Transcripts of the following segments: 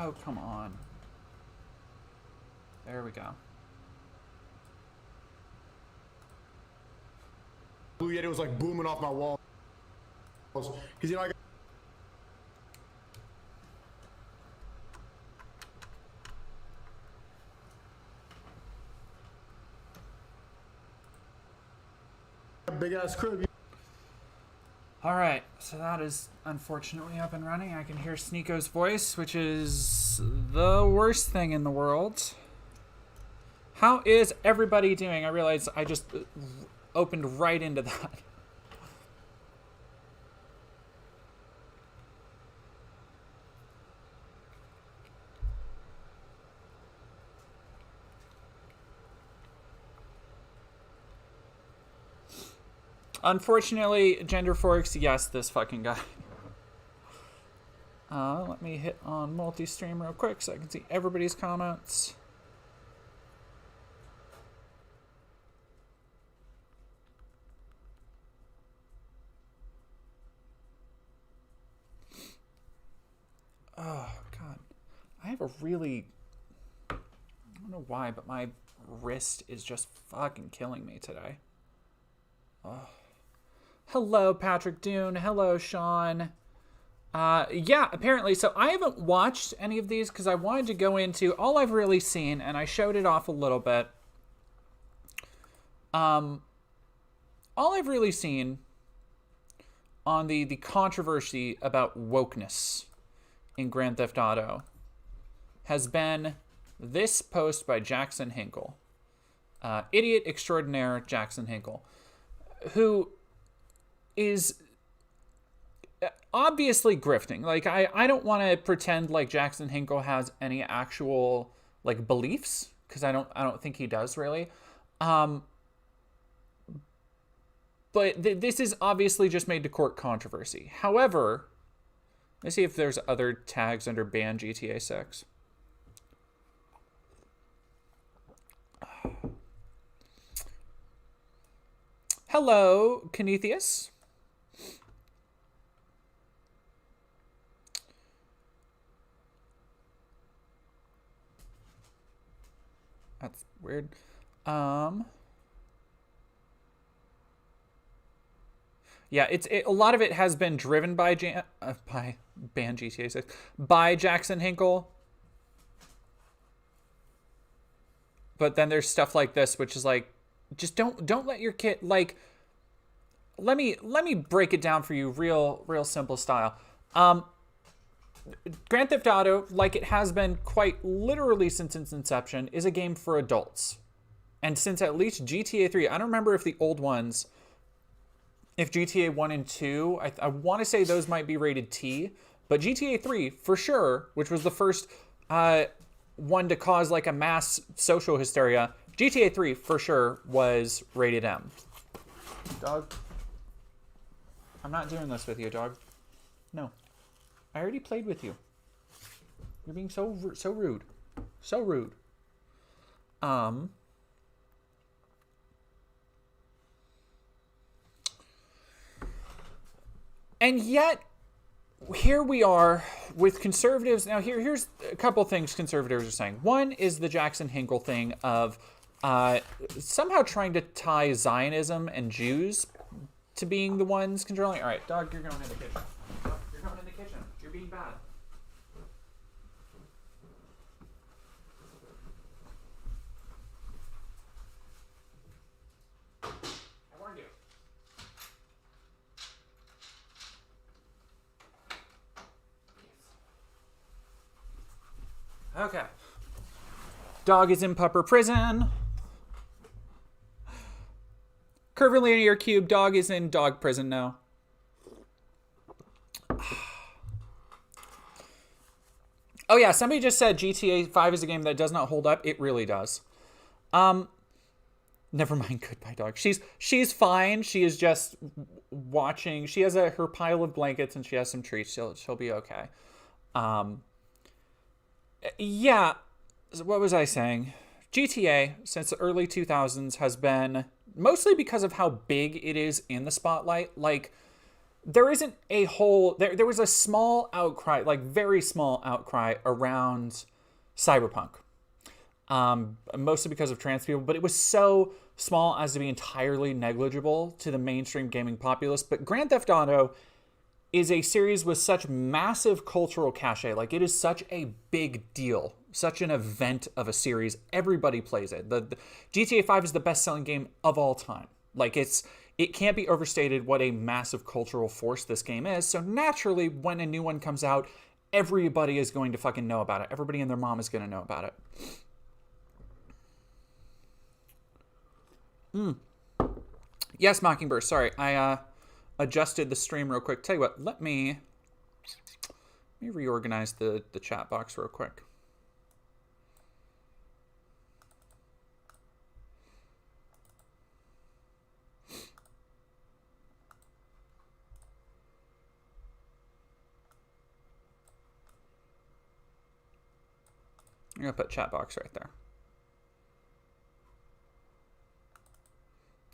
Oh, come on. There we go. Blue Yeti was like booming off my walls. Because, you know, I got a big ass crib. Alright, so that is unfortunately up and running. I can hear Sneako's voice, which is the worst thing in the world. How is everybody doing? I realize I just opened right into that. Unfortunately, Gender Forks, yes, this fucking guy. Let me hit on multi-stream real quick so I can see everybody's comments. Oh, God. I have a really... I don't know why, but my wrist is just fucking killing me today. Oh. Hello, Patrick Dune. Hello, Sean. Yeah, apparently. So I haven't watched any of these because I wanted to go into all I've really seen, and I showed it off a little bit. All I've really seen on the controversy about wokeness in Grand Theft Auto has been this post by Jackson Hinkle. Idiot extraordinaire Jackson Hinkle, who is obviously grifting. Like, I don't want to pretend like Jackson Hinkle has any actual like beliefs, because I don't think he does really. But this is obviously just made to court controversy. However, let's see if there's other tags under ban GTA 6. Hello, Canethius. That's weird. Yeah, a lot of it has been driven by ban GTA 6 by Jackson Hinkle. But then there's stuff like this, which is like, just don't let your kid, like, let me break it down for you real simple style. Grand Theft Auto, like it has been quite literally since its inception, is a game for adults. And since at least GTA 3, I don't remember if the old ones, if GTA 1 and 2, I want to say those might be rated T, but GTA 3 for sure, which was the first one to cause like a mass social hysteria, GTA 3 for sure was rated M. Dog. I'm not doing this with you, dog. No. I already played with you. You're being so rude. So rude. And yet, here we are with conservatives. Now, here's a couple things conservatives are saying. One is the Jackson Hinkle thing of somehow trying to tie Zionism and Jews to being the ones controlling. All right, dog, you're going in the kitchen. Dog, you're going in the kitchen. You're being bad. I warned you. Okay. Dog is in pupper prison. Curvilinear cube, dog is in dog prison now. Oh yeah, somebody just said GTA 5 is a game that does not hold up. It really does. Never mind, goodbye dog. She's fine. She is just watching. She has her pile of blankets and she has some treats. She'll be okay. Yeah, what was I saying? GTA, since the early 2000s, has been, mostly because of how big it is in the spotlight, like, there isn't a whole, there was a small outcry, like very small outcry around Cyberpunk. Mostly because of trans people, but it was so small as to be entirely negligible to the mainstream gaming populace. But Grand Theft Auto is a series with such massive cultural cachet. Like, it is such a big deal, such an event of a series. Everybody plays it. The GTA 5 is the best-selling game of all time. Like, it can't be overstated what a massive cultural force this game is. So naturally, when a new one comes out, everybody is going to fucking know about it. Everybody and their mom is going to know about it. Yes, Mockingbird. Sorry, I adjusted the stream real quick. Tell you what, let me reorganize the chat box real quick. I'm gonna put chat box right there.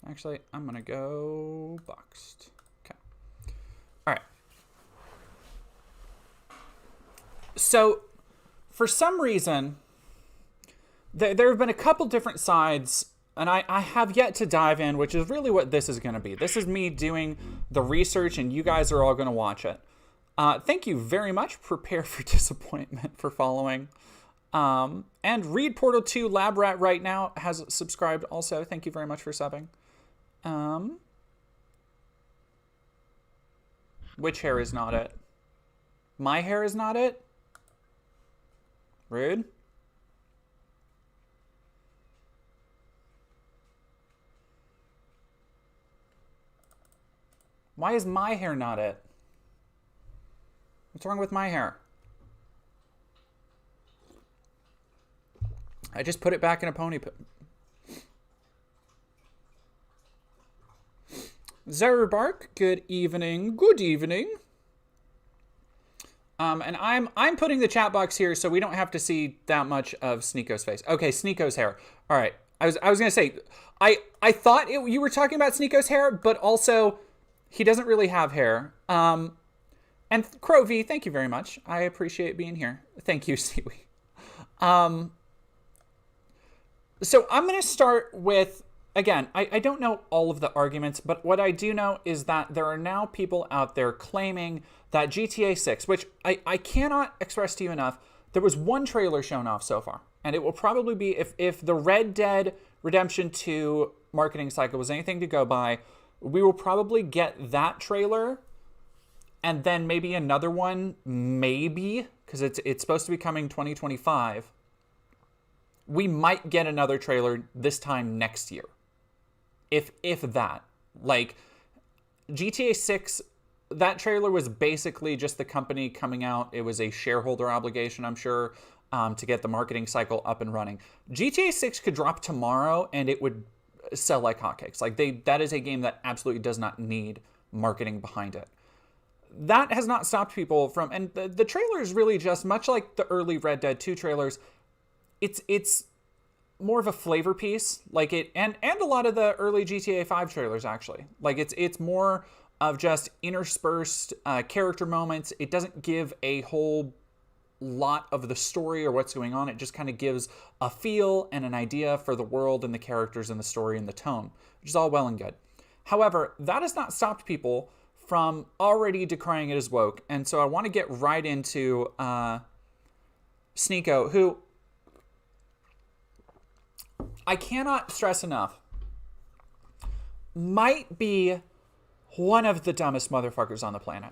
Actually, I'm going to go boxed. Okay. All right. So, for some reason, there have been a couple different sides, and I have yet to dive in, which is really what this is going to be. This is me doing the research, and you guys are all going to watch it. Thank you very much. Prepare for disappointment for following. And Read Portal 2 Lab Rat right now has subscribed also. Thank you very much for subbing. Which hair is not it? My hair is not it? Rude. Why is my hair not it? What's wrong with my hair? I just put it back in a pony. Zerbark, good evening. Good evening. And I'm putting the chat box here so we don't have to see that much of Sneako's face. Okay, Sneako's hair. All right. I was gonna say, I thought you were talking about Sneako's hair, but also he doesn't really have hair. And Crow V, thank you very much. I appreciate being here. Thank you, Siwi. So I'm gonna start with. Again, I don't know all of the arguments, but what I do know is that there are now people out there claiming that GTA 6, which I cannot express to you enough, there was one trailer shown off so far. And it will probably be, if the Red Dead Redemption 2 marketing cycle was anything to go by, we will probably get that trailer and then maybe another one, maybe, because it's supposed to be coming 2025. We might get another trailer this time next year. If that. Like, GTA 6, that trailer was basically just the company coming out. It was a shareholder obligation, I'm sure, to get the marketing cycle up and running. GTA 6 could drop tomorrow and it would sell like hotcakes. Like, that is a game that absolutely does not need marketing behind it. That has not stopped people from, and the trailer is really just, much like the early Red Dead 2 trailers, it's more of a flavor piece, like it, and a lot of the early GTA 5 trailers actually. Like it's more of just interspersed character moments. It doesn't give a whole lot of the story or what's going on. It just kind of gives a feel and an idea for the world and the characters and the story and the tone, which is all well and good. However, that has not stopped people from already decrying it as woke. And so I want to get right into Sneako, who I cannot stress enough, might be one of the dumbest motherfuckers on the planet.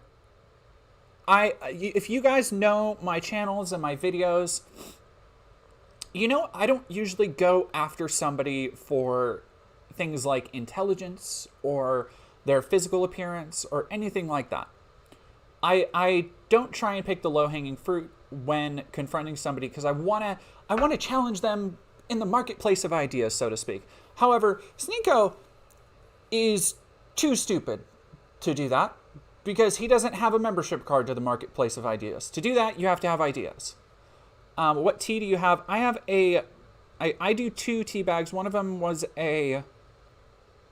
If you guys know my channels and my videos, you know I don't usually go after somebody for things like intelligence or their physical appearance or anything like that. I don't try and pick the low-hanging fruit when confronting somebody because I want to challenge them in the marketplace of ideas, so to speak. However, Sneako is too stupid to do that because he doesn't have a membership card to the marketplace of ideas. To do that, you have to have ideas. What tea do you have? I have I do 2 tea bags. One of them was a...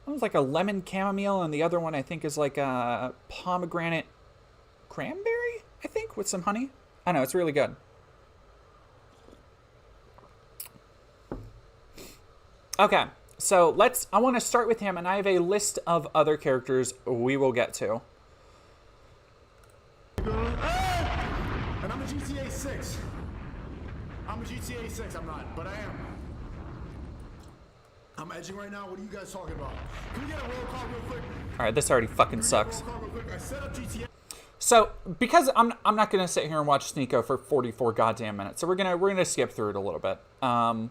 One's like a lemon chamomile, and the other one I think is like a pomegranate cranberry, I think, with some honey. I know, it's really good. Okay, so I want to start with him, and I have a list of other characters we will get to. And I'm a GTA 6. I'm a GTA 6, I'm not, but I am. I'm edging right now. What are you guys talking about? Can we get a roll call real quick? All right, this already fucking sucks. Roll call real quick. I set up GTA. So, because I'm not gonna sit here and watch Sneako for 44 goddamn minutes, so we're gonna skip through it a little bit. All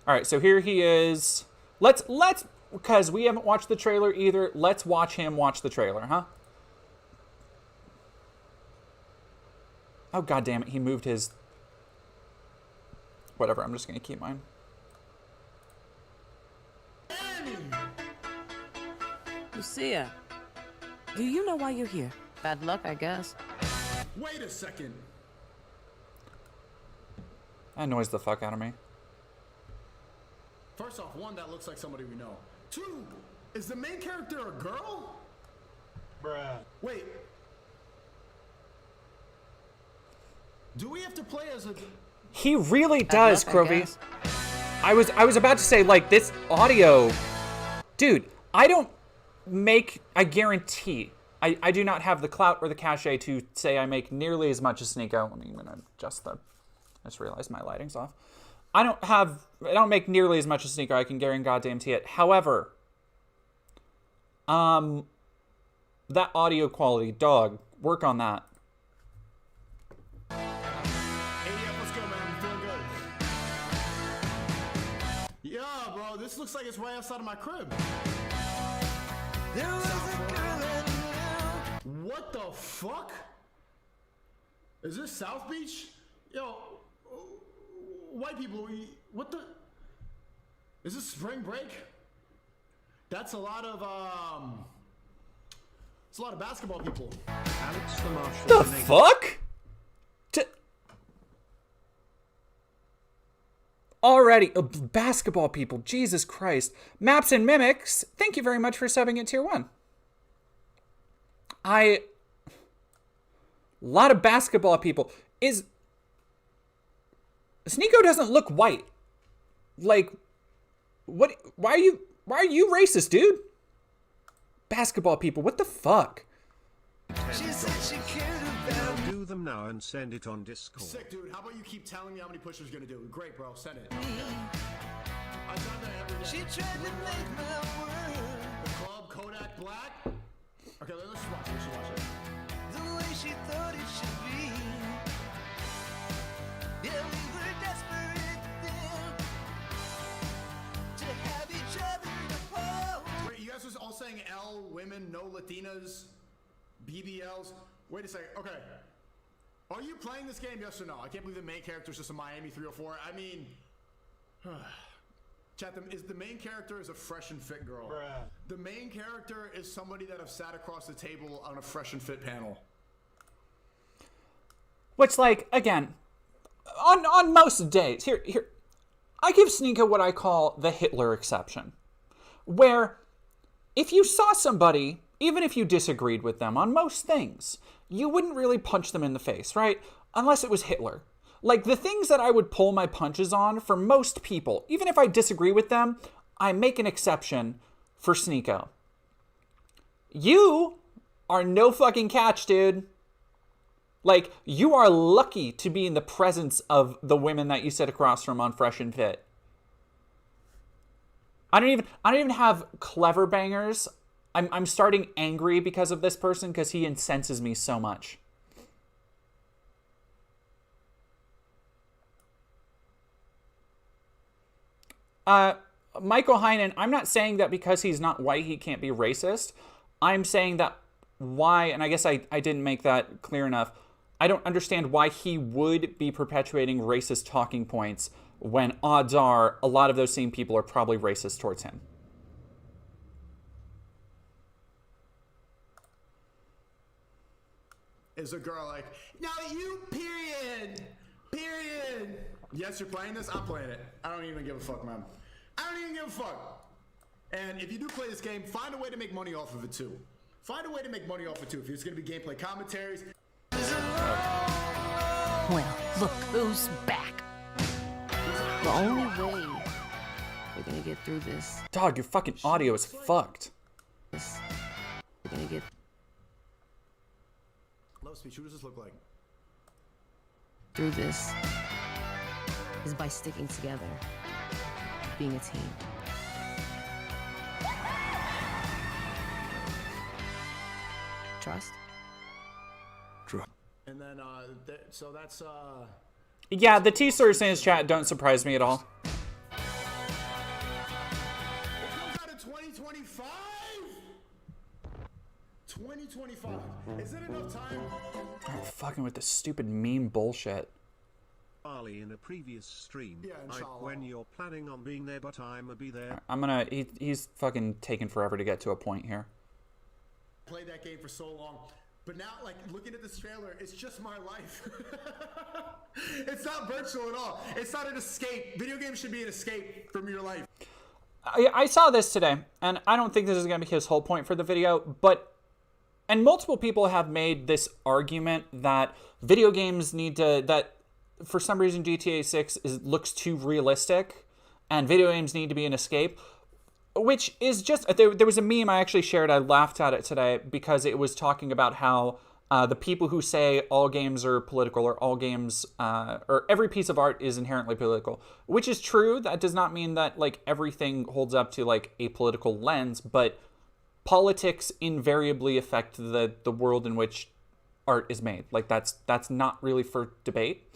right, so here he is. Let's because we haven't watched the trailer either. Let's watch him watch the trailer, huh? Oh goddamn it, he moved his. Whatever, I'm just gonna keep mine. Lucia, do you know why you're here? Bad luck, I guess. Wait a second. That annoys the fuck out of me. First off, one, that looks like somebody we know. Two, is the main character a girl? Bruh. Wait. Do we have to play as a... He really does, Bad luck, I Krovi. guess. I was about to say, like, this audio... Dude, I guarantee, I do not have the clout or the cachet to say I make nearly as much as Sneako. Let me adjust the... I just realized my lighting's off. I don't make nearly as much as Sneako. I can guarantee it. However, that audio quality, dog, work on that. Hey, yeah, let's go, man. I'm feeling good. Yeah, bro, this looks like it's right outside of my crib. What the fuck? Is this South Beach? Yo, white people, what the? Is this spring break? That's a lot of, it's a lot of basketball people. Alex the Marshall. The fuck? Already, basketball people, Jesus Christ. Maps and Mimics, thank you very much for subbing at tier 1. A lot of basketball people. Sneako doesn't look white. Like, what? Why are you racist, dude? Basketball people, what the fuck? She said she cared about. Do them now and send it on Discord. Sick, dude. How about you keep telling me how many push-ups you're gonna do? Great, bro. Send it. I've done that every day. She tried to make my world. The club, Kodak Black. Okay, let's just watch it. Let's just watch it. The way she thought it should be. Yeah, we were desperate then to have each other to hold. Wait, you guys was all saying L, women, no Latinas, BBLs. Wait a second. Okay. Are you playing this game, yes or no? I can't believe the main character is just a Miami 304. I mean, Chatham, is the main character is a fresh and fit girl. Bruh. The main character is somebody that I've sat across the table on a fresh and fit panel. Which, like, again, on most days, here, I give Sneako what I call the Hitler exception. Where, if you saw somebody, even if you disagreed with them on most things, you wouldn't really punch them in the face, right? Unless it was Hitler. Like, the things that I would pull my punches on, for most people, even if I disagree with them, I make an exception for Sneako. You are no fucking catch, dude. Like, you are lucky to be in the presence of the women that you sit across from on Fresh and Fit. I don't even have clever bangers. I'm starting angry because of this person because he incenses me so much. Michael Heinen, I'm not saying that because he's not white he can't be racist. I'm saying that why, and I guess I didn't make that clear enough, I don't understand why he would be perpetuating racist talking points when odds are a lot of those same people are probably racist towards him. Is a girl like, no, you, period. Yes, you're playing this? I'm playing it. I don't even give a fuck, man. I don't even give a fuck. And if you do play this game, find a way to make money off of it too. Find a way to make money off it too. If there's gonna be gameplay commentaries. Well, look who's back. The only way we're gonna get through this, Dog, your fucking audio is fucked. we're gonna get Love speech, what does this look like? through this is by sticking together, being a team. Trust? And then, so that's, Yeah, the T-Source in his chat don't surprise me at all. It comes out in 2025? 2025. Is it enough time? I'm fucking with this stupid meme bullshit. Ali in a previous stream. Yeah, inshallah. When you're planning on being there, but I'ma be there. I'm gonna... He's fucking taking forever to get to a point here. Played that game for so long. But now, like, looking at this trailer, it's just my life. It's not virtual at all. It's not an escape. Video games should be an escape from your life. I saw this today, and I don't think this is gonna be his whole point for the video, but... And multiple people have made this argument that video games need to... That for some reason GTA 6 looks too realistic, and video games need to be an escape. Which is just, there was a meme I actually shared, I laughed at it today, because it was talking about how the people who say all games are political, or all games, or every piece of art is inherently political, which is true. That does not mean that, like, everything holds up to, like, a political lens, but politics invariably affect the world in which art is made. Like, that's not really for debate.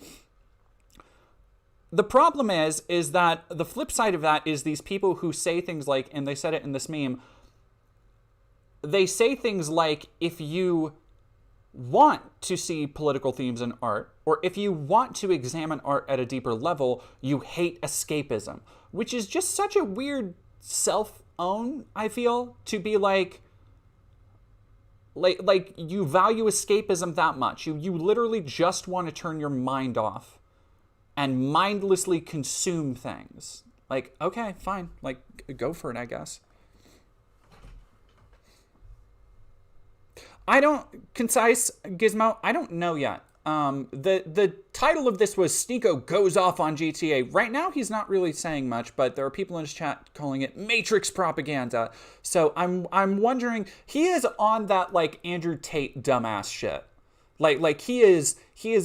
The problem is that the flip side of that is these people who say things like, and they said it in this meme, they say things like, if you want to see political themes in art, or if you want to examine art at a deeper level, you hate escapism, which is just such a weird self-own, I feel, to be like you value escapism that much. You literally just want to turn your mind off and mindlessly consume things. Like, okay, fine. Like, go for it, I guess. Concise Gizmo, I don't know yet. The title of this was Sneako Goes Off on GTA. Right now, he's not really saying much, but there are people in his chat calling it Matrix propaganda. So I'm wondering, he is on that, like, Andrew Tate dumbass shit. Like he is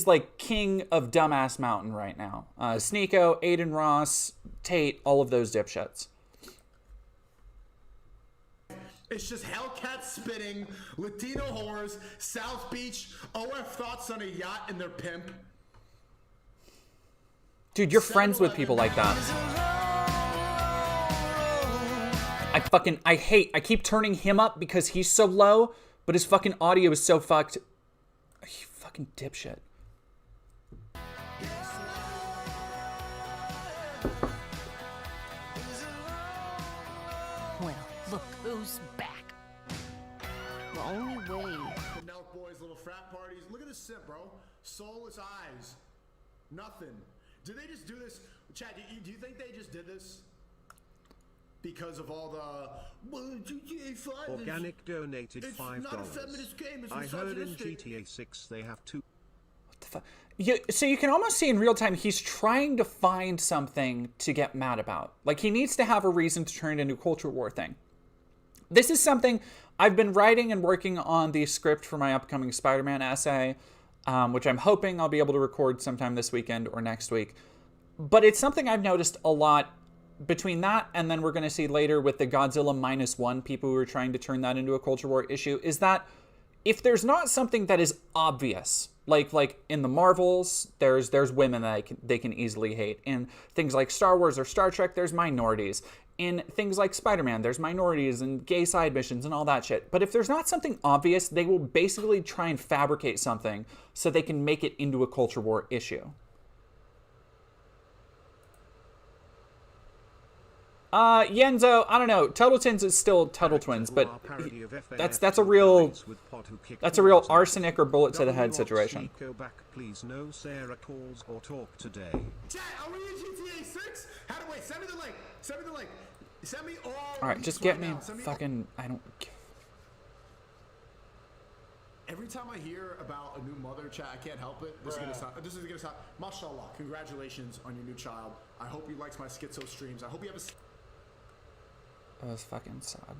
like king of dumbass mountain right now. Sneako, Aiden Ross, Tate, all of those dipshits. It's just Hellcat spitting, Latino whores, South Beach, OF thoughts on a yacht and their pimp. Dude, you're friends with people like that. I keep turning him up because he's so low, but his fucking audio is so fucked. You fucking dipshit. Well, look who's back. The only way. The Nelk boys, little frat parties. Look at this simp, bro. Soulless eyes. Nothing. Did they just do this? Chad, do you think they just did this because of all the GTA 5 Organic donated it's $5. not a feminist game, it's I heard in misogynistic. GTA 6 they have two. What the fuck? So you can almost see in real time he's trying to find something to get mad about. Like, he needs to have a reason to turn it into a culture war thing. This is something I've been writing and working on the script for my upcoming Spider-Man essay, which I'm hoping I'll be able to record sometime this weekend or next week. But it's something I've noticed a lot between that and then we're going to see later with the Godzilla -1 people who are trying to turn that into a culture war issue, is that if there's not something that is obvious, like in the Marvels, there's women that they can easily hate. In things like Star Wars or Star Trek, there's minorities. In things like Spider-Man, there's minorities and gay side missions and all that shit. But if there's not something obvious, they will basically try and fabricate something so they can make it into a culture war issue. Yenzo, I don't know. Tuttle Twins is still Tuttle Twins, but that's a real arsenic or bullet to the head situation. Go back, please. No Sarah calls or talk today. Chat, are we in GTA 6? How do wait? Send me the link. Send me the link. Send me all. All right, leaks just get me now. Send fucking. I don't. Every time I hear about a new mother, chat, I can't help it. This is gonna sound. This is gonna sound. Mashallah, congratulations on your new child. I hope he likes my schizo streams. I hope you have a. That was fucking sad.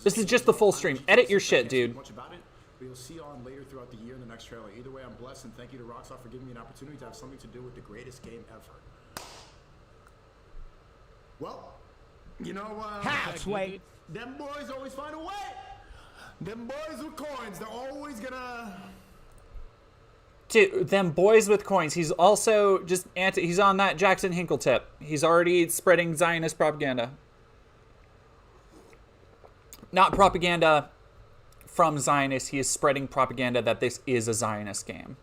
This is just the full stream. Edit your shit, dude. Much about it, but you'll see on later throughout the year in the next trailer. Either way, I'm blessed and thank you to Rockstar for giving me an opportunity to have something to do with the greatest game ever. Well, you know, Halfway. them boys always find a way. Them boys with coins, they're always gonna. Dude, them boys with coins. He's also just he's on that Jackson Hinkle tip. He's already spreading Zionist propaganda. Not propaganda from Zionists. He is spreading propaganda that this is a Zionist game.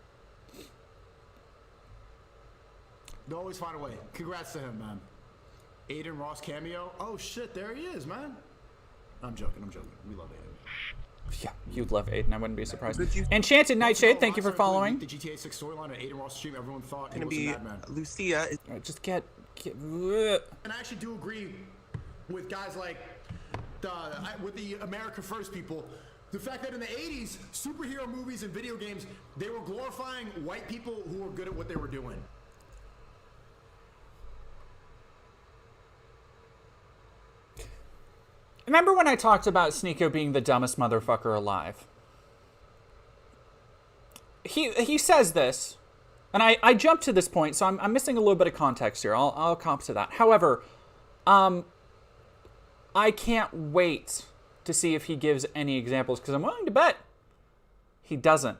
They always find a way. Congrats to him, man. Aiden Ross cameo. Oh shit, there he is, man. I'm joking. We love Aiden. Yeah, you'd love Aiden. I wouldn't be surprised. Enchanted Nightshade, thank you for following. The GTA 6 storyline on Aiden Ross stream. Everyone thought he Gonna was a be madman. Lucia. All right, just get And I actually do agree with guys like with the America First people. The fact that in the 80s, superhero movies and video games, they were glorifying white people who were good at what they were doing. Remember when I talked about Sneako being the dumbest motherfucker alive? He says this, and I jumped to this point, so I'm missing a little bit of context here. I'll cop to that. However, I can't wait to see if he gives any examples, because I'm willing to bet he doesn't.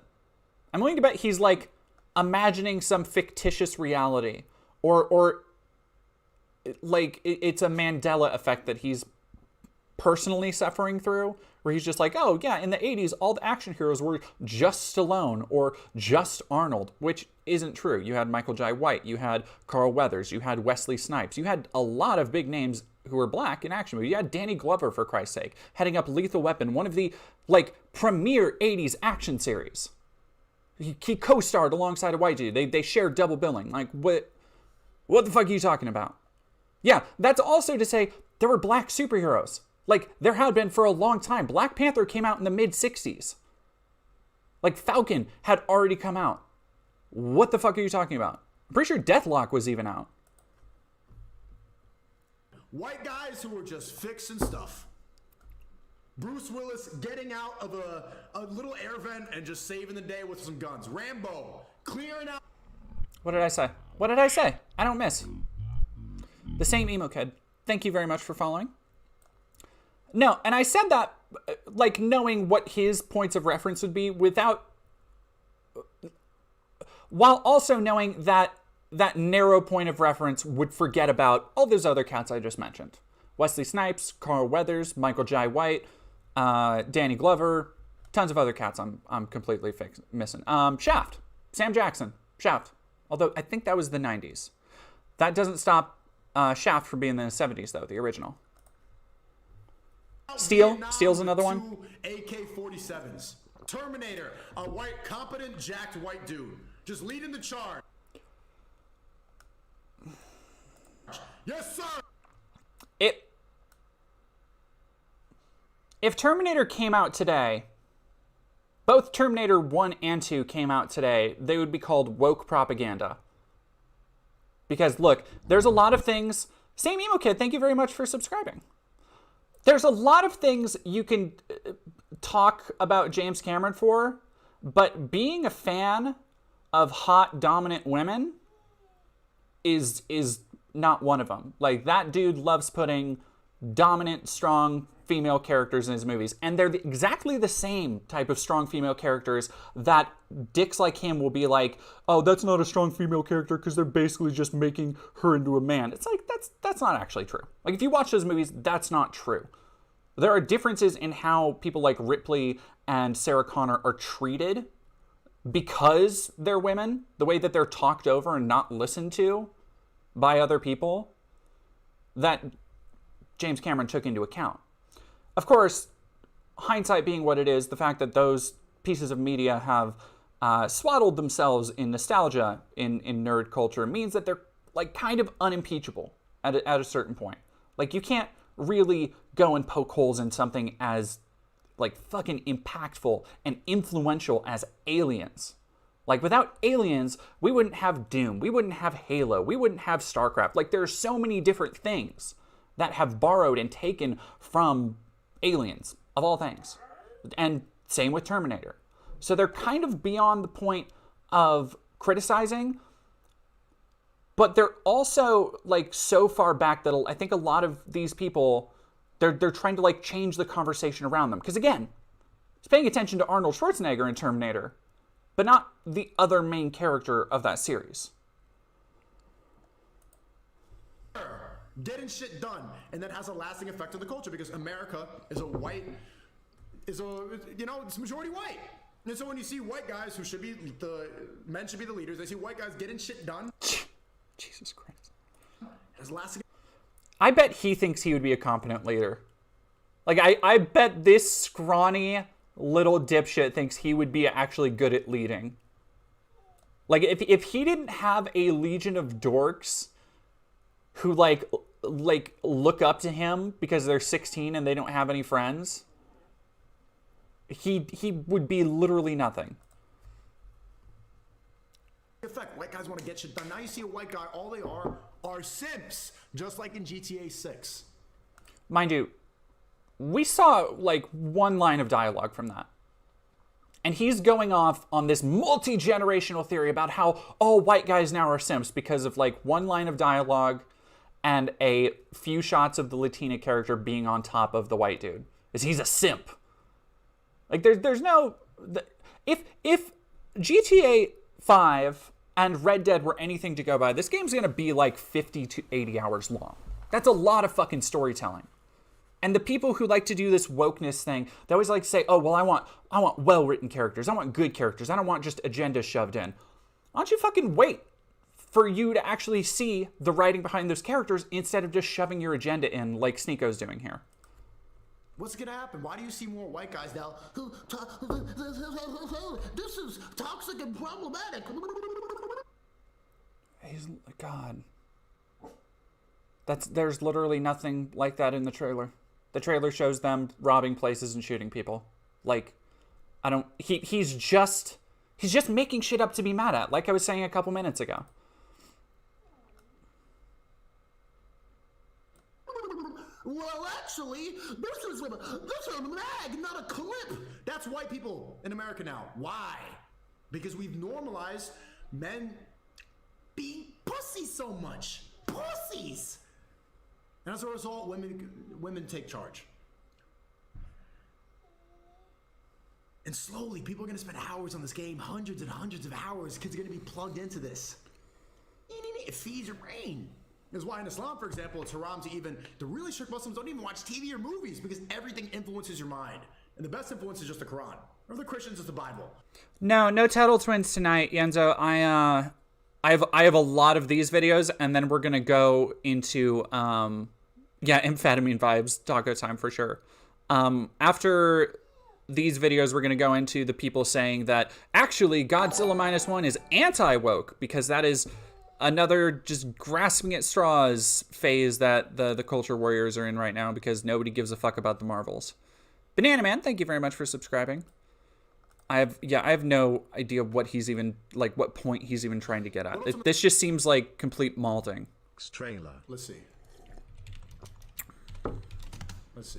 I'm willing to bet he's like imagining some fictitious reality, or like it's a Mandela effect that he's personally suffering through, where he's just like, oh yeah, in the 80s all the action heroes were just Stallone or just Arnold, which isn't true. You had Michael Jai White, you had Carl Weathers, you had Wesley Snipes, you had a lot of big names who were black in action movies. You had Danny Glover, for Christ's sake, heading up Lethal Weapon, one of the like premier 80s action series. He co-starred alongside a white dude. They shared double billing. Like, what the fuck are you talking about? Yeah, that's also to say there were black superheroes. Like, there had been for a long time. Black Panther came out in the mid-60s. Like, Falcon had already come out. What the fuck are you talking about? I'm pretty sure Deathlock was even out. White guys who were just fixing stuff. Bruce Willis getting out of a little air vent and just saving the day with some guns. Rambo clearing out. What did I say? What did I say? I don't miss. The same emo kid. Thank you very much for following. No, and I said that like knowing what his points of reference would be while also knowing that that narrow point of reference would forget about all those other cats I just mentioned. Wesley Snipes, Carl Weathers, Michael Jai White, Danny Glover, tons of other cats I'm completely missing. Shaft, Sam Jackson, Shaft. Although I think that was the 90s. That doesn't stop Shaft from being in the 70s though, the original. Steel's another one. AK-47s. Terminator, a white, competent, jacked white dude, just leading the charge. Yes, sir. If Terminator came out today, both Terminator 1 and 2 came out today, they would be called woke propaganda. Because look, there's a lot of things. Same emo kid, thank you very much for subscribing. There's a lot of things you can talk about James Cameron for, but being a fan of hot, dominant women is not one of them. Like, that dude loves putting dominant, strong female characters in his movies, and they're exactly the same type of strong female characters that dicks like him will be like, oh, that's not a strong female character because they're basically just making her into a man. It's like, that's not actually true. Like, if you watch those movies, that's not true. There are differences in how people like Ripley and Sarah Connor are treated because they're women, the way that they're talked over and not listened to by other people, that James Cameron took into account. Of course, hindsight being what it is, the fact that those pieces of media have swaddled themselves in nostalgia in nerd culture means that they're like kind of unimpeachable at a certain point. Like you can't really go and poke holes in something as like fucking impactful and influential as Aliens. Like without Aliens, we wouldn't have Doom, we wouldn't have Halo, we wouldn't have StarCraft. Like there's so many different things that have borrowed and taken from Aliens, of all things. And same with Terminator. So they're kind of beyond the point of criticizing, but they're also like so far back that I think a lot of these people, they're trying to like change the conversation around them. Because again, it's paying attention to Arnold Schwarzenegger in Terminator, but not the other main character of that series. Getting shit done, and that has a lasting effect on the culture because America is it's majority white. And so when you see white guys who should be men should be the leaders, they see white guys getting shit done. Jesus Christ. Has lasting. I bet he thinks he would be a competent leader. Like, I bet this scrawny little dipshit thinks he would be actually good at leading. Like, if he didn't have a legion of dorks who, like look up to him because they're 16 and they don't have any friends, he would be literally nothing. Effect. White guys want to get shit done. Now you see a white guy, all they are simps, just like in GTA 6. Mind you, we saw like one line of dialogue from that. And he's going off on this multi-generational theory about how all white guys now are simps because of like one line of dialogue and a few shots of the Latina character being on top of the white dude. Is he's a simp. Like there's no... If GTA 5 and Red Dead were anything to go by, this game's going to be like 50 to 80 hours long. That's a lot of fucking storytelling. And the people who like to do this wokeness thing, they always like to say, oh, well, I want well-written characters. I want good characters. I don't want just agendas shoved in. Why don't you fucking wait for you to actually see the writing behind those characters instead of just shoving your agenda in like Sneako's doing here? What's gonna happen? Why do you see more white guys now who this is toxic and problematic? God. There's literally nothing like that in the trailer. The trailer shows them robbing places and shooting people. Like, he's just making shit up to be mad at, like I was saying a couple minutes ago. Well, actually, this is a mag, not a clip. That's white people in America now. Why? Because we've normalized men being pussies so much. Pussies. And as a result, women take charge. And slowly, people are going to spend hours on this game, hundreds and hundreds of hours. Kids are going to be plugged into this. It feeds your brain. That's why in Islam, for example, it's haram to the really strict Muslims don't even watch TV or movies because everything influences your mind. And the best influence is just the Quran. Or the Christians, it's the Bible. No Tuttle Twins tonight, Yenzo. I have a lot of these videos, and then we're gonna go into amphetamine vibes taco time for sure. After these videos, we're gonna go into the people saying that actually Godzilla -1 is anti-woke because that is another just grasping at straws phase that the culture warriors are in right now because nobody gives a fuck about the Marvels. Banana Man, thank you very much for subscribing. I have no idea what he's even, like, what point he's even trying to get at. This just seems like complete malting. Trailer. Let's see. Is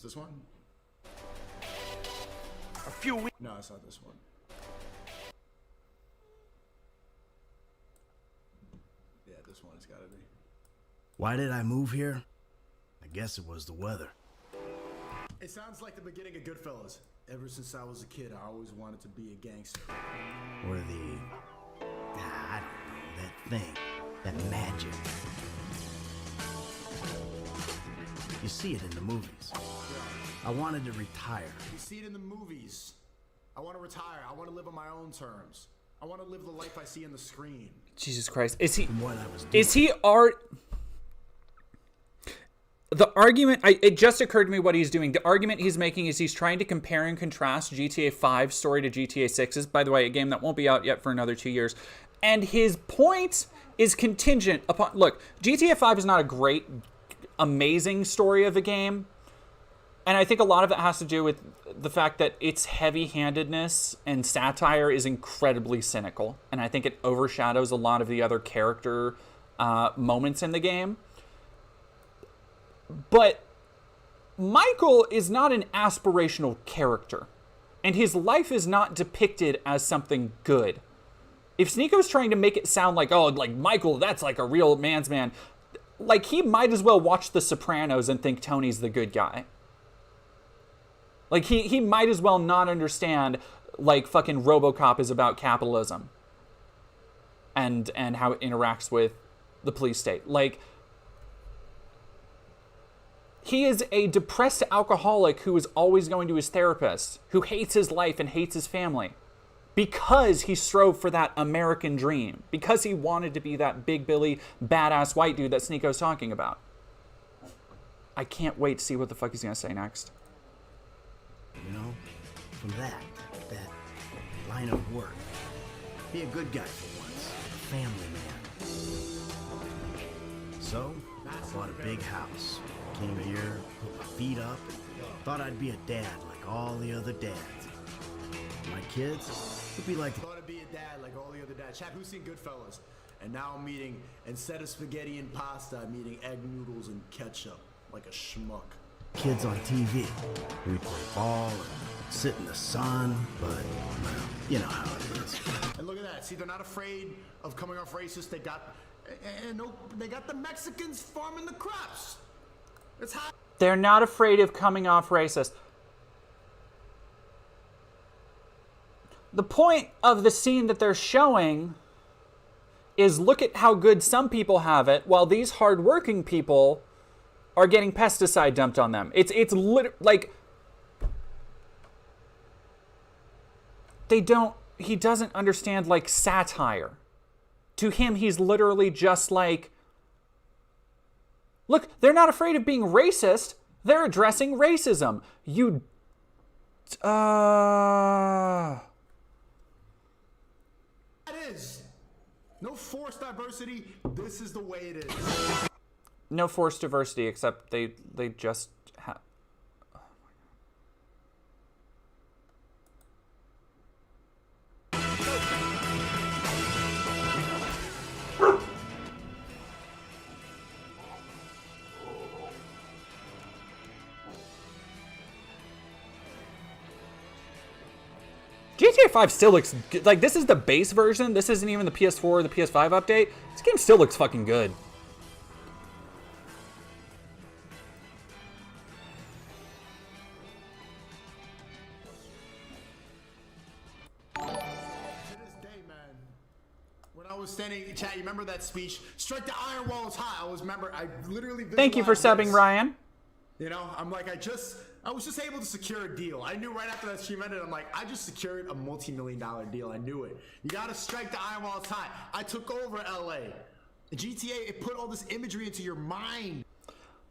this one? No, it's not this one. Yeah, this one has got to be. Why did I move here? I guess it was the weather. It sounds like the beginning of Goodfellas. Ever since I was a kid, I always wanted to be a gangster. Or I don't know, that thing, that magic. You see it in the movies. I wanted to retire. You see it in the movies. I want to retire. I want to live on my own terms. I want to live the life I see on the screen. Jesus Christ. Is he What I was doing. is he art the argument, it just occurred to me what he's doing. The argument he's making is he's trying to compare and contrast GTA 5's story to GTA 6's. By the way, a game that won't be out yet for another 2 years. And his point is contingent upon... Look, GTA 5 is not a great, amazing story of a game. And I think a lot of it has to do with the fact that its heavy-handedness and satire is incredibly cynical. And I think it overshadows a lot of the other character moments in the game. But Michael is not an aspirational character. And his life is not depicted as something good. If Sneako's trying to make it sound like, oh, like Michael, that's like a real man's man. Like, he might as well watch The Sopranos and think Tony's the good guy. Like, he might as well not understand, like, fucking RoboCop is about capitalism. And how it interacts with the police state. Like, he is a depressed alcoholic who is always going to his therapist, who hates his life and hates his family. Because he strove for that American dream. Because he wanted to be that big Billy, badass white dude that Sneako's talking about. I can't wait to see what the fuck he's going to say next. You know, from that line of work. Be a good guy for once, a family man. So, I bought a big house. Came here, put my feet up, and thought I'd be a dad like all the other dads. My kids would be like the... Thought I'd be a dad like all the other dads. Chap, who's seen Goodfellas? And now I'm eating, instead of spaghetti and pasta, I'm eating egg noodles and ketchup, like a schmuck. kids on TV. We'd play ball and sit in the sun, but, well, you know how it is. And look at that. See, they're not afraid of coming off racist. They got the Mexicans farming the crops. It's hot. They're not afraid of coming off racist. The point of the scene that they're showing is look at how good some people have it, while these hardworking people are getting pesticide dumped on them. It's like he doesn't understand like satire. To him, he's literally just like, look, they're not afraid of being racist. They're addressing racism. It is. No forced diversity. This is the way it is. No forced diversity, except they just have... GTA 5 still looks good. Like, this is the base version. This isn't even the PS4 or the PS5 update. This game still looks fucking good. To this day, man, when I was standing, chat, you remember that speech? Strike the iron walls high. I literally. Thank you for visualized subbing, this. Ryan. You know, I'm like, I was just able to secure a deal. I knew right after that stream ended, I'm like, I just secured a multi-million-dollar deal. I knew it. You gotta strike the iron walls high. I took over LA. The GTA, it put all this imagery into your mind.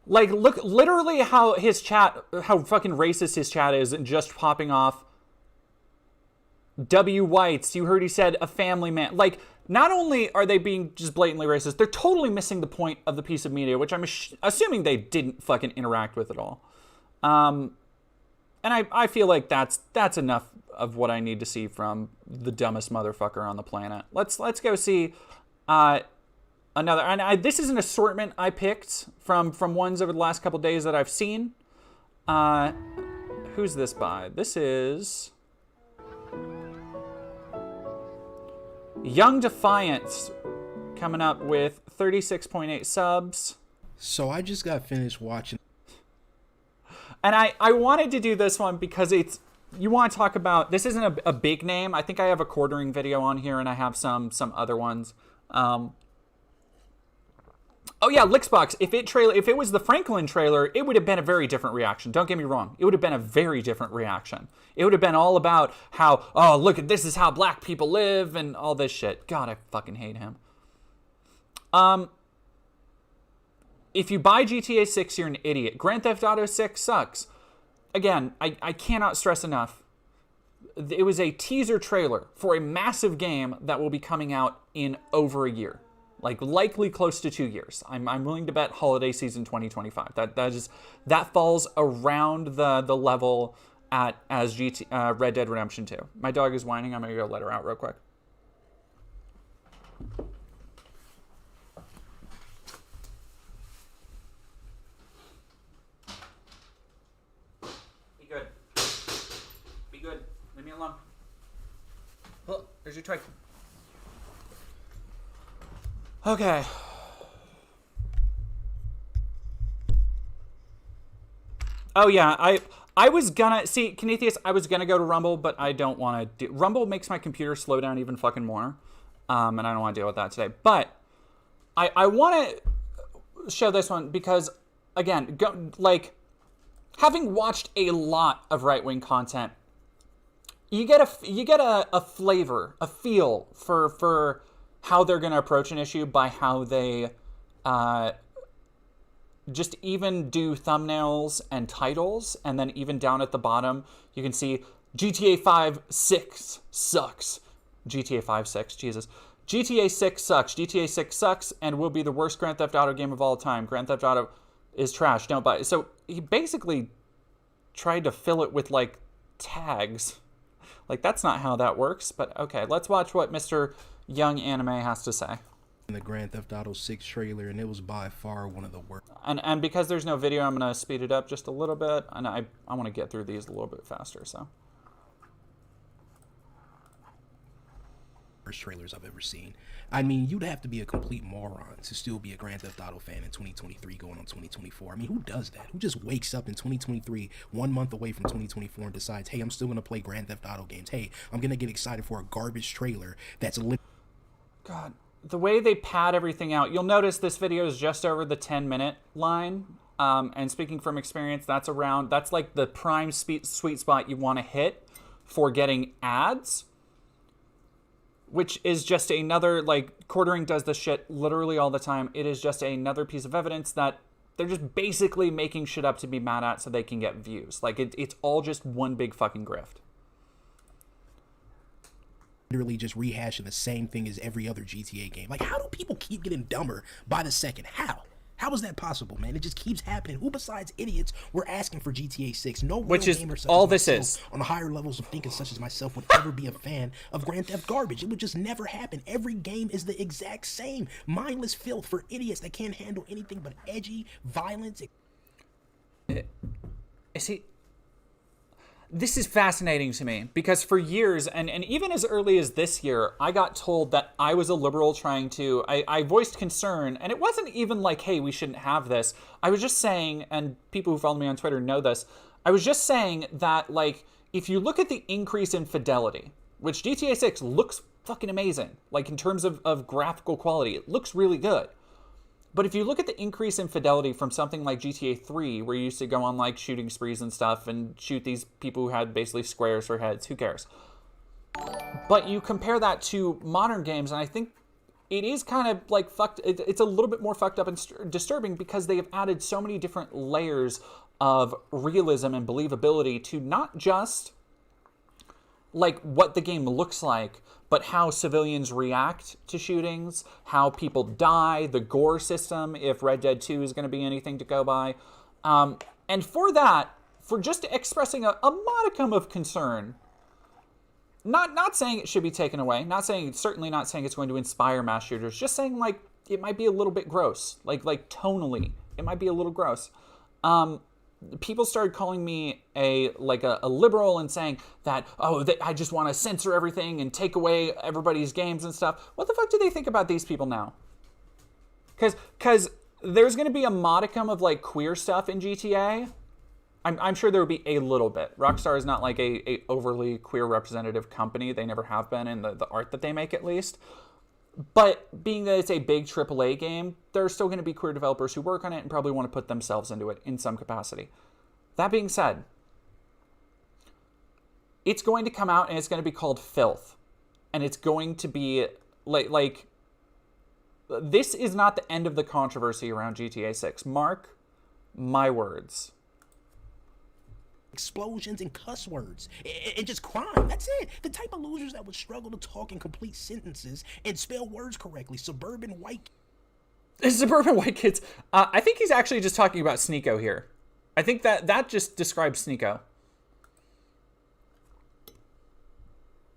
Like, look, literally how his chat, how fucking racist his chat is, and just popping off W. Whites. You heard he said a family man. Like, not only are they being just blatantly racist, they're totally missing the point of the piece of media, which I'm assuming they didn't fucking interact with at all. And I feel like that's enough of what I need to see from the dumbest motherfucker on the planet. Let's go see another. And this is an assortment I picked from ones over the last couple days that I've seen. Who's this by? This is Young Defiance, coming up with 36.8 subs. So I just got finished watching. And I wanted to do this one because you want to talk about, this isn't a big name. I think I have a quartering video on here, and I have some other ones. Oh yeah, Lixbox. If it was the Franklin trailer, it would have been a very different reaction. Don't get me wrong. It would have been a very different reaction. It would have been all about how, oh, look at this is how black people live and all this shit. God, I fucking hate him. if you buy GTA 6, you're an idiot. Grand Theft Auto 6 sucks. Again, I cannot stress enough. It was a teaser trailer for a massive game that will be coming out in over a year. Like, likely close to 2 years. I'm willing to bet holiday season 2025. That falls around the level as Red Dead Redemption 2. My dog is whining. I'm going to go let her out real quick. Be good. Be good. Leave me alone. Well, there's your toy. Okay. Oh yeah, I was gonna see Kinetheus. I was gonna go to Rumble, but I don't want to do. Rumble makes my computer slow down even fucking more, and I don't want to deal with that today. But I want to show this one because again, having watched a lot of right wing content, you get a flavor, a feel for how they're going to approach an issue by how they just even do thumbnails and titles, and then even down at the bottom, you can see GTA 5 6 sucks. GTA 5 6, Jesus. GTA 6 sucks. GTA 6 sucks and will be the worst Grand Theft Auto game of all time. Grand Theft Auto is trash. Don't buy it. So he basically tried to fill it with, like, tags. Like, that's not how that works, but okay. Let's watch what Mr. Young Anime has to say. The Grand Theft Auto 6 trailer, and it was by far one of the worst. And because there's no video, I'm going to speed it up just a little bit, and I want to get through these a little bit faster, so. Worst trailers I've ever seen. I mean, you'd have to be a complete moron to still be a Grand Theft Auto fan in 2023 going on 2024. I mean, who does that? Who just wakes up in 2023, 1 month away from 2024, and decides, hey, I'm still going to play Grand Theft Auto games. Hey, I'm going to get excited for a garbage trailer that's God, the way they pad everything out, you'll notice this video is just over the 10-minute line. And speaking from experience, that's like the prime sweet spot you want to hit for getting ads, which is just another, like, Quartering does this shit literally all the time. It is just another piece of evidence that they're just basically making shit up to be mad at so they can get views. Like, it's all just one big fucking grift. literally just rehashing the same thing as every other GTA game. Like, how do people keep getting dumber by the second? How is that possible, man? It just keeps happening. Who besides idiots were asking for GTA 6? No real Which is gamer such all as this myself, is. on the higher levels of thinking such as myself, would ever be a fan of Grand Theft garbage. It would just never happen. Every game is the exact same. Mindless filth for idiots that can't handle anything but edgy violence. See, this is fascinating to me because for years, and even as early as this year, I got told that I was a liberal trying to, I voiced concern, and it wasn't even like, hey, we shouldn't have this. I was just saying, and people who follow me on Twitter know this, I was just saying that, like, if you look at the increase in fidelity, which GTA 6 looks fucking amazing, like in terms of graphical quality, it looks really good. But if you look at the increase in fidelity from something like GTA 3, where you used to go on like shooting sprees and stuff and shoot these people who had basically squares for heads, who cares? But you compare that to modern games, and I think it is kind of like fucked. It's a little bit more fucked up and disturbing because they have added so many different layers of realism and believability to not just like what the game looks like, but how civilians react to shootings, how people die, the gore system, if Red Dead 2 is going to be anything to go by. And for that, for just expressing a modicum of concern, not saying it should be taken away, certainly not saying it's going to inspire mass shooters, just saying like it might be a little bit gross, like tonally, it might be a little gross. People started calling me a liberal and saying that, I just want to censor everything and take away everybody's games and stuff. What the fuck do they think about these people now? Because there's going to be a modicum of like queer stuff in GTA. I'm sure there would be a little bit. Rockstar is not like a overly queer representative company. They never have been in the art that they make, at least. But being that it's a big AAA game, there are still going to be queer developers who work on it and probably want to put themselves into it in some capacity. That being said, it's going to come out and it's going to be called Filth. And it's going to be like this is not the end of the controversy around GTA 6. Mark my words. Explosions and cuss words and just crime. That's it. The type of losers that would struggle to talk in complete sentences and spell words correctly. Suburban white kids. I think he's actually just talking about Sneako here. I think that just describes Sneako.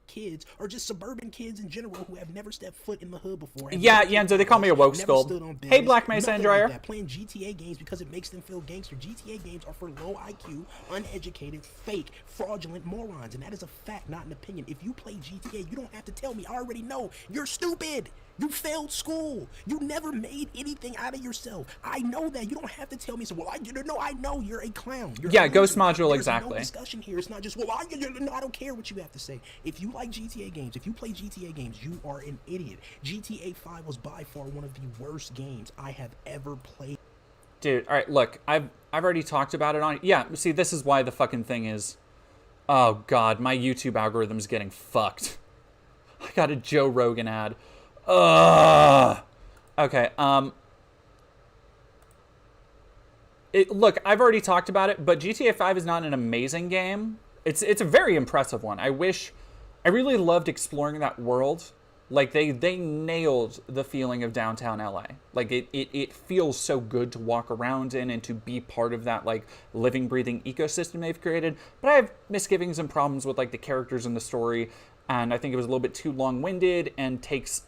Kids or just suburban kids in general who have never stepped foot in the hood before. Yeah, Yenzo, they call me a woke scold. Hey, Black Mesa and Dryer. Playing GTA games because it makes them feel gangster. GTA games are for low IQ, uneducated, fake, fraudulent morons, and that is a fact, not an opinion. If you play GTA, you don't have to tell me. I already know. You're stupid. You failed school. You never made anything out of yourself. I know that. You don't have to tell me. So, well, I know you're a clown. You're yeah, a Ghost Module, There's exactly. no discussion here. It's not just, well, I don't care what you have to say. If you like GTA games, if you play GTA games, you are an idiot. GTA 5 was by far one of the worst games I have ever played. Dude, all right, look, I've already talked about it on... Yeah, see, this is why the fucking thing is... Oh, God, my YouTube algorithm's getting fucked. I got a Joe Rogan ad. Ugh. Okay, look, I've already talked about it, but GTA 5 is not an amazing game. It's a very impressive one. I really loved exploring that world. Like, they nailed the feeling of downtown LA. Like, it feels so good to walk around in and to be part of that, like, living, breathing ecosystem they've created. But I have misgivings and problems with, like, the characters in the story. And I think it was a little bit too long-winded and takes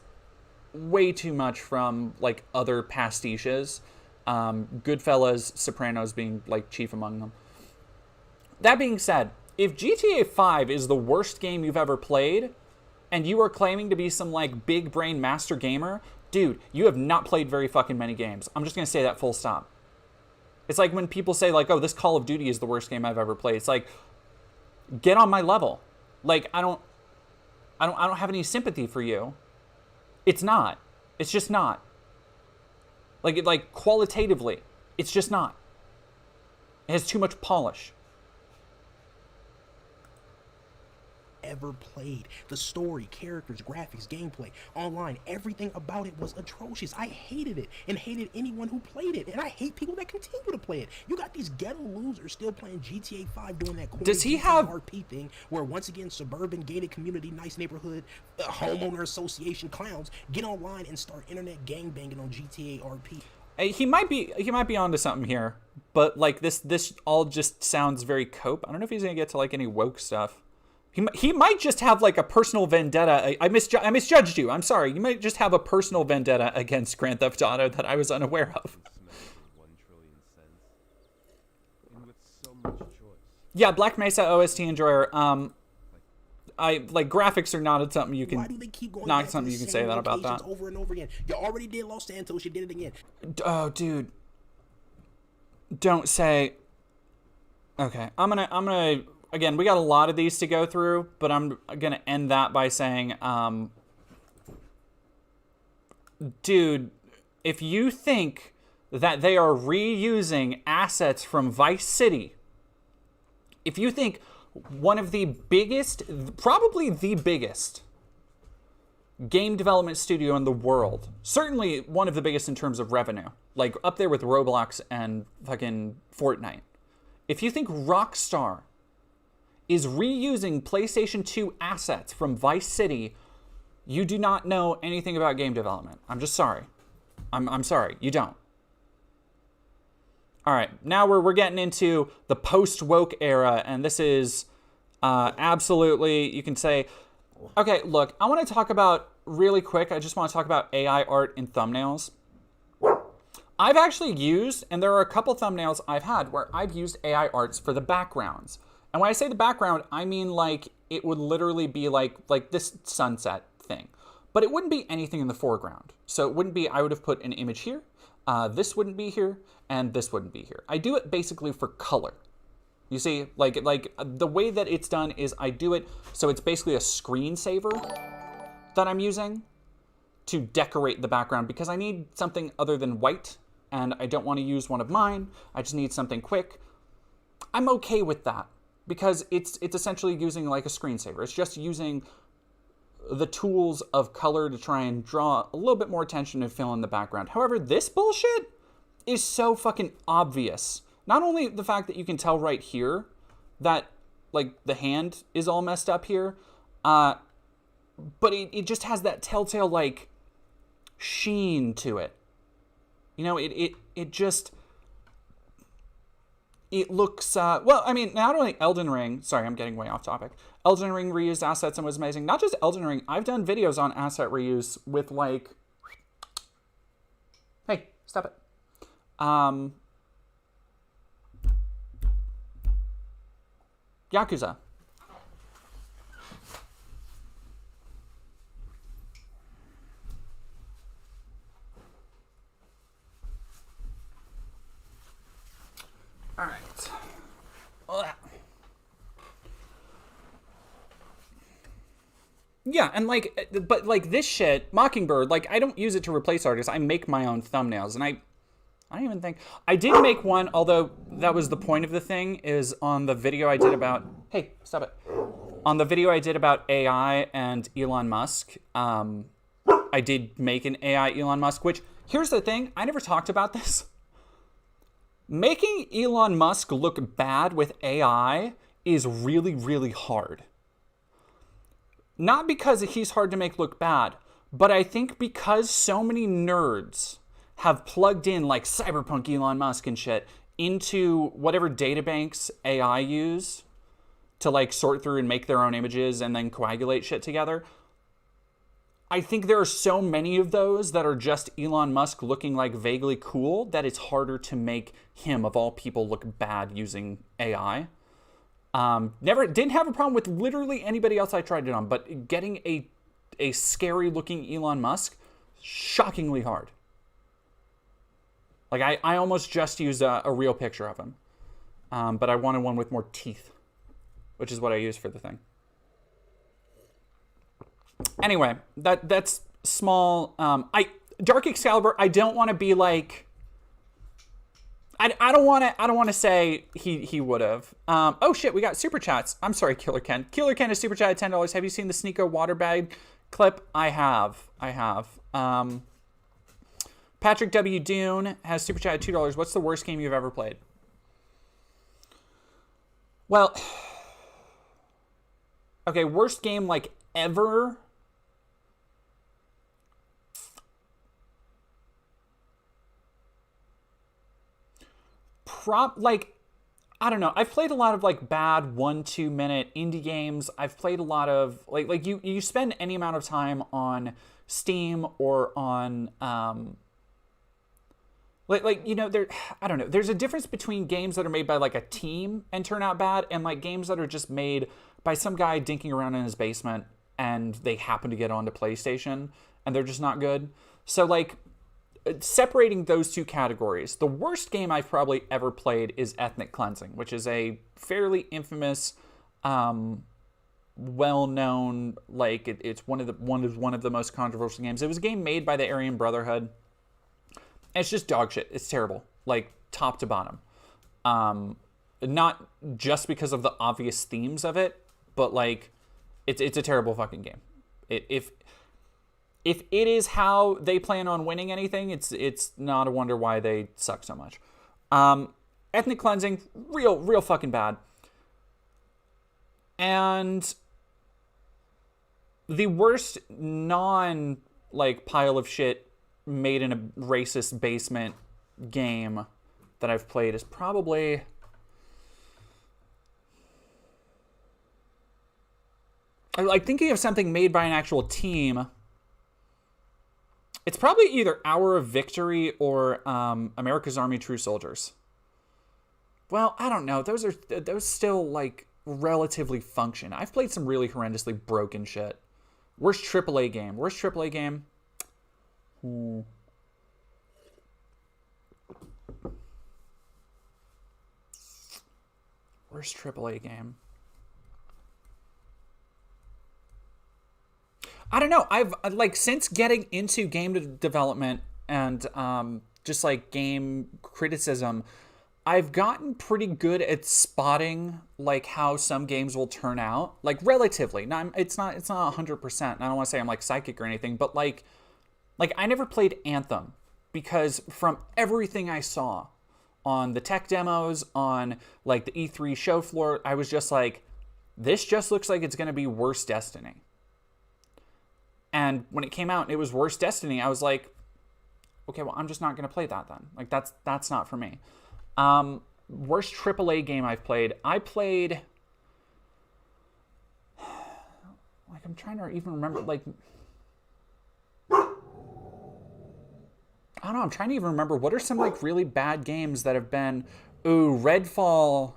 way too much from, like, other pastiches. Goodfellas, Sopranos being, like, chief among them. That being said, if GTA 5 is the worst game you've ever played, and you are claiming to be some, like, big brain master gamer, dude, you have not played very fucking many games. I'm just gonna say that full stop. It's like when people say, like, oh, this Call of Duty is the worst game I've ever played. It's like, get on my level. Like, I don't have any sympathy for you. It's not. It's just not. Like qualitatively, it's just not. It has too much polish. Ever played. The story, characters, graphics, gameplay, online, everything about it was atrocious. I hated it and hated anyone who played it, and I hate people that continue to play it. You got these ghetto losers still playing GTA 5 doing that corny Does he have RP thing where once again suburban gated community, nice neighborhood, homeowner association clowns get online and start internet gangbanging on GTA RP. He might be onto something here, but like this all just sounds very cope. I don't know if he's gonna get to like any woke stuff. He might just have like a personal vendetta. I misjudged you. I'm sorry. You might just have a personal vendetta against Grand Theft Auto that I was unaware of. Yeah, Black Mesa OST enjoyer. I like graphics are not something you can. Why do they keep going not back something to you the can same say that about that. over and over again? You already did Los Santos. You did it again. Oh, dude. Don't say. Okay, I'm gonna. Again, we got a lot of these to go through, but I'm going to end that by saying, dude, if you think that they are reusing assets from Vice City, if you think one of the biggest, probably the biggest game development studio in the world, certainly one of the biggest in terms of revenue, like up there with Roblox and fucking Fortnite, if you think Rockstar is reusing PlayStation 2 assets from Vice City, you do not know anything about game development. I'm just sorry. I'm sorry. You don't. All right. Now we're getting into the post-woke era, and this is absolutely, you can say, okay, look, I want to talk about, really quick, I just want to talk about AI art in thumbnails. I've actually used, and there are a couple thumbnails I've had where I've used AI arts for the backgrounds. And when I say the background, I mean like it would literally be like this sunset thing. But it wouldn't be anything in the foreground. So it wouldn't be, I would have put an image here, this wouldn't be here, and this wouldn't be here. I do it basically for color. You see, like the way that it's done is I do it so it's basically a screensaver that I'm using to decorate the background because I need something other than white and I don't want to use one of mine. I just need something quick. I'm okay with that. Because it's essentially using like a screensaver. It's just using the tools of color to try and draw a little bit more attention and fill in the background. However, this bullshit is so fucking obvious. Not only the fact that you can tell right here that, like, the hand is all messed up here, but it just has that telltale, like, sheen to it. You know, it just... It looks, well, I mean, not only Elden Ring, sorry, I'm getting way off topic. Elden Ring reused assets and was amazing. Not just Elden Ring, I've done videos on asset reuse with, like, hey, stop it. Yakuza. All right. Ugh. Yeah, and like, but like this shit, Mockingbird, like I don't use it to replace artists. I make my own thumbnails, and I don't even think I did make one. Although that was the point of the thing, is on the video I did about. Hey, stop it. On the video I did about AI and Elon Musk, I did make an AI Elon Musk. Which here's the thing, I never talked about this. Making Elon Musk look bad with AI is really, really hard. Not because he's hard to make look bad, but I think because so many nerds have plugged in, like, cyberpunk Elon Musk and shit into whatever databanks AI use to, like, sort through and make their own images and then coagulate shit together. I think there are so many of those that are just Elon Musk looking, like, vaguely cool that it's harder to make him, of all people, look bad using AI. Didn't have a problem with literally anybody else I tried it on, but getting a scary looking Elon Musk, shockingly hard. Like, I almost just used a real picture of him. But I wanted one with more teeth, which is what I used for the thing. Anyway, that's small. Dark Excalibur, I don't want to be like, I don't want to say he would have. Oh shit, we got super chats. I'm sorry, Killer Ken. Killer Ken is super chat at $10. Have you seen the Sneako water bag clip? I have. Patrick W. Dune has super chat at $2. What's the worst game you've ever played? Well, okay, worst game like ever. I don't know. I've played a lot of like bad 1-2 minute indie games. I've played a lot of like you spend any amount of time on Steam or on you know, I don't know. There's a difference between games that are made by like a team and turn out bad and like games that are just made by some guy dinking around in his basement and they happen to get onto PlayStation and they're just not good. So like, separating those two categories, the worst game I've probably ever played is Ethnic Cleansing, which is a fairly infamous, well-known, like it's one of the most controversial games. It was a game made by the Aryan Brotherhood. And it's just dog shit. It's terrible, like top to bottom. Not just because of the obvious themes of it, but like it's a terrible fucking game. If it is how they plan on winning anything, it's not a wonder why they suck so much. Ethnic Cleansing, real fucking bad. And the worst like pile of shit made in a racist basement game that I've played is probably... Like thinking of something made by an actual team... It's probably either Hour of Victory or America's Army True Soldiers. Well, I don't know. Those still like relatively function. I've played some really horrendously broken shit. Worst AAA game. Worst AAA game. I don't know. I've like since getting into game development and just like game criticism, I've gotten pretty good at spotting like how some games will turn out, like relatively. Now, it's not 100%. And I don't want to say I'm like psychic or anything, but like I never played Anthem because from everything I saw on the tech demos, on like the E3 show floor, I was just like, this just looks like it's going to be worse Destiny. And when it came out and it was worse Destiny, I was like, okay, well, I'm just not going to play that then. Like that's not for me. Worst AAA game I've played. I played, like, I'm trying to even remember, like, I don't know, I'm trying to even remember what are some, like, really bad games that have been, ooh, Redfall.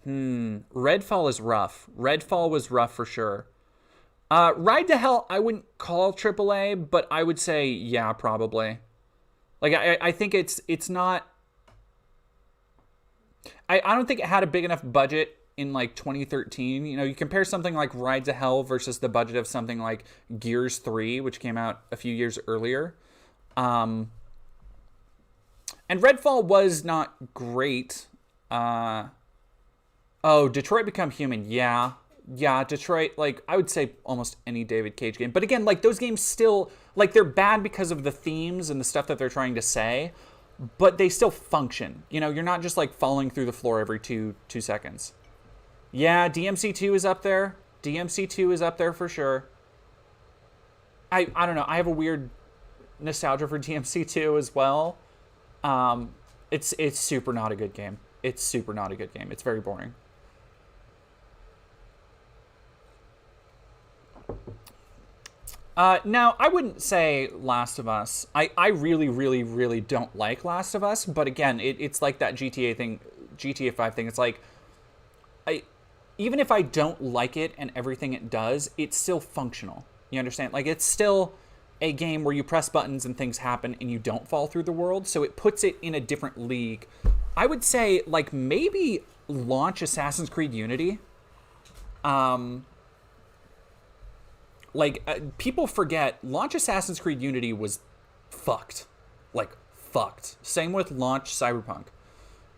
Redfall is rough. Redfall was rough for sure. Ride to Hell, I wouldn't call AAA, but I would say, yeah, probably. Like, I think it's not, I don't think it had a big enough budget in like 2013. You know, you compare something like Ride to Hell versus the budget of something like Gears 3, which came out a few years earlier. And Redfall was not great. Detroit Become Human. Yeah, Detroit, like, I would say almost any David Cage game. But again, like, those games still, like, they're bad because of the themes and the stuff that they're trying to say, but they still function. You know, you're not just, like, falling through the floor every two seconds. Yeah, DMC2 is up there. DMC2 is up there for sure. I don't know. I have a weird nostalgia for DMC2 as well. It's super not a good game. It's super not a good game. It's very boring. Now, I wouldn't say Last of Us. I really, really, really don't like Last of Us. But again, it's like that GTA 5 thing. It's like, even if I don't like it and everything it does, it's still functional. You understand? Like, it's still a game where you press buttons and things happen and you don't fall through the world. So it puts it in a different league. I would say, like, maybe launch Assassin's Creed Unity. People forget, launch Assassin's Creed Unity was fucked. Like, fucked. Same with launch Cyberpunk.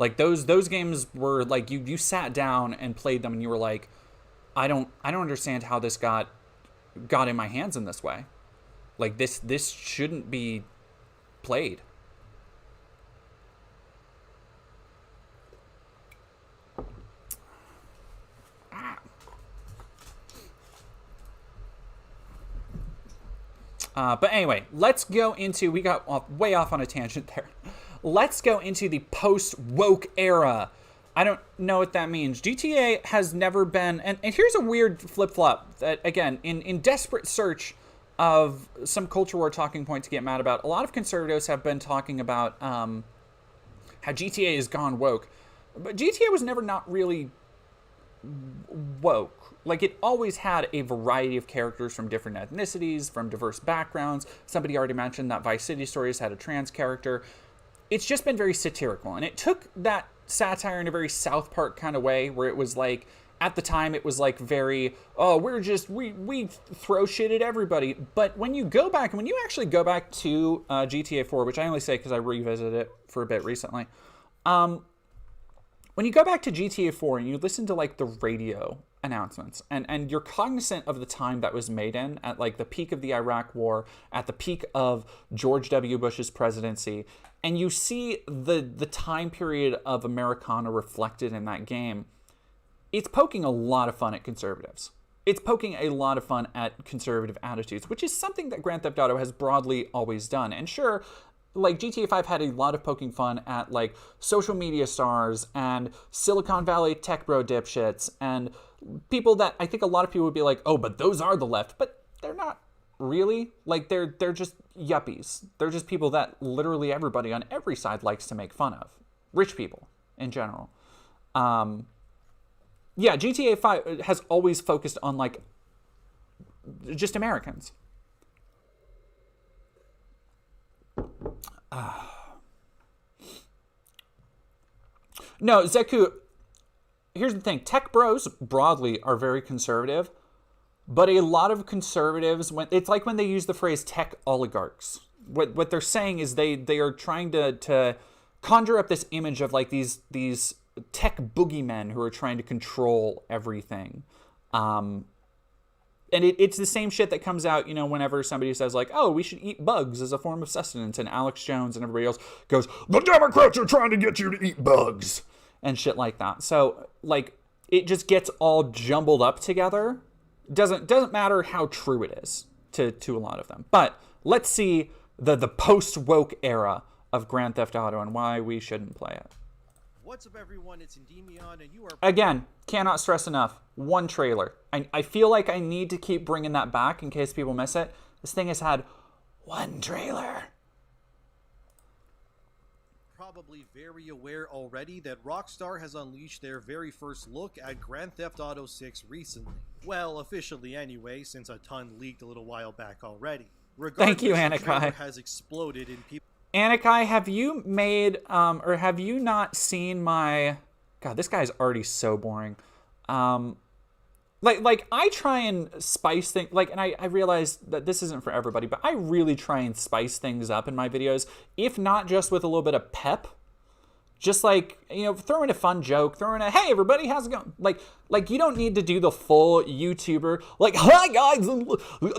Like, those games were, like, you sat down and played them and you were like, I don't understand how this got in my hands in this way. Like, this shouldn't be played. But anyway, let's go into, we got way off on a tangent there. Let's go into the post-woke era. I don't know what that means. GTA has never been, and here's a weird flip-flop that, again, in desperate search of some culture war talking point to get mad about, a lot of conservatives have been talking about how GTA has gone woke. But GTA was never not really woke. Like, it always had a variety of characters from different ethnicities, from diverse backgrounds. Somebody already mentioned that Vice City Stories had a trans character. It's just been very satirical. And it took that satire in a very South Park kind of way, where it was like, at the time, it was like very, we throw shit at everybody. But when you go back, and when you actually go back to GTA 4, which I only say because I revisited it for a bit recently, when you go back to GTA 4 and you listen to, like, the radio announcements, and you're cognizant of the time that was made in, at, like, the peak of the Iraq War, at the peak of George W. Bush's presidency, and you see the time period of Americana reflected in that game, it's poking a lot of fun at conservatives. It's poking a lot of fun at conservative attitudes, which is something that Grand Theft Auto has broadly always done. And sure, like, GTA 5 had a lot of poking fun at, like, social media stars and Silicon Valley tech bro dipshits and people that I think a lot of people would be like, oh, but those are the left. But they're not really. Like, they're just yuppies. They're just people that literally everybody on every side likes to make fun of. Rich people in general. Yeah, GTA 5 has always focused on, like, just Americans. No, Zeku, here's the thing. Tech bros broadly are very conservative, but a lot of conservatives, it's like when they use the phrase tech oligarchs. What they're saying is they are trying to conjure up this image of like these tech boogeymen who are trying to control everything. And it's the same shit that comes out, you know, whenever somebody says like, oh, we should eat bugs as a form of sustenance, and Alex Jones and everybody else goes, the Democrats are trying to get you to eat bugs and shit like that. So like it just gets all jumbled up together. Doesn't matter how true it is to a lot of them. But let's see the post-woke era of Grand Theft Auto and why we shouldn't play it. What's up, everyone? It's Endymion, and you are... Again, cannot stress enough. One trailer. I feel like I need to keep bringing that back in case people miss it. This thing has had one trailer. Probably very aware already that Rockstar has unleashed their very first look at Grand Theft Auto 6 recently. Well, officially anyway, since a ton leaked a little while back already. Thank you, Regardless, the trailer Anakai. has exploded in people... Anakai, have you made, or have you not seen my... God, this guy's already so boring. Like I try and spice things, like, and I realize that this isn't for everybody, but I really try and spice things up in my videos, if not just with a little bit of pep. Just like, you know, throw in a fun joke, throw in a, hey everybody, how's it going? Like you don't need to do the full YouTuber, like, hi guys,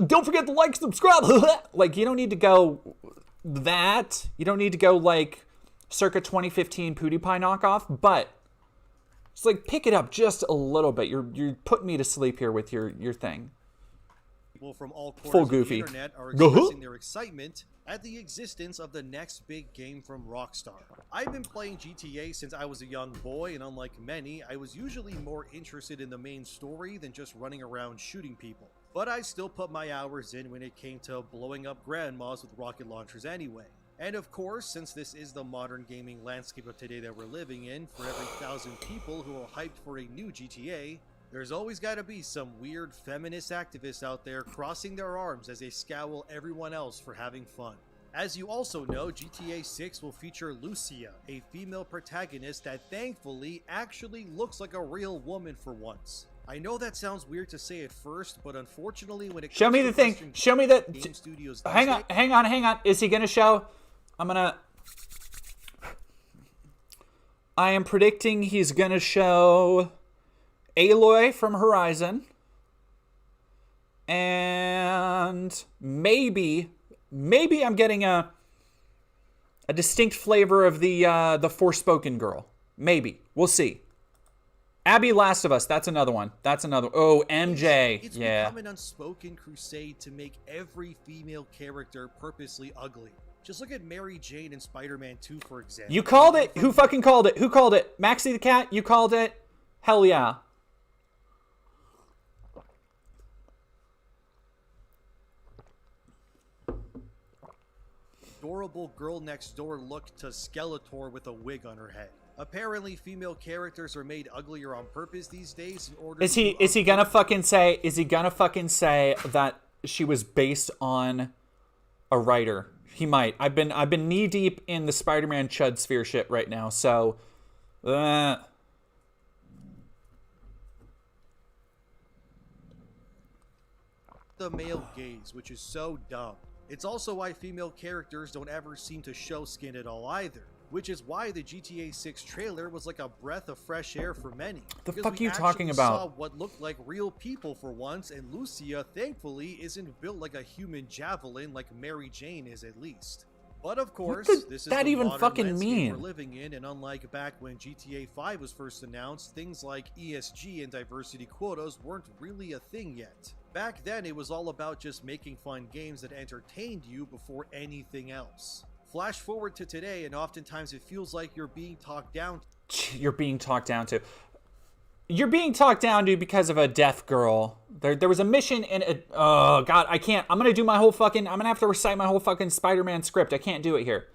don't forget to like, subscribe. Like, you don't need to go that. You don't need to go like circa 2015 PewDiePie knockoff, but it's like pick it up just a little bit. You're putting me to sleep here with your thing. People from all Full corners of goofy. the internet are expressing their excitement at the existence of the next big game from Rockstar. I've been playing GTA since I was a young boy, and unlike many, I was usually more interested in the main story than just running around shooting people. But I still put my hours in when it came to blowing up grandmas with rocket launchers anyway. And of course, since this is the modern gaming landscape of today that we're living in, for every 1,000 people who are hyped for a new GTA, there's always gotta be some weird feminist activists out there crossing their arms as they scowl everyone else for having fun. As you also know, GTA 6 will feature Lucia, a female protagonist that thankfully actually looks like a real woman for once. I know that sounds weird to say at first, but unfortunately when it comes Show me to the thing. Western Show me the... game studios these Hang on. Is he gonna show? I am predicting he's gonna show Aloy from Horizon, and maybe I'm getting a distinct flavor of the Forspoken girl. Maybe. We'll see. Abby Last of Us, that's another one. Oh, MJ. It's Yeah. become an unspoken crusade to make every female character purposely ugly. Just look at Mary Jane in Spider-Man 2, for example. You called it. Who fucking called it? Who called it? Maxie the Cat, you called it? Hell yeah. Adorable girl next door look to Skeletor with a wig on her head. Apparently, female characters are made uglier on purpose these days in order Is he gonna fucking say that she was based on a writer? He might. I've been knee deep in the Spider-Man Chud sphere shit right now, so the male gaze, which is so dumb. It's also why female characters don't ever seem to show skin at all either, which is why the GTA 6 trailer was like a breath of fresh air for many. The Because fuck we you talking actually about? saw what looked like real people for once, and Lucia thankfully isn't built like a human javelin like Mary Jane is at least. But of course, does this is that the even modern fucking landscape mean? we're living in, and unlike back when GTA 5 was first announced, things like ESG and diversity quotas weren't really a thing yet. Back then, it was all about just making fun games that entertained you before anything else. Flash forward to today, and oftentimes it feels like you're being talked down. You're being talked down to. You're being talked down to because of a deaf girl. There was a mission in it. Oh god, I can't. I'm gonna have to recite my whole fucking Spider-Man script. I can't do it here.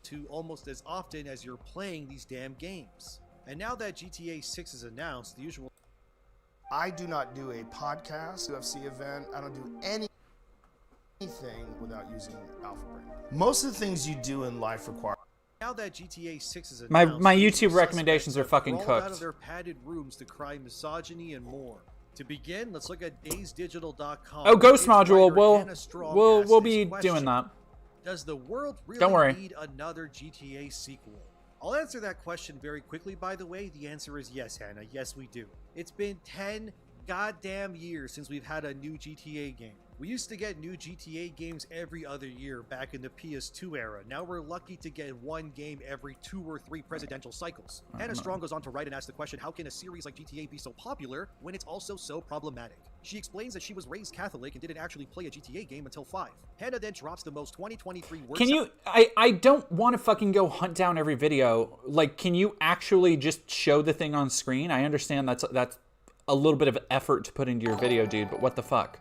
To almost as often as you're playing these damn games. And now that GTA 6 is announced, the usual... I do not do a podcast, UFC event. I don't do anything without using Alpha Brain. Most of the things you do in life require. Now that GTA 6 is My announced, YouTube the usual recommendations suspects are fucking have crawled out cooked. of their padded rooms to cry misogyny and more. To begin, let's look at DaysDigital.com. Oh, Ghost Its Module. writer Hannah Strong We'll asked be this doing question. that. Does the world really Don't worry. need another GTA sequel? I'll answer that question very quickly, by the way. The answer is yes, Hannah. Yes, we do. It's been 10 goddamn years since we've had a new GTA game. We used to get new GTA games every other year back in the PS2 era. Now we're lucky to get one game every 2 or 3 presidential cycles. Hannah Strong goes on to write and ask the question, how can a series like GTA be so popular when it's also so problematic? She explains that she was raised Catholic and didn't actually play a GTA game until 5. Hannah then drops the most 2023 words. Can you... I don't want to fucking go hunt down every video. Like, can you actually just show the thing on screen? I understand that's a little bit of effort to put into your video, dude, but what the fuck?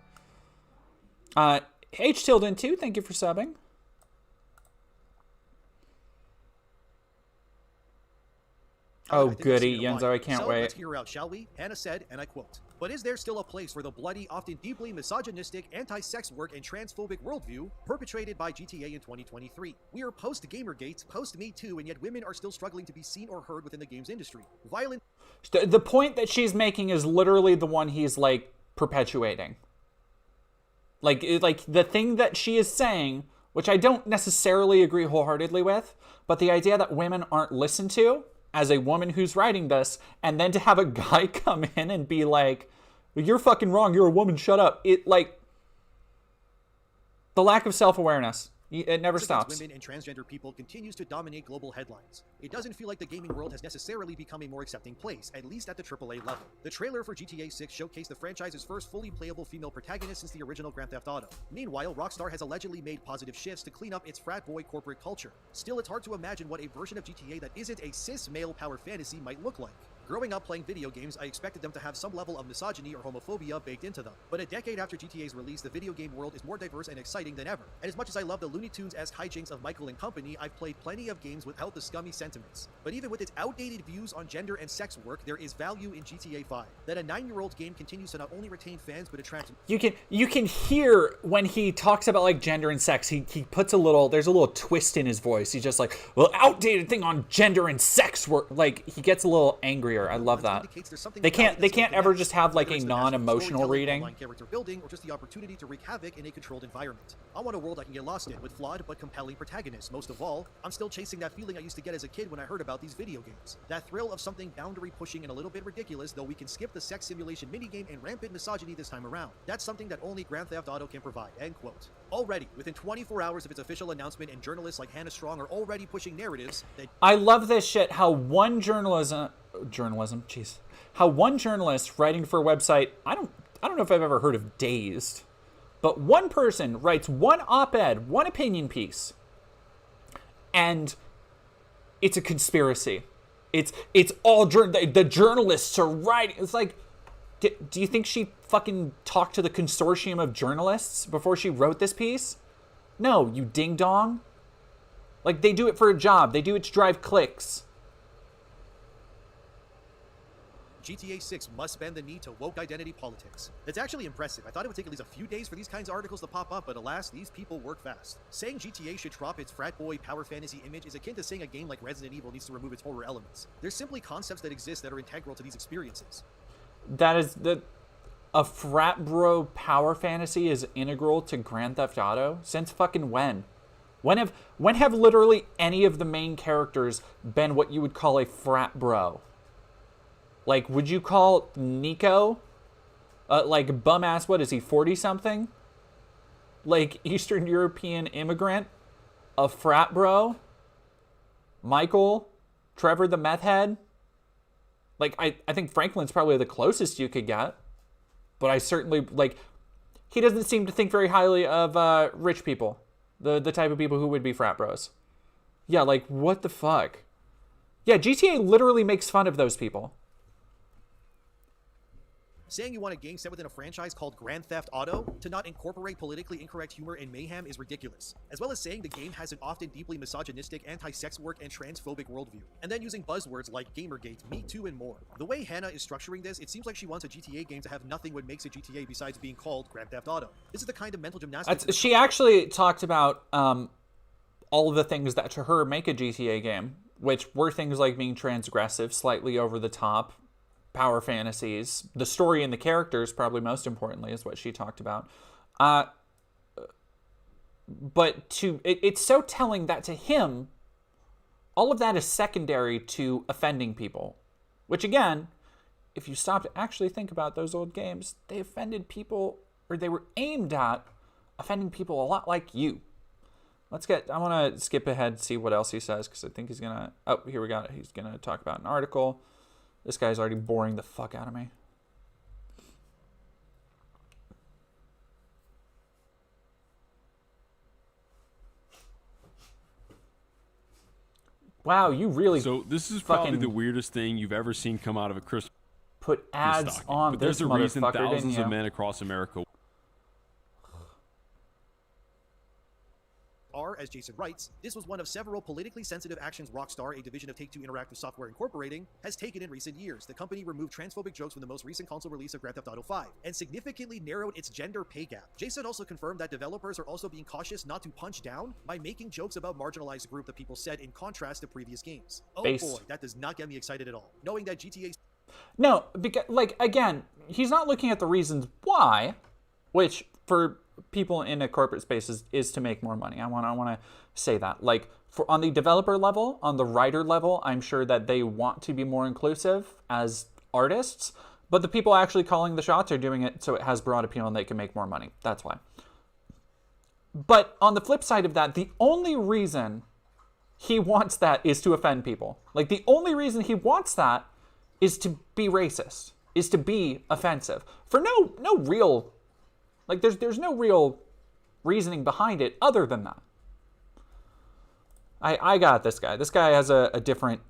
H-Tilden2, thank you for subbing. Oh, goody, Yenzo, I can't wait. Let's hear her out, shall we? Hannah said, and I quote, "But is there still a place for the bloody, often deeply misogynistic, anti-sex work and transphobic worldview perpetrated by GTA in 2023? We are post-Gamergate, post-Me Too, and yet women are still struggling to be seen or heard within the games industry. Violent..." The point that she's making is literally the one he's, like, perpetuating. Like the thing that she is saying, which I don't necessarily agree wholeheartedly with, but the idea that women aren't listened to as a woman who's writing this, and then to have a guy come in and be like, you're fucking wrong, you're a woman, shut up. It, like, the lack of self-awareness. It never stops. Women and transgender people continues to dominate global headlines. It doesn't feel like the gaming world has necessarily become a more accepting place, at least at the AAA level. The trailer for GTA 6 showcased the franchise's first fully playable female protagonist since the original Grand Theft Auto. Meanwhile, Rockstar has allegedly made positive shifts to clean up its frat boy corporate culture. Still, it's hard to imagine what a version of GTA that isn't a cis male power fantasy might look like. Growing up playing video games, I expected them to have some level of misogyny or homophobia baked into them. But a decade after GTA's release, the video game world is more diverse and exciting than ever. And as much as I love the Looney Tunes-esque hijinks of Michael and company, I've played plenty of games without the scummy sentiments. But even with its outdated views on gender and sex work, there is value in GTA 5. That a 9-year-old game continues to not only retain fans, but attract... You can hear when he talks about, like, gender and sex, he puts there's a little twist in his voice. He's just like, well, outdated thing on gender and sex work. Like, he gets a little angrier. I love that. They can't ever just have, like, a non-emotional reading. Character building or just the opportunity to wreak havoc in a controlled environment. I want a world I can get lost in with flawed but compelling protagonists. Most of all, I'm still chasing that feeling I used to get as a kid when I heard about these video games. That thrill of something boundary pushing and a little bit ridiculous, though we can skip the sex simulation minigame and rampant misogyny this time around. That's something that only Grand Theft Auto can provide. End quote. Already, within 24 hours of its official announcement, and journalists like Hannah Strong are already pushing narratives that... I love this shit, how one how one journalist writing for a website, I don't know if I've ever heard of Dazed, but one person writes one op-ed, one opinion piece, and it's a conspiracy. It's all the journalists are writing. It's like, do you think she fucking talked to the consortium of journalists before she wrote this piece? No, you ding dong. Like, they do it for a job. They do it to drive clicks. GTA 6 must bend the knee to woke identity politics. That's actually impressive. I thought it would take at least a few days for these kinds of articles to pop up, but alas, these people work fast. Saying GTA should drop its frat boy power fantasy image is akin to saying a game like Resident Evil needs to remove its horror elements. There's simply concepts that exist that are integral to these experiences. That is a frat bro power fantasy is integral to Grand Theft Auto? Since fucking when? When have literally any of the main characters been what you would call a frat bro? Like, would you call Sneako, like, bum-ass, what is he, 40-something? Like, Eastern European immigrant? A frat bro? Michael? Trevor the meth head? Like, I think Franklin's probably the closest you could get. But I certainly, like, he doesn't seem to think very highly of rich people. The type of people who would be frat bros. Yeah, like, what the fuck? Yeah, GTA literally makes fun of those people. Saying you want a game set within a franchise called Grand Theft Auto to not incorporate politically incorrect humor and mayhem is ridiculous, as well as saying the game has an often deeply misogynistic, anti-sex work, and transphobic worldview, and then using buzzwords like Gamergate, Me Too, and more. The way Hannah is structuring this, it seems like she wants a GTA game to have nothing what makes it GTA besides being called Grand Theft Auto. This is the kind of mental gymnastics... She actually talked about all of the things that to her make a GTA game, which were things like being transgressive, slightly over the top, power fantasies, the story and the characters, probably most importantly, is what she talked about. But it's so telling that to him, all of that is secondary to offending people. Which again, if you stop to actually think about those old games, they offended people, or they were aimed at offending people a lot like you. I want to skip ahead and see what else he says, because I think he's going to... Oh, here we got it. He's going to talk about an article. This guy's already boring the fuck out of me. Wow, you really... So this is probably the weirdest thing you've ever seen come out of a Christmas put ads stocking. on But this there's a reason motherfucker, didn't thousands you? of men across America are, as Jason writes, this was one of several politically sensitive actions Rockstar, a division of Take-Two Interactive Software Incorporating, has taken in recent years. The company removed transphobic jokes from the most recent console release of Grand Theft Auto 5, and significantly narrowed its gender pay gap. Jason also confirmed that developers are also being cautious not to punch down by making jokes about marginalized group, the people said, in contrast to previous games. Oh boy, that does not get me excited at all. Knowing that GTA... No, because, like, again, he's not looking at the reasons why, which, for people in a corporate space is to make more money. I want to say that. Like, for on the developer level, on the writer level, I'm sure that they want to be more inclusive as artists, but the people actually calling the shots are doing it so it has broad appeal and they can make more money. That's why. But on the flip side of that, the only reason he wants that is to offend people. Like, the only reason he wants that is to be racist, is to be offensive. For no real... Like, there's no real reasoning behind it other than that. I got this guy. This guy has a different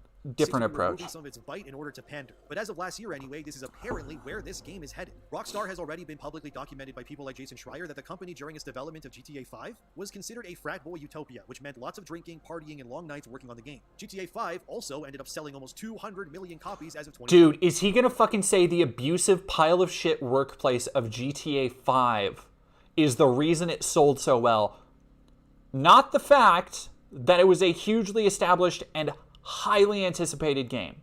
approach. Some of its bite in order to pander. But as of last year anyway, this is apparently where this game is headed. Rockstar has already been publicly documented by people like Jason Schreier that the company during its development of GTA 5 was considered a frat boy utopia, which meant lots of drinking, partying, and long nights working on the game. GTA 5 also ended up selling almost 200 million copies as of 2020. Dude, is he gonna fucking say the abusive pile of shit workplace of GTA 5 is the reason it sold so well? Not the fact that it was a hugely established and highly anticipated game.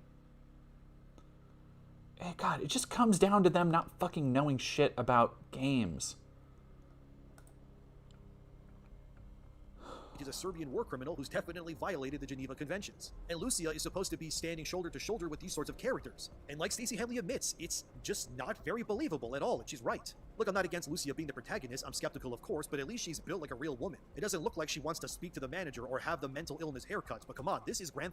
Hey, God, it just comes down to them not fucking knowing shit about games. Is a Serbian war criminal who's definitely violated the Geneva Conventions. And Lucia is supposed to be standing shoulder to shoulder with these sorts of characters. And like Stacey Henley admits, it's just not very believable at all, and she's right. Look, I'm not against Lucia being the protagonist, I'm skeptical of course, but at least she's built like a real woman. It doesn't look like she wants to speak to the manager or have the mental illness haircuts, but come on, this is Grand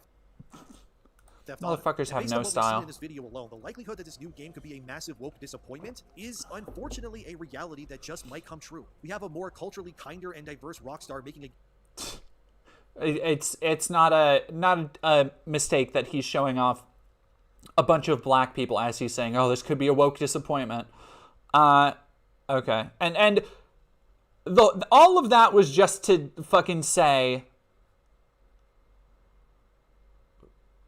Theft Auto. Motherfuckers have Based no on what we've style. seen in this video alone, the likelihood that this new game could be a massive woke disappointment is unfortunately a reality that just might come true. We have a more culturally kinder and diverse Rockstar making a... It's not a mistake that he's showing off a bunch of black people as he's saying, oh, this could be a woke disappointment. Okay. And all of that was just to fucking say...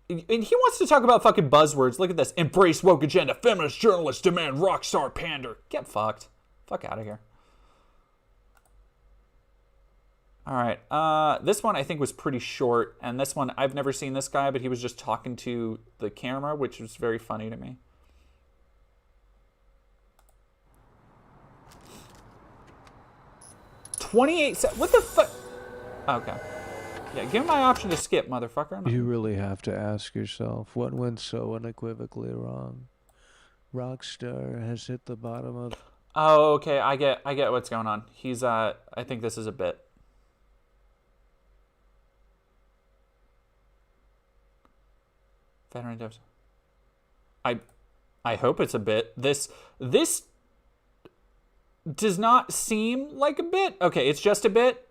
And he wants to talk about fucking buzzwords. Look at this. Embrace woke agenda. Feminist journalists demand rockstar pander. Get fucked. Fuck out of here. All right. This one I think was pretty short. And this one, I've never seen this guy, but he was just talking to the camera, which was very funny to me. What the fuck? Okay. Yeah, give him my option to skip, motherfucker. You really have to ask yourself, what went so unequivocally wrong? Rockstar has hit the bottom of... Oh, okay, I get what's going on. He's, I think this is a bit. Veteran devs. I hope it's a bit. This does not seem like a bit. Okay, it's just a bit.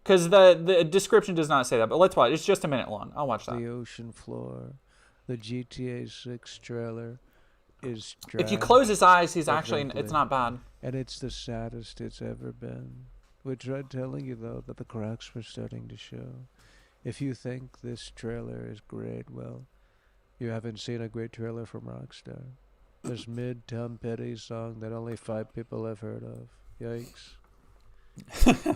Because the description does not say that, but let's watch. It's just a minute long. I'll watch that. The ocean floor, the GTA 6 trailer is if you close his eyes, he's actually, it's not bad. And it's the saddest it's ever been. We tried telling you, though, that the cracks were starting to show. If you think this trailer is great, well, you haven't seen a great trailer from Rockstar. This mid-Tom Petty song that only 5 people have heard of. Yikes.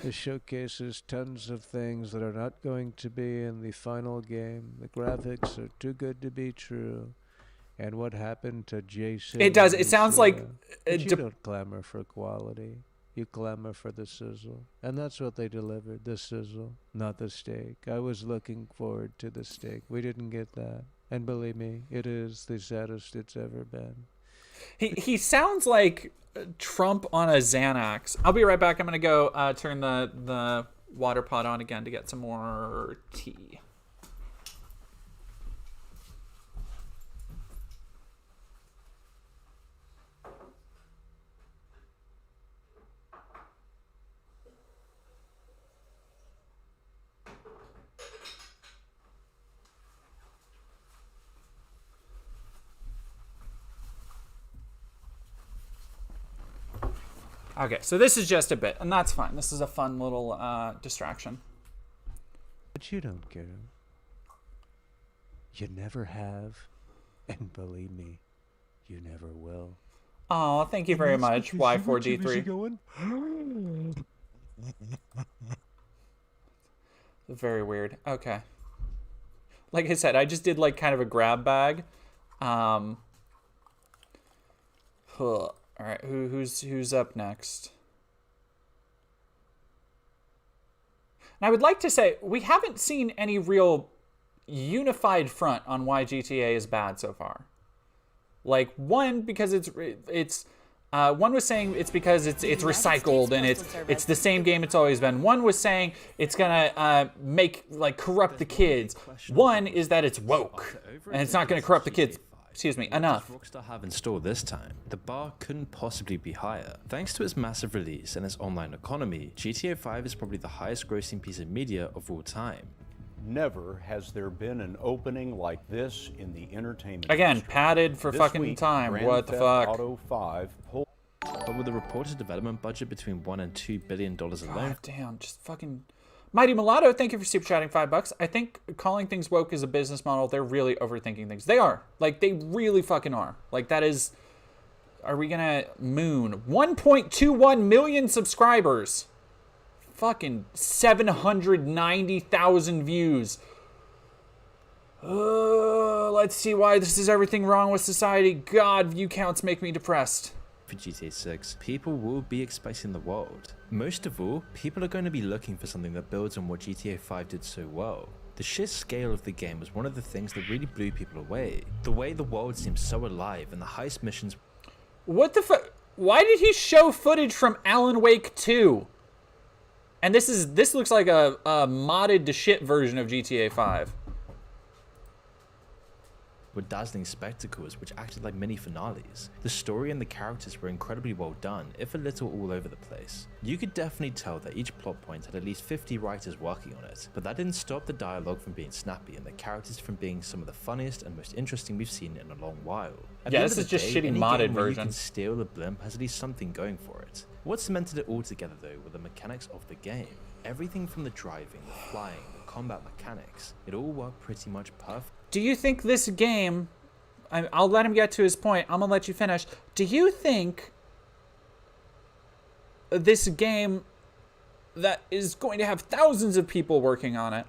It showcases tons of things that are not going to be in the final game. The graphics are too good to be true. And what happened to Jason? It does. It sounds like... you don't clamor for quality. You clamor for the sizzle. And that's what they delivered, the sizzle, not the steak. I was looking forward to the steak. We didn't get that. And believe me, it is the saddest it's ever been. He sounds like Trump on a Xanax. I'll be right back. I'm going to go turn the water pot on again to get some more tea. Okay, so this is just a bit, and that's fine. This is a fun little distraction. But you don't get him. You never have, and believe me, you never will. Oh, thank you very much, Y4D3. Very weird. Okay. Like I said, I just did like kind of a grab bag. All right, who's up next? And I would like to say we haven't seen any real unified front on why GTA is bad so far. Like one, because one was saying it's because it's recycled and it's the same game it's always been. One was saying it's gonna corrupt the kids. One is that it's woke and it's not gonna corrupt the kids. Excuse me, enough. What does Rockstar have in store this time? The bar couldn't possibly be higher. Thanks to its massive release and its online economy, GTA 5 is probably the highest grossing piece of media of all time. Never has there been an opening like this in the entertainment Again, industry. padded for This fucking week, time. Grand What the Theft fuck? Auto 5 But with a reported development budget between $1 and $2 billion alone. God damn, just fucking... Mighty Mulatto, thank you for super chatting $5. I think calling things woke is a business model. They're really overthinking things. They are. Like, they really fucking are. Like, that is... Are we gonna... Moon. 1.21 million subscribers. Fucking 790,000 views. Let's see why this is everything wrong with society. God, view counts make me depressed. For GTA 6, people will be expecting the world. Most of all, people are going to be looking for something that builds on what GTA 5 did so well. The sheer scale of the game was one of the things that really blew people away. The way the world seems so alive and the heist missions... What the fuck? Why did he show footage from Alan Wake 2? And this looks like a modded to shit version of GTA 5. Were dazzling spectacles which acted like mini finales. The story and the characters were incredibly well done, if a little all over the place. You could definitely tell that each plot point had at least 50 writers working on it, but that didn't stop the dialogue from being snappy and the characters from being some of the funniest and most interesting we've seen in a long while. Yeah, this is just shitty modded version. You can steal a blimp has at least something going for it. What cemented it all together though were the mechanics of the game. Everything from the driving, the flying, the combat mechanics, it all worked pretty much perfect. Do you think this game, I'll let him get to his point, I'm gonna let you finish. Do you think this game that is going to have thousands of people working on it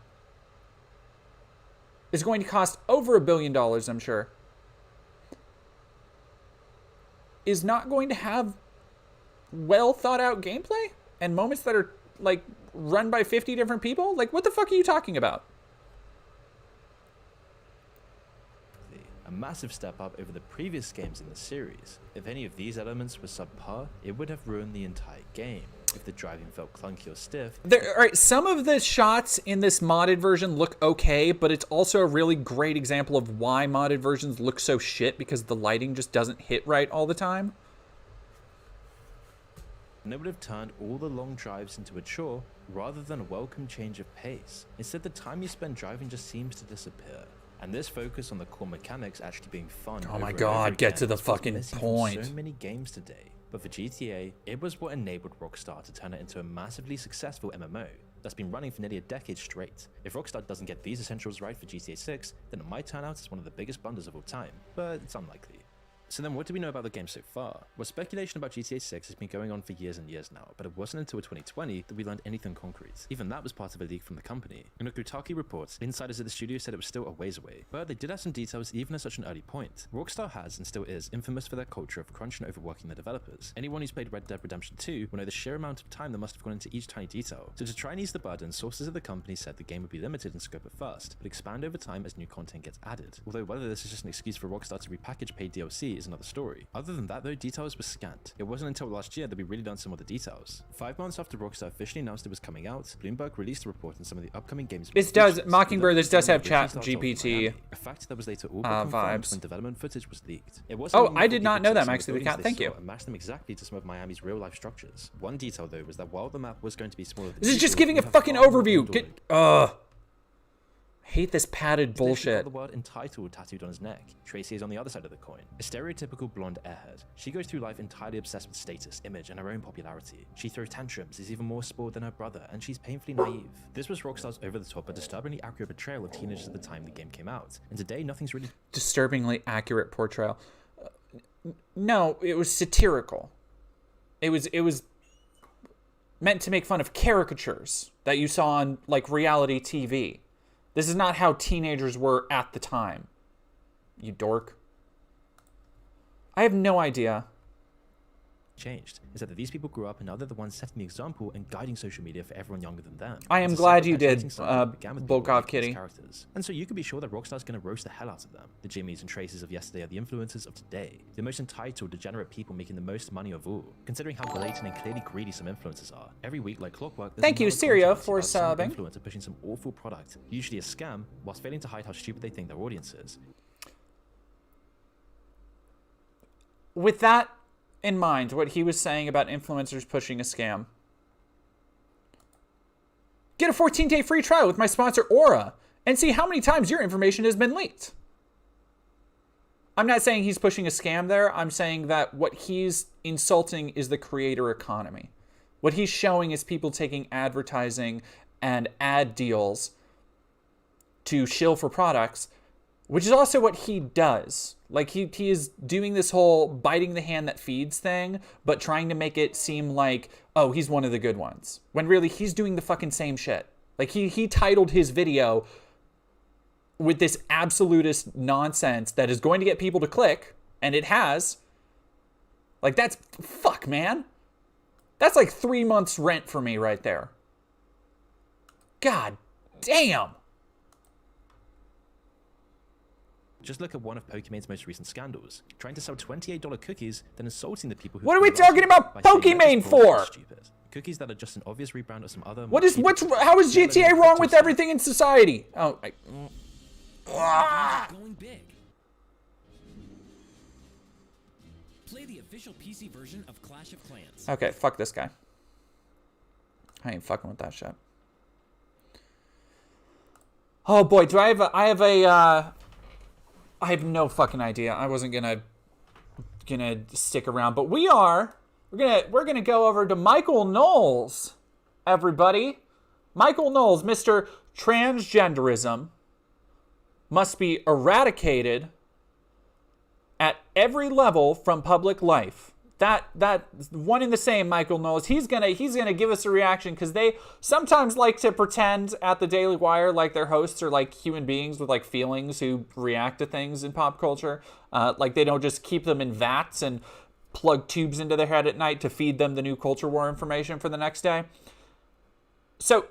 is going to cost over $1 billion, I'm sure, is not going to have well thought out gameplay and moments that are like run by 50 different people? Like, what the fuck are you talking about? A massive step up over the previous games in the series. If any of these elements were subpar, it would have ruined the entire game. If the driving felt clunky or stiff... Alright, some of the shots in this modded version look okay, but it's also a really great example of why modded versions look so shit, because the lighting just doesn't hit right all the time. And it would have turned all the long drives into a chore, rather than a welcome change of pace. Instead, the time you spend driving just seems to disappear. And this focus on the core mechanics actually being fun. Oh my god, get to the fucking point. So many games today. But for GTA, it was what enabled Rockstar to turn it into a massively successful MMO that's been running for nearly a decade straight. If Rockstar doesn't get these essentials right for GTA 6, then it might turn out as one of the biggest blunders of all time, but it's unlikely. So then what do we know about the game so far? Well, speculation about GTA 6 has been going on for years and years now, but it wasn't until 2020 that we learned anything concrete. Even that was part of a leak from the company. In a Kotaku report, insiders at the studio said it was still a ways away, but they did have some details even at such an early point. Rockstar has and still is infamous for their culture of crunching and overworking their developers. Anyone who's played Red Dead Redemption 2 will know the sheer amount of time that must have gone into each tiny detail. So to try and ease the burden, sources of the company said the game would be limited in scope at first, but expand over time as new content gets added. Although whether this is just an excuse for Rockstar to repackage paid DLC is another story. Other than that though, details were scant. It wasn't until last year that we really learned some of the details. 5 months after Rockstar officially announced it was coming out, Bloomberg released a report on some of the upcoming games. This does, Mockingbird, this does have chat GPT a fact that was later all but confirmed when development footage was leaked. It was I did not know that, Max the Cat, thank you. And matched them exactly to some of Miami's real life structures. One detail though was that while the map was going to be smaller than this is just giving a fucking overview. Get, hate this padded bullshit. The word entitled tattooed on his neck. Tracy is on the other side of the coin. A stereotypical blonde airhead. She goes through life entirely obsessed with status, image, and her own popularity. She throws tantrums, is even more spoiled than her brother, and she's painfully naive. This was Rockstar's over-the-top but disturbingly accurate portrayal of teenagers at the time the game came out. And today, nothing's really disturbingly accurate portrayal. No, it was satirical. It was meant to make fun of caricatures that you saw on like reality TV. This is not how teenagers were at the time. You dork. I have no idea. Changed is that these people grew up and now they're the ones setting the example and guiding social media for everyone younger than them. I am glad you did, Bulkov Kitty. And so you can be sure that Rockstar's going to roast the hell out of them. The Jimmys and Traces of yesterday are the influencers of today. The most entitled, degenerate people making the most money of all. Considering how blatant and clearly greedy some influencers are. Every week, like clockwork, thank you, Syria, for subbing. Influencer pushing some awful product, usually a scam, whilst failing to hide how stupid they think their audience is. With that in mind, what he was saying about influencers pushing a scam. Get a 14-day free trial with my sponsor Aura and see how many times your information has been leaked. I'm not saying he's pushing a scam there. I'm saying that what he's insulting is the creator economy. What he's showing is people taking advertising and ad deals to shill for products, which is also what he does. Like, he is doing this whole biting the hand that feeds thing, but trying to make it seem like, oh, he's one of the good ones. When really, he's doing the fucking same shit. Like, he titled his video with this absolutist nonsense that is going to get people to click, and it has. Like, that's, fuck, man. That's like 3 months rent for me right there. God damn. Just look at one of Pokemon's most recent scandals, trying to sell $28 cookies, then insulting the people who... What are we talking about Pokemon for? Stupid. Cookies that are just an obvious rebrand of some other... How is GTA wrong with everything in society? Oh, Going big. Play the official PC version of Clash of Clans. Okay, fuck this guy. I ain't fucking with that shit. Oh boy, do I have no fucking idea. I wasn't gonna stick around, but we're gonna go over to Michael Knowles, everybody. Michael Knowles, Mr. Transgenderism must be eradicated at every level from public life. That one and the same, Michael Knowles. He's gonna give us a reaction because they sometimes like to pretend at the Daily Wire like their hosts are like human beings with like feelings who react to things in pop culture. Like they don't just keep them in vats and plug tubes into their head at night to feed them the new culture war information for the next day. So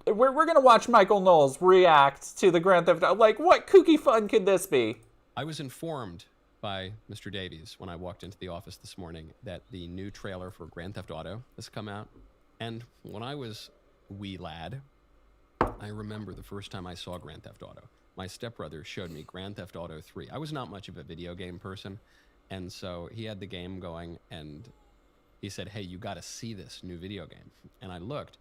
we're gonna watch Michael Knowles react to the Grand Theft Auto. Like, what kooky fun could this be? I was informed by Mr. Davies when I walked into the office this morning that the new trailer for Grand Theft Auto has come out. And when I was wee lad, I remember the first time I saw Grand Theft Auto. My stepbrother showed me Grand Theft Auto 3. I was not much of a video game person, and so he had the game going, and he said, hey, you got to see this new video game. And I looked,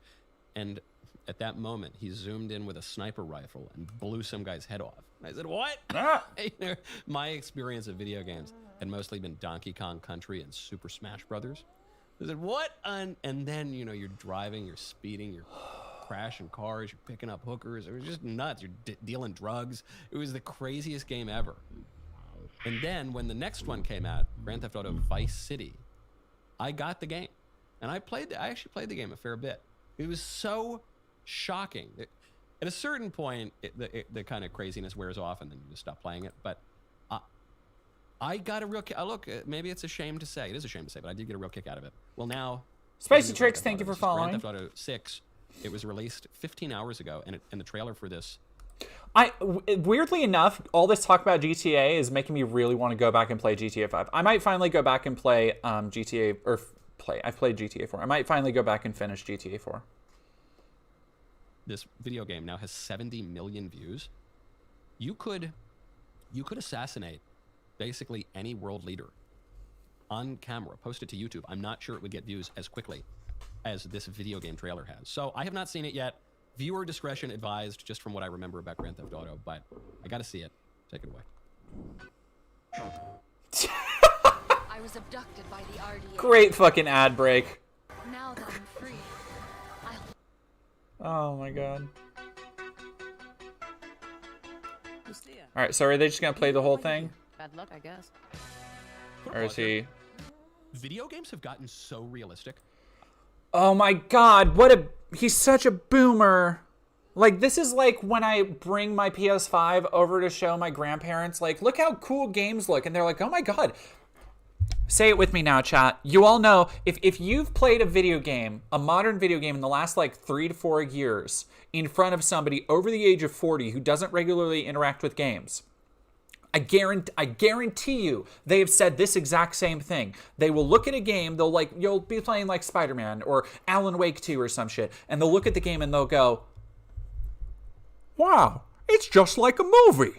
and at that moment, he zoomed in with a sniper rifle and blew some guy's head off. And I said, what? My experience of video games had mostly been Donkey Kong Country and Super Smash Brothers. I said, what? And then, you know, you're driving, you're speeding, you're crashing cars, you're picking up hookers. It was just nuts. You're dealing drugs. It was the craziest game ever. And then when the next one came out, Grand Theft Auto Vice City, I got the game. And I actually played the game a fair bit. It was so shocking. At a certain point, the kind of craziness wears off and then you just stop playing it. But I got a real kick. Look, maybe it's a shame to say. It is a shame to say, but I did get a real kick out of it. Well, now... Spicy Tricks, thank you for following. Grand Theft Auto 6, it was released 15 hours ago, and the trailer for this... Weirdly enough, all this talk about GTA is making me really want to go back and play GTA 5. I might finally go back and play GTA... I've played GTA 4. I might finally go back and finish GTA 4. This video game now has 70 million views. You could assassinate basically any world leader on camera, post it to YouTube. I'm not sure it would get views as quickly as this video game trailer has. So I have not seen it yet. Viewer discretion advised, just from what I remember about Grand Theft Auto, but I gotta see it. Take it away. I was abducted by the RDA. Great fucking ad break. Now that I'm free, Oh my god. Alright, so are they just gonna play the whole thing? Bad luck, I guess. Or is he... Video games have gotten so realistic. Oh my god, he's such a boomer. Like, this is like when I bring my PS5 over to show my grandparents, like, look how cool games look. And they're like, oh my god. Say it with me now, chat. You all know, if you've played a video game, a modern video game in the last like 3 to 4 years in front of somebody over the age of 40 who doesn't regularly interact with games, I guarantee you they have said this exact same thing. They will look at a game, you'll be playing like Spider-Man or Alan Wake 2 or some shit, and they'll look at the game and they'll go, wow, it's just like a movie.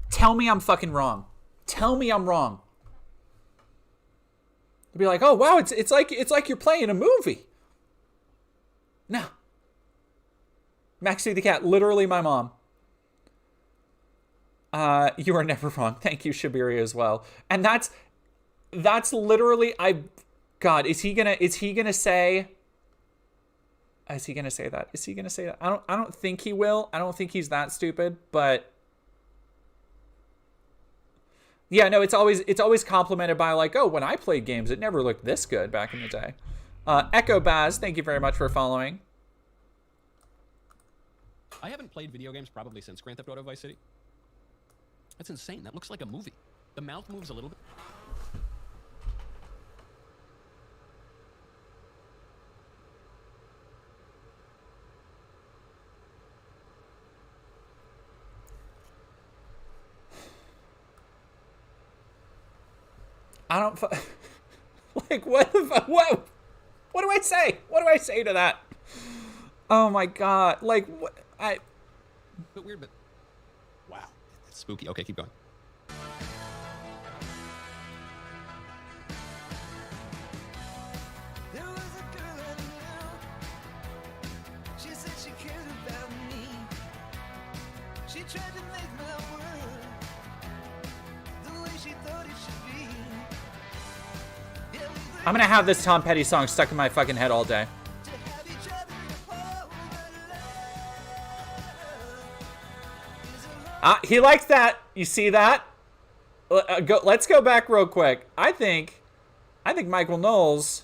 Tell me I'm fucking wrong. Tell me I'm wrong. They'll be like, oh wow, it's like you're playing a movie. No. Maxie the cat, literally my mom. You are never wrong. Thank you, Shabiria, as well. And that's literally God, is he gonna say that? Is he gonna say that? I don't think he will. I don't think he's that stupid, but yeah, no, it's always complimented by like, oh, when I played games, it never looked this good back in the day. Echo Baz, thank you very much for following. I haven't played video games probably since Grand Theft Auto Vice City. That's insane. That looks like a movie. The mouth moves a little bit. I don't like what the fuck? What do I say? What do I say to that? Oh my god! Like what? Bit weird, but wow, that's spooky. Okay, keep going. There was a girl I knew. She said she cared about me. She tried to make my world the way she thought it should be. I'm gonna have this Tom Petty song stuck in my fucking head all day. He likes that. You see that? Let's go back real quick. I think Michael Knowles.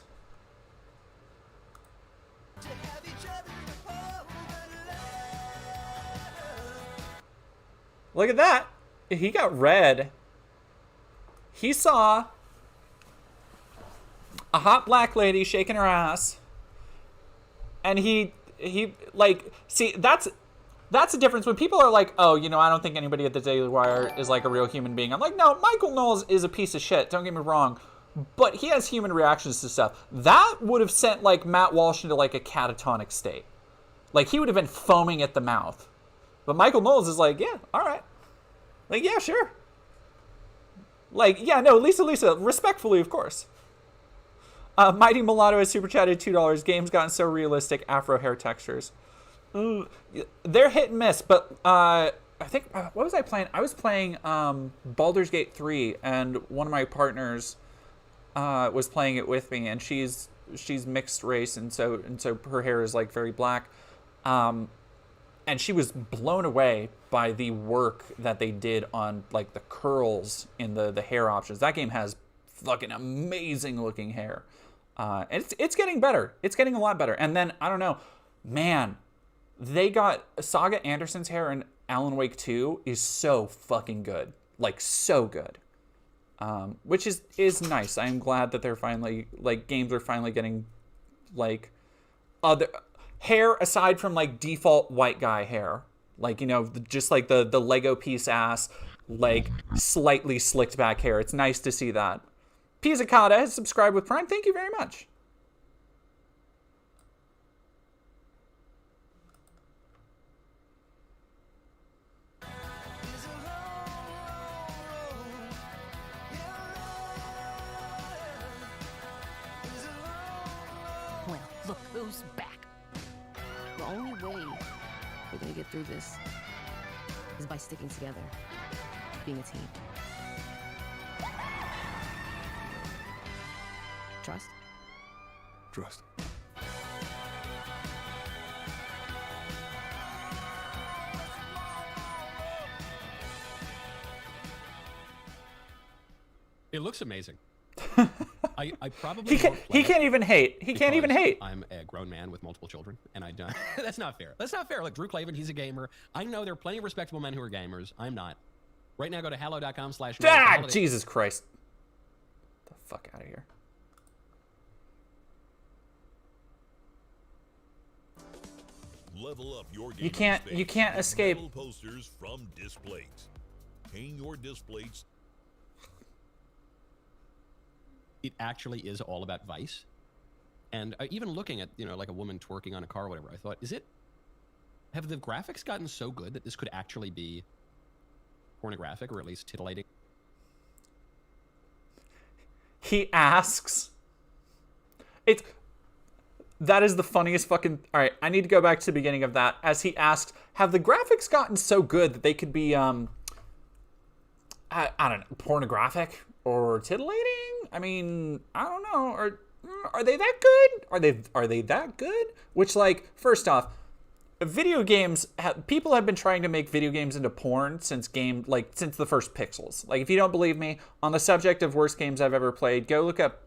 Look at that. He got red. He saw a hot black lady shaking her ass, and he like, see, that's the difference when people are like, oh, you know, I don't think anybody at the Daily Wire is like a real human being. I'm like, no, Michael Knowles is a piece of shit, don't get me wrong, but he has human reactions to stuff. That would have sent like Matt Walsh into like a catatonic state. Like, he would have been foaming at the mouth. But Michael Knowles is like, yeah, all right, like, yeah, sure, like, yeah, no, Lisa, respectfully, of course. Mighty Mulatto has super chatted $2. Game's gotten so realistic. Afro hair textures. They're hit and miss, but I think, what was I playing? I was playing Baldur's Gate 3, and one of my partners was playing it with me, and she's mixed race, and so her hair is like very black. and she was blown away by the work that they did on like the curls in the hair options. That game has fucking amazing looking hair. And it's getting better. It's getting a lot better. And then, I don't know, man, they got Saga Anderson's hair in Alan Wake 2 is so fucking good. Like, so good. Which is nice. I'm glad that they're finally, like, games are finally getting, like, other hair aside from, like, default white guy hair. Like, you know, just like the Lego piece ass, like, slightly slicked back hair. It's nice to see that. Pizzacata has subscribed with Prime. Thank you very much. Well, look who's back. The only way we're gonna get through this is by sticking together, being a team. Trust? Trust. It looks amazing. I probably he can't even hate. He can't even hate. I'm a grown man with multiple children, and I don't. That's not fair. That's not fair. Look, Drew Clavin, he's a gamer. I know there are plenty of respectable men who are gamers. I'm not. Right now, go to hello.com/. Ah, Jesus Christ! Get the fuck out of here. Level up your You can't escape. metal posters from Displates. Hang your Displates. It actually is all about vice. And even looking at, you know, like a woman twerking on a car or whatever, I thought, have the graphics gotten so good that this could actually be pornographic or at least titillating? He asks. That is the funniest fucking... All right, I need to go back to the beginning of that. As he asked, have the graphics gotten so good that they could be, I don't know, pornographic or titillating? I mean, I don't know. Are they that good? Are they that good? Which, like, first off, video games... people have been trying to make video games into porn since the first Pixels. Like, if you don't believe me, on the subject of worst games I've ever played, go look up...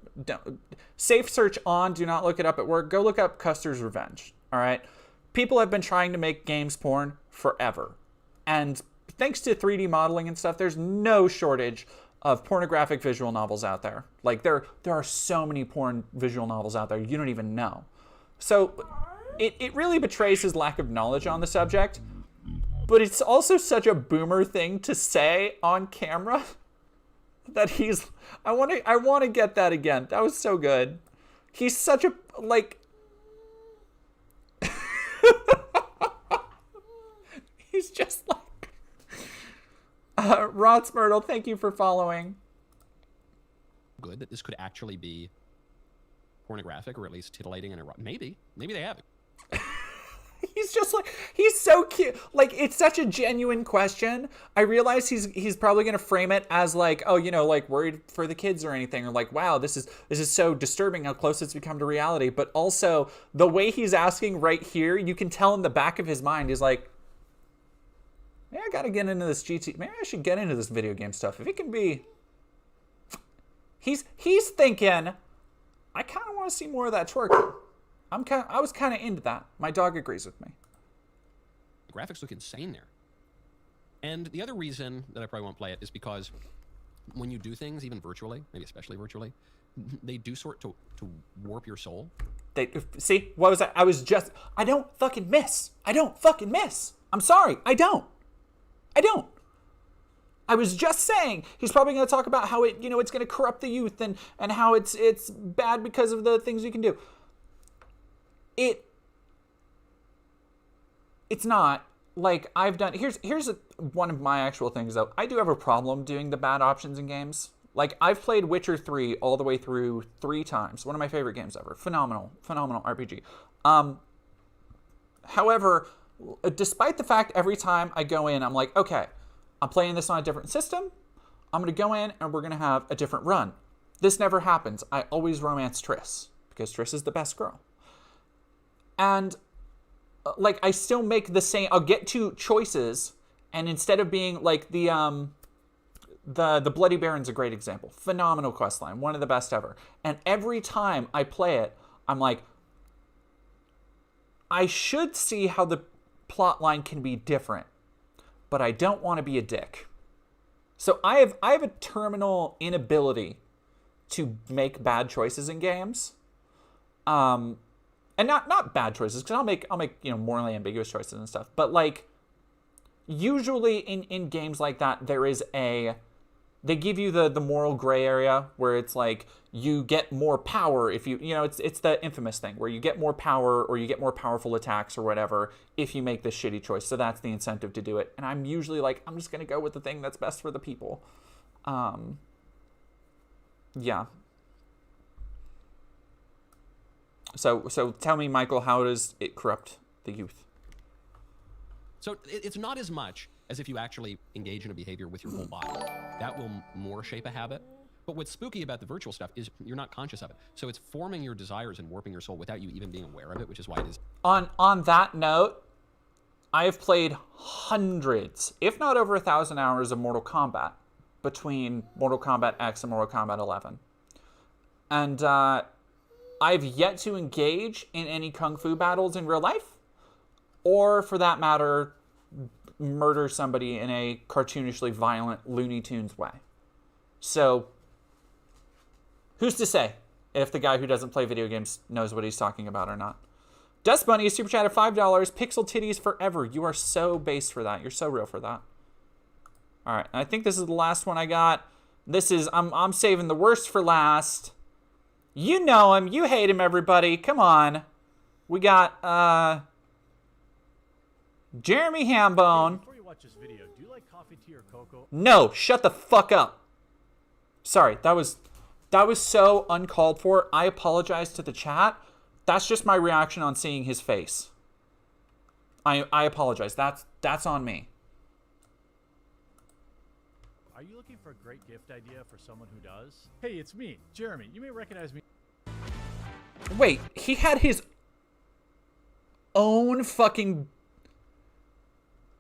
Safe search on, do not look it up at work. Go look up Custer's Revenge, all right? People have been trying to make games porn forever. And thanks to 3D modeling and stuff, there's no shortage of pornographic visual novels out there. Like, there are so many porn visual novels out there, you don't even know. So it really betrays his lack of knowledge on the subject, but it's also such a boomer thing to say on camera that he's... I want to get that again. That was so good. He's such a, like... He's just like... Rod Smurtle, thank you for following. Good that this could actually be pornographic or at least titillating and erotic. Maybe they have it. He's just like, he's so cute. Like, it's such a genuine question. I realize he's probably going to frame it as like, oh, you know, like worried for the kids or anything, or like, wow, this is so disturbing how close it's become to reality. But also the way he's asking right here, you can tell in the back of his mind, he's like, yeah, I got to get into this GT. Maybe I should get into this video game stuff. If it can be, he's thinking, I kind of want to see more of that twerking. I was kind of into that. My dog agrees with me. Graphics look insane there. And the other reason that I probably won't play it is because when you do things, even virtually, maybe especially virtually, they do sort to warp your soul. See, what was that? I don't fucking miss. I'm sorry, I don't. I was just saying, he's probably going to talk about how it's going to corrupt the youth and how it's bad because of the things you can do. It's not. Like, I've done... Here's one of my actual things, though. I do have a problem doing the bad options in games. Like, I've played Witcher 3 all the way through 3 times. One of my favorite games ever. Phenomenal RPG. However, despite the fact every time I go in, I'm like, okay, I'm playing this on a different system. I'm going to go in and we're going to have a different run. This never happens. I always romance Triss because Triss is the best girl. And like, I still make the same, I'll get two choices, and instead of being, like, the Bloody Baron's a great example. Phenomenal questline, one of the best ever. And every time I play it, I'm like, I should see how the plot line can be different, but I don't want to be a dick. So I have a terminal inability to make bad choices in games. And not bad choices, because I'll make morally ambiguous choices and stuff. But like, usually in games like that, they give you the moral gray area where it's like you get more power if it's the infamous thing where you get more power or you get more powerful attacks or whatever if you make this shitty choice. So that's the incentive to do it. And I'm usually like, I'm just gonna go with the thing that's best for the people. Yeah. So tell me, Michael, how does it corrupt the youth? So it's not as much as if you actually engage in a behavior with your whole body. That will more shape a habit. But what's spooky about the virtual stuff is you're not conscious of it. So it's forming your desires and warping your soul without you even being aware of it, which is why it is. On that note, I have played hundreds, if not over 1,000 hours of Mortal Kombat between Mortal Kombat X and Mortal Kombat 11. And I've yet to engage in any Kung Fu battles in real life, or for that matter, murder somebody in a cartoonishly violent Looney Tunes way. So, who's to say if the guy who doesn't play video games knows what he's talking about or not? Dust Bunny, super chat at $5. Pixel titties forever. You are so base for that. You're so real for that. All right, I think this is the last one I got. This is I'm saving the worst for last. You know him. You hate him, everybody. Come on. We got Jeremy Hambone. Before you watch this video, do you like coffee, tea, or cocoa? No, shut the fuck up. Sorry, that was so uncalled for. I apologize to the chat. That's just my reaction on seeing his face. I apologize. That's on me. Are you looking for a great gift idea for someone who does? Hey, it's me, Jeremy. You may recognize me. Wait, he had his own fucking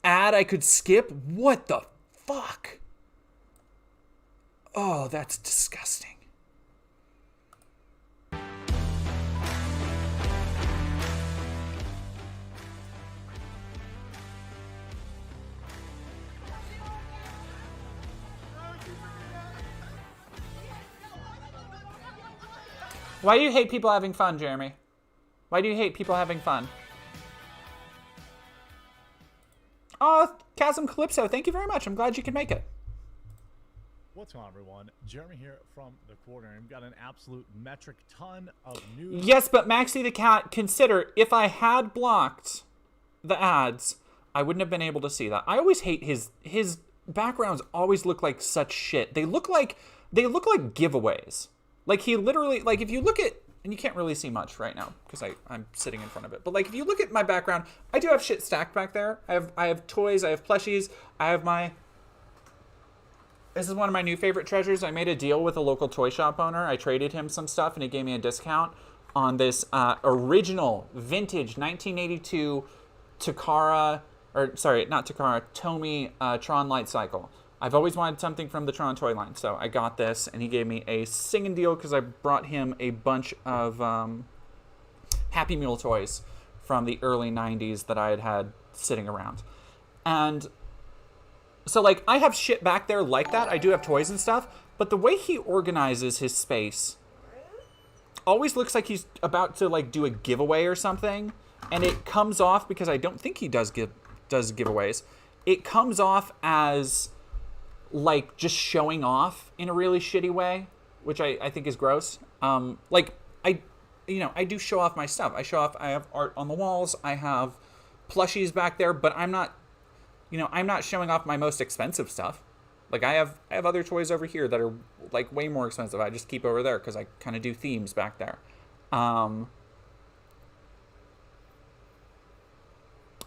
ad I could skip? What the fuck? Oh, that's disgusting. Why do you hate people having fun, Jeremy? Why do you hate people having fun? Oh, Chasm Calypso, thank you very much. I'm glad you could make it. What's going on, everyone? Jeremy here from the corner. I've got an absolute metric ton of news. Yes, but Maxie the Cat, consider if I had blocked the ads, I wouldn't have been able to see that. I always hate his backgrounds always look like such shit. They look like giveaways. Like he literally, like if you look at, and you can't really see much right now because I'm sitting in front of it. But like if you look at my background, I do have shit stacked back there. I have toys, I have plushies, I have this is one of my new favorite treasures. I made a deal with a local toy shop owner. I traded him some stuff and he gave me a discount on this original vintage 1982 Takara, or sorry, not Takara, Tomy Tron Light Cycle. I've always wanted something from the Tron toy line, so I got this, and he gave me a singing deal because I brought him a bunch of Happy Meal toys from the early 90s that I had sitting around. And so, like, I have shit back there like that. I do have toys and stuff, but the way he organizes his space always looks like he's about to, like, do a giveaway or something, and it comes off, because I don't think he does giveaways, it comes off as like just showing off in a really shitty way, which I think is gross. Like I do show off my stuff. I have art on the walls. I have plushies back there, but I'm not showing off my most expensive stuff. Like I have other toys over here that are like way more expensive. I just keep over there because I kind of do themes back there.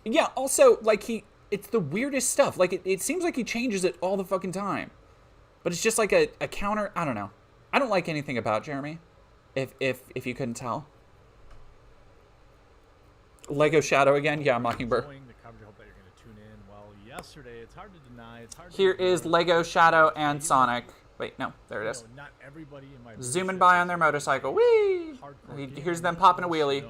Yeah, also like it's the weirdest stuff. Like, it seems like he changes it all the fucking time. But it's just like a counter. I don't know. I don't like anything about Jeremy, if you couldn't tell. Lego Shadow again? Yeah, Mockingbird. Enjoying the coverage. I hope that you're going to tune in. Well, yesterday, it's hard to deny. It's hard Here to is Lego Shadow and Sonic. Wait, no, there it is. Not everybody in my Zooming by on their motorcycle. Whee! Here's them popping a wheelie.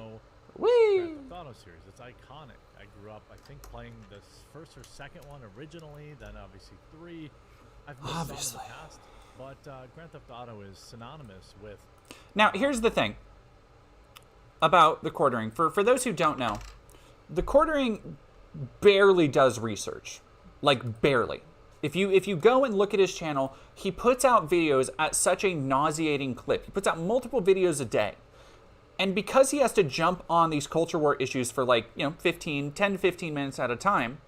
Whee! Grand Theft Auto series. It's iconic. I grew up, I think, playing this first or second one originally, then obviously 3. I've missed some in the past, but Grand Theft Auto is synonymous with... Now, here's the thing about the quartering. For those who don't know, the quartering barely does research. Like, barely. If you go and look at his channel, he puts out videos at such a nauseating clip. He puts out multiple videos a day. And because he has to jump on these culture war issues for 10 to 15 minutes at a time,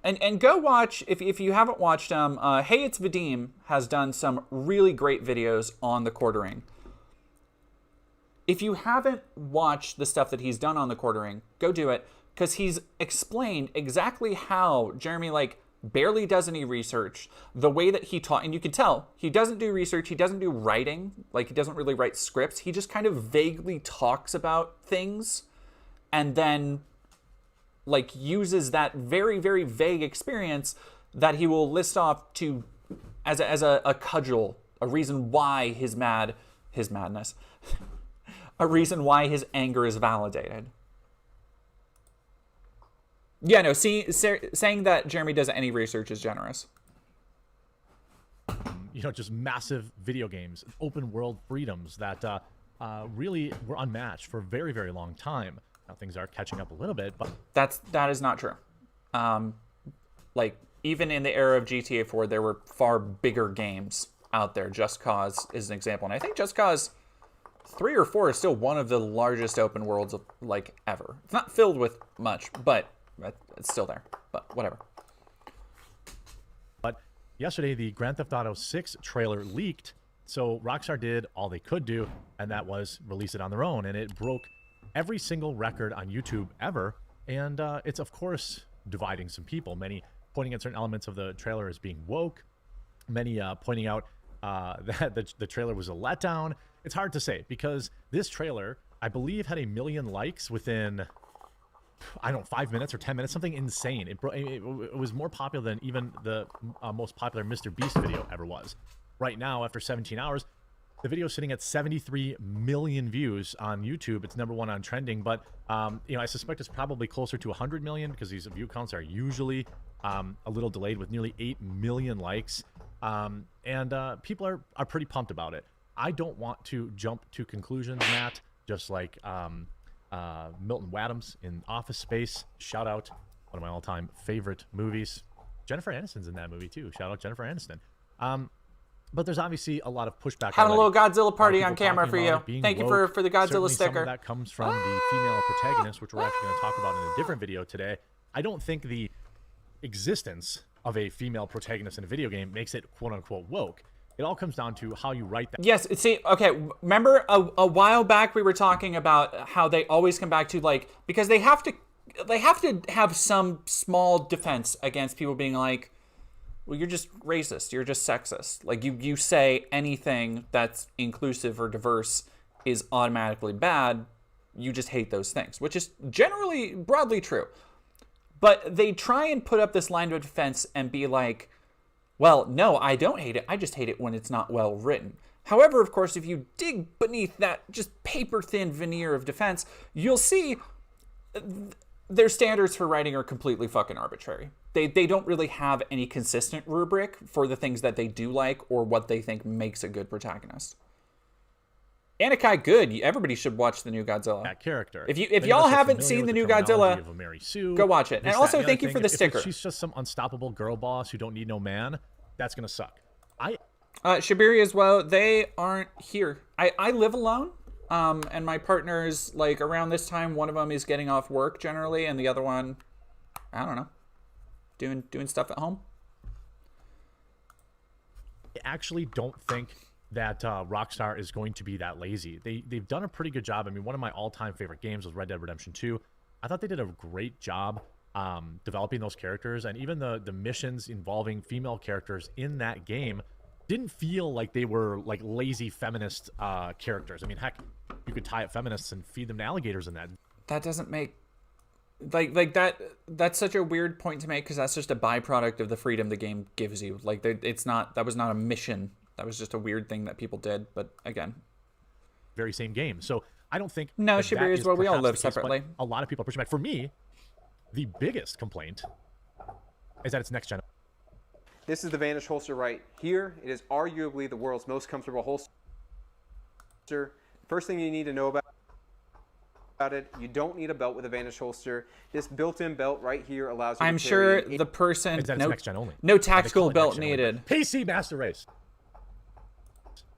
and go watch, if you haven't watched them, Hey It's Vadim has done some really great videos on the quartering. If you haven't watched the stuff that he's done on the quartering, go do it, because he's explained exactly how Jeremy, barely does any research, the way that he taught, and you can tell he doesn't do research, he doesn't do writing, he doesn't really write scripts, he just kind of vaguely talks about things and then uses that very, very vague experience that he will list off to as a cudgel, a reason why his madness, a reason why his anger is validated. Yeah, no, saying that Jeremy does any research is generous. Just massive video games, open world freedoms that really were unmatched for a very, very long time. Now things are catching up a little bit, but... That is not true. Even in the era of GTA 4, there were far bigger games out there. Just Cause is an example. And I think Just Cause 3 or 4 is still one of the largest open worlds ever. It's not filled with much, but... it's still there, but whatever. But yesterday, the Grand Theft Auto 6 trailer leaked, so Rockstar did all they could do, and that was release it on their own, and it broke every single record on YouTube ever, and it's, of course, dividing some people, many pointing at certain elements of the trailer as being woke, many pointing out that the trailer was a letdown. It's hard to say, because this trailer, I believe, had 1 million likes within... 5 minutes or 10 minutes, something insane. It was more popular than even the most popular Mr. Beast video ever was. Right now, after 17 hours, the video is sitting at 73 million views on YouTube. It's #1 on trending, but I suspect it's probably closer to 100 million because these view counts are usually a little delayed with nearly 8 million likes. And people are pretty pumped about it. I don't want to jump to conclusions, Matt, just like... Milton Wadhams in Office Space. Shout out, one of my all-time favorite movies. Jennifer Aniston's in that movie too. Shout out Jennifer Aniston. But there's obviously a lot of pushback. Having a little Godzilla party on camera for you. Thank you for the Godzilla sticker. Some of that comes from the female protagonist, which we're actually going to talk about in a different video today. I don't think the existence of a female protagonist in a video game makes it quote-unquote woke. It all comes down to how you write that. Yes, see, okay, remember a while back we were talking about how they always come back to, because they have to have some small defense against people being like, well, you're just racist, you're just sexist. You say anything that's inclusive or diverse is automatically bad, you just hate those things, which is generally broadly true. But they try and put up this line of defense and be like, well, no, I don't hate it. I just hate it when it's not well written. However, of course, if you dig beneath that just paper-thin veneer of defense, you'll see their standards for writing are completely fucking arbitrary. They don't really have any consistent rubric for the things that they do like or what they think makes a good protagonist. Anakai, good. Everybody should watch the new Godzilla. That character. If y'all haven't seen the new Godzilla, go watch it. This, and also, that, thank you for the sticker. If she's just some unstoppable girl boss who don't need no man, that's gonna suck. Shabiri as well. They aren't here. I live alone. And my partners, around this time, one of them is getting off work generally, and the other one, I don't know, doing stuff at home. I actually don't think that Rockstar is going to be that lazy. They've done a pretty good job. I mean, one of my all-time favorite games was Red Dead Redemption 2. I thought they did a great job developing those characters, and even the missions involving female characters in that game didn't feel like they were lazy feminist characters. I mean, heck, you could tie up feminists and feed them to alligators in that. that doesn't make that's such a weird point to make, because that's just a byproduct of the freedom the game gives you. Like, that was not a mission. That was just a weird thing that people did. But again, very same game. So I don't think no, that Shibuya is is where we all perhaps live the case, but separately. A lot of people are pushing back. For me, the biggest complaint is that it's next gen. This is the Vanish holster right here. It is arguably the world's most comfortable holster. First thing you need to know about it, you don't need a belt with a Vanish holster. This built-in belt right here allows you I'm to sure carry the person Is that it's next gen only? no They tactical call it belt next gen only. needed. PC Master Race.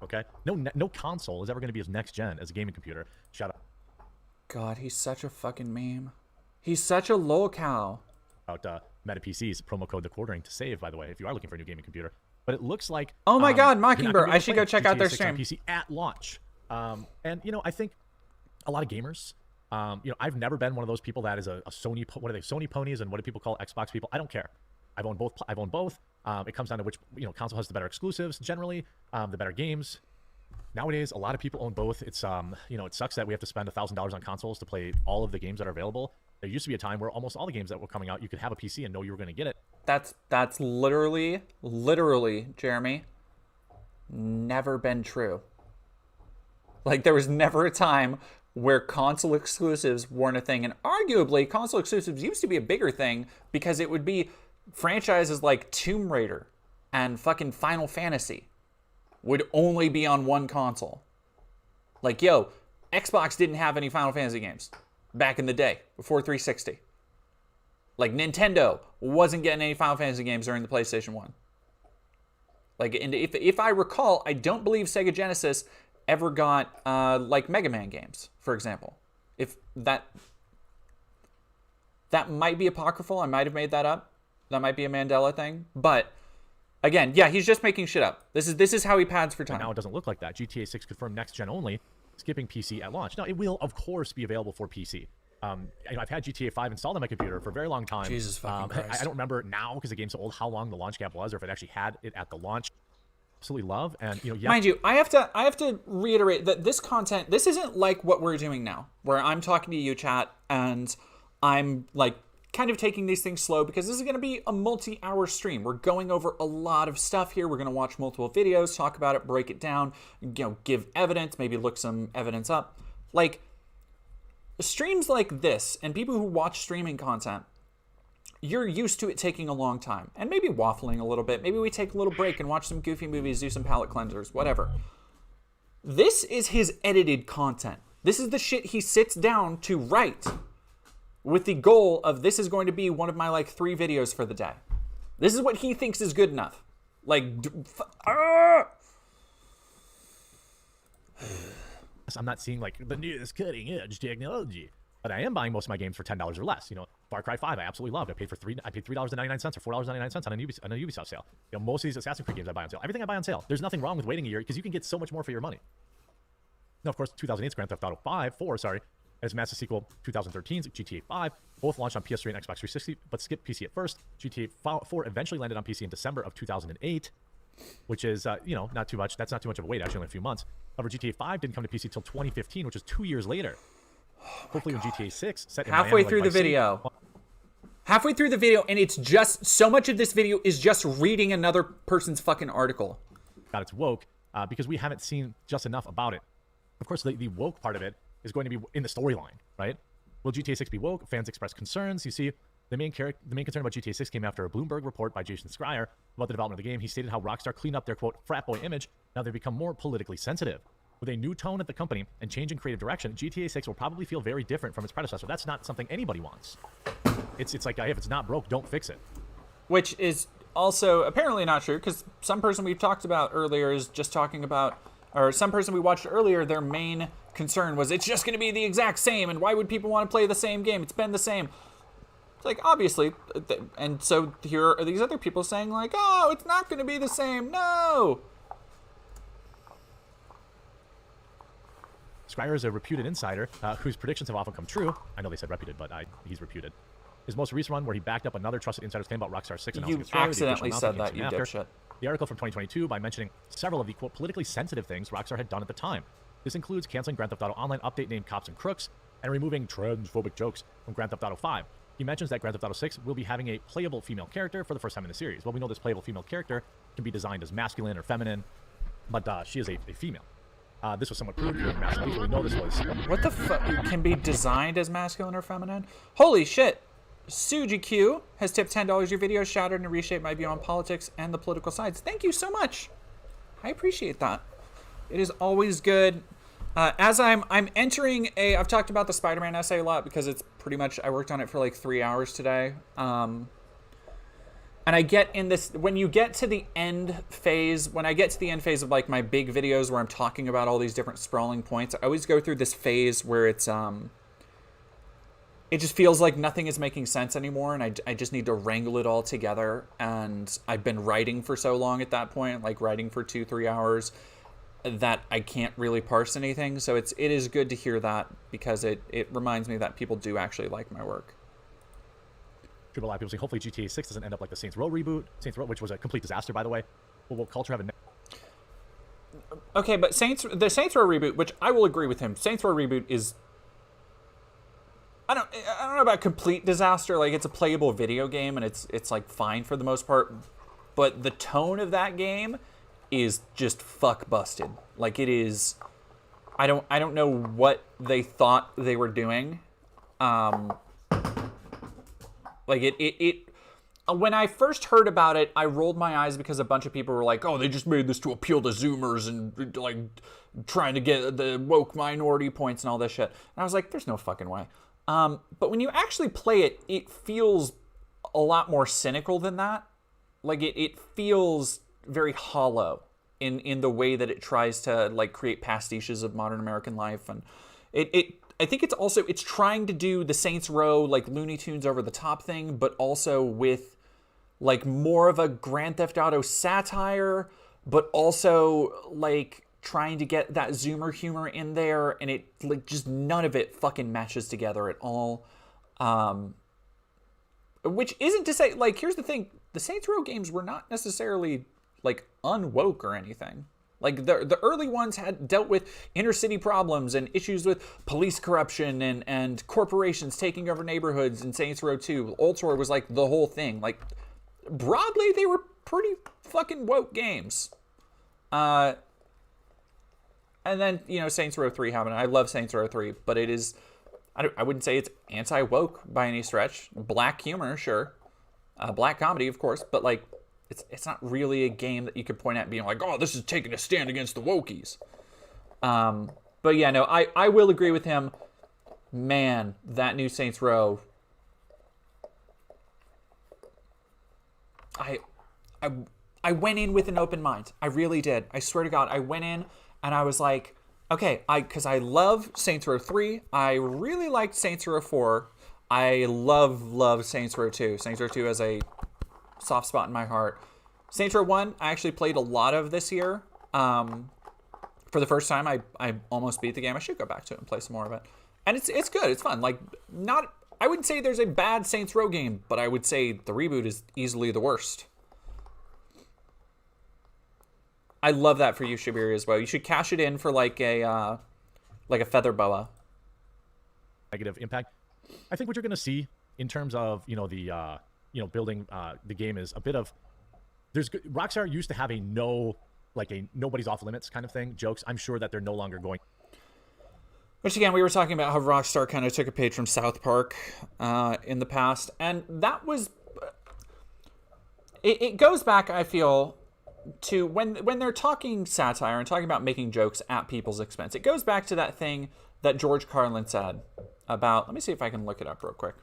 Okay, no console is ever going to be as next gen as a gaming computer. Shout out. God, he's such a fucking meme. He's such a lol cow. About Meta PC's promo code the quartering to save, by the way, if you are looking for a new gaming computer. But it looks like Oh my God, you're not Mockingbird! gonna be able I to should play go check out their GTA 6 on stream. PC at launch. And you know, I think a lot of gamers. You know, I've never been one of those people that is a Sony. What are they? Sony ponies, and what do people call Xbox people? I don't care. I've owned both. It comes down to which console has the better exclusives. Generally, the better games. Nowadays, a lot of people own both. It's it sucks that we have to spend $1,000 on consoles to play all of the games that are available. There used to be a time where almost all the games that were coming out, you could have a PC and know you were going to get it. That's literally, Jeremy, never been true. Like, there was never a time where console exclusives weren't a thing. And arguably, console exclusives used to be a bigger thing because it would be franchises like Tomb Raider and fucking Final Fantasy would only be on one console. Like, yo, Xbox didn't have any Final Fantasy games back in the day, before 360. Like, Nintendo wasn't getting any Final Fantasy games during the PlayStation 1. Like, and if I recall, I don't believe Sega Genesis ever got, like, Mega Man games, for example. If that might be apocryphal, I might have made that up. That might be a Mandela thing. But, again, yeah, he's just making shit up. This is how he pads for time. But now it doesn't look like that. GTA 6 confirmed next gen only, skipping PC at launch. Now, it will, of course, be available for PC. I've had GTA 5 installed on my computer for a very long time. Jesus fucking Christ. I don't remember now, because the game's so old, how long the launch gap was, or if it actually had it at the launch. Absolutely love. And, yeah. Mind you, I have to reiterate that this content, this isn't like what we're doing now, where I'm talking to you, chat, and I'm, like, kind of taking these things slow, because this is going to be a multi-hour stream. We're going over a lot of stuff here. We're going to watch multiple videos, talk about it, break it down, give evidence, maybe look some evidence up. Like, streams like this, and people who watch streaming content, you're used to it taking a long time, and maybe waffling a little bit. Maybe we take a little break and watch some goofy movies, do some palate cleansers, whatever. This is his edited content. This is the shit he sits down to write with the goal of, this is going to be one of my, like, 3 videos for the day. This is what he thinks is good enough. Like, I'm not seeing, like, the newest cutting edge technology, but I am buying most of my games for $10 or less. Far Cry 5 I absolutely loved. I paid $3.99 or $4.99 on a Ubisoft sale. Most of these Assassin's Creed games I buy on sale. Everything I buy on sale. There's nothing wrong with waiting a year, because you can get so much more for your money. Now, of course, 2008's Grand Theft Auto 4, and its massive sequel, 2013's GTA 5, both launched on PS3 and Xbox 360, but skipped PC at first. GTA 4 eventually landed on PC in December of 2008, which is, not too much. That's not too much of a wait, actually, only a few months. However, GTA 5 didn't come to PC until 2015, which is 2 years later. Hopefully when GTA 6 set in halfway Miami, through the video. Halfway through the video, and it's just, so much of this video is just reading another person's fucking article. Got it's woke, because we haven't seen just enough about it. Of course, the woke part of it is going to be in the storyline, right? Will GTA 6 be woke? Fans express concerns. You see, the main concern about GTA 6 came after a Bloomberg report by Jason Schreier about the development of the game. He stated how Rockstar cleaned up their, quote, frat boy image. Now they've become more politically sensitive. With a new tone at the company and change in creative direction, GTA 6 will probably feel very different from its predecessor. That's not something anybody wants. It's like, if it's not broke, don't fix it. Which is also apparently not true, because some person we've talked about earlier is just talking about, or some person we watched earlier, their main concern was, it's just going to be the exact same, and why would people want to play the same game? It's been the same. It's like, obviously, and so here are these other people saying, like, oh, it's not going to be the same. No! Schreier is a reputed insider whose predictions have often come true. I know they said reputed, but he's reputed. His most recent one, where he backed up another trusted insider's claim about Rockstar 6 announcing its trailer. You accidentally said that, you dipshit. The article from 2022 by mentioning several of the, quote, politically sensitive things Rockstar had done at the time. This includes canceling Grand Theft Auto Online update named Cops and Crooks, and removing transphobic jokes from Grand Theft Auto 5. He mentions that Grand Theft Auto 6 will be having a playable female character for the first time in the series. Well, we know this playable female character can be designed as masculine or feminine, but she is a female. This was somewhat crude during Mass Effect. We know this was... What the fuck? Can be designed as masculine or feminine? Holy shit. SujiQ has tipped $10. Your video shattered and reshaped my view on politics and the political sides. Thank you so much. I appreciate that. It is always good. As I'm entering I've talked about the Spider-Man essay a lot because it's pretty much, I worked on it for like 3 hours today. And I get in this, when you get to the end phase, when I get to the end phase of like my big videos where I'm talking about all these different sprawling points, I always go through this phase where it's, it just feels like nothing is making sense anymore, and I just need to wrangle it all together. And I've been writing for so long at that point, like writing for 2-3 hours, that I can't really parse anything. So it is good to hear that, because it reminds me that people do actually like my work. Triple I people say hopefully GTA 6 doesn't end up like the Saints Row reboot. Saints Row, which was a complete disaster, by the way. Will culture have a... Okay, but the Saints Row reboot, which I will agree with him, Saints Row reboot is... I don't know about complete disaster. Like, it's a playable video game, and it's like fine for the most part. But the tone of that game is just fuck busted. Like, it is... I don't know what they thought they were doing. Like, when I first heard about it, I rolled my eyes because a bunch of people were like, oh, they just made this to appeal to Zoomers and, like, trying to get the woke minority points and all this shit. And I was like, there's no fucking way. But when you actually play it, it feels a lot more cynical than that. Like, it feels very hollow in the way that it tries to, like, create pastiches of modern American life. And I think it's trying to do the Saints Row, like, Looney Tunes over the top thing, but also with, like, more of a Grand Theft Auto satire, but also, like, trying to get that Zoomer humor in there, and it, like, just none of it fucking matches together at all. Which isn't to say, like, here's the thing, the Saints Row games were not necessarily, like, unwoke or anything. Like, the early ones had dealt with inner city problems and issues with police corruption and corporations taking over neighborhoods in Saints Row 2. Ultor was, like, the whole thing. Like, broadly, they were pretty fucking woke games. And then, you know, Saints Row 3 happened. I love Saints Row 3, but it is... I wouldn't say it's anti-woke by any stretch. Black humor, sure. Black comedy, of course, but, like... It's not really a game that you could point at being like, oh, this is taking a stand against the wokies. But yeah, no, I will agree with him. Man, that new Saints Row. I went in with an open mind. I really did. I swear to God, I went in and I was like, okay, because I love Saints Row 3. I really liked Saints Row 4. I love Saints Row 2. Saints Row 2 has a soft spot in my heart. Saints Row 1, I actually played a lot of this year. For the first time, I almost beat the game. I should go back to it and play some more of it. And it's good. It's fun. Like, I wouldn't say there's a bad Saints Row game, but I would say the reboot is easily the worst. I love that for you, Shabiri, as well. You should cash it in for like a feather boa. Negative impact. I think what you're going to see in terms of, you know, the building the game is a bit of... Rockstar used to have a nobody's off limits kind of thing, jokes. I'm sure that they're no longer going. Which, again, we were talking about how Rockstar kind of took a page from South Park in the past. And that was... It goes back, I feel, to when they're talking satire and talking about making jokes at people's expense. It goes back to that thing that George Carlin said about... Let me see if I can look it up real quick.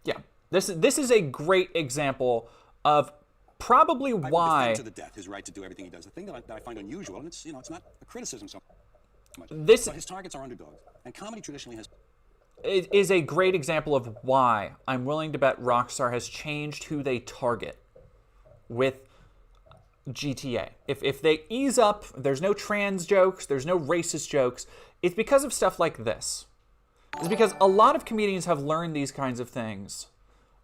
Yeah, this is a great example of probably why... to the death his right to do everything he does. The thing that I find unusual, and it's not a criticism so much, but his targets are underdogs, and comedy traditionally has... It is a great example of why I'm willing to bet Rockstar has changed who they target with GTA. If they ease up, there's no trans jokes, there's no racist jokes, it's because of stuff like this. It's because a lot of comedians have learned these kinds of things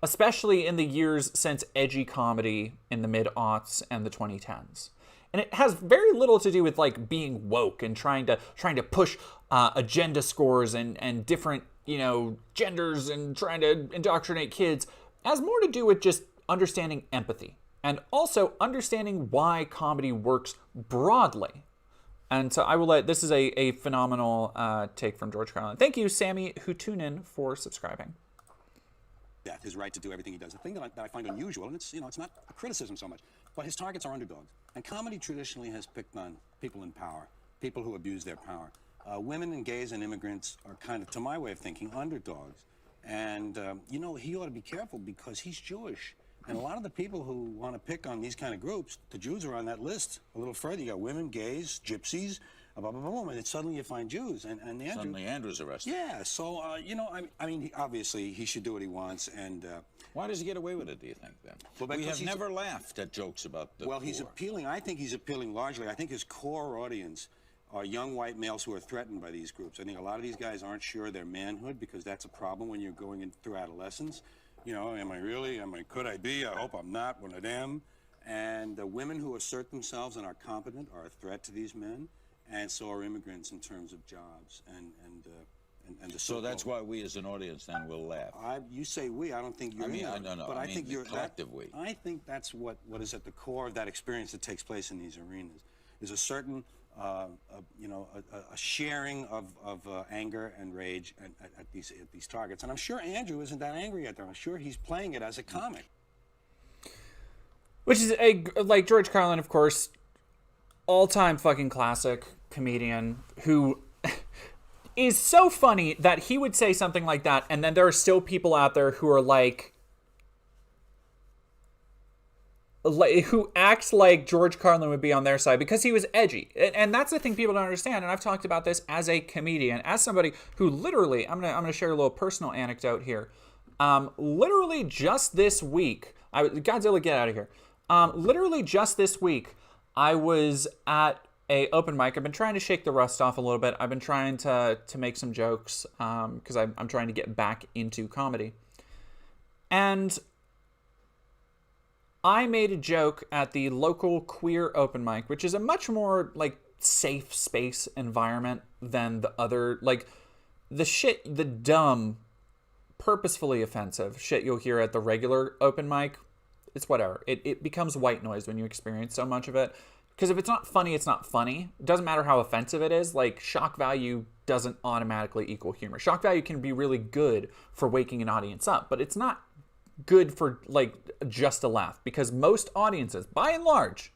especially in the years since edgy comedy in the mid-aughts and the 2010s. And it has very little to do with like being woke and trying to push agenda scores and different, you know, genders and trying to indoctrinate kids. It has more to do with just understanding empathy and also understanding why comedy works broadly. And so I will let, this is a phenomenal take from George Carlin. Thank you, Sammy Hutunen, for subscribing. Death, his right to do everything he does. The thing that I find unusual, and it's, you know, it's not a criticism so much, but his targets are underdogs. And comedy traditionally has picked on people in power, people who abuse their power. Women and gays and immigrants are kind of, to my way of thinking, underdogs. And, you know, he ought to be careful because he's Jewish. And a lot of the people who want to pick on these kind of groups, the Jews are on that list a little further. You got women, gays, gypsies, blah, blah, blah, and then suddenly you find Jews. And Andrew, suddenly Andrew's arrested. Yeah, so, you know, I mean, obviously he should do what he wants. And why does he get away with it, do you think, then? Well, we have never laughed at jokes about the Well, poor. he's appealing. I think he's appealing largely. I think his core audience are young white males who are threatened by these groups. I think a lot of these guys aren't sure of their manhood because that's a problem when you're going in through adolescence. You know, am I really? Could I be? I hope I'm not one of them. And the women who assert themselves and are competent are a threat to these men, and so are immigrants in terms of jobs and the So that's why we as an audience then will laugh. You say we. I don't think you're. No. But I mean think the you're collective we. I think that's what is at the core of that experience that takes place in these arenas. Is a certain, you know, a sharing of anger and rage at these targets. And I'm sure Andrew isn't that angry at them. I'm sure he's playing it as a comic. Which is like George Carlin, of course, all-time fucking classic comedian who is so funny that he would say something like that, and then there are still people out there who are like who acts like George Carlin would be on their side because he was edgy. And that's the thing people don't understand. And I've talked about this as a comedian, as somebody who literally, I'm gonna share a little personal anecdote here. Literally just this week, Godzilla, get out of here. Literally just this week, I was at a open mic. I've been trying to shake the rust off a little bit. I've been trying to make some jokes because I'm trying to get back into comedy. And I made a joke at the local queer open mic, which is a much more like safe space environment than the other, like the dumb, purposefully offensive shit you'll hear at the regular open mic. It's whatever. It becomes white noise when you experience so much of it. Because if it's not funny, it's not funny. It doesn't matter how offensive it is. Like, shock value doesn't automatically equal humor. Shock value can be really good for waking an audience up, but it's not good for, like, just a laugh. Because most audiences, by and large,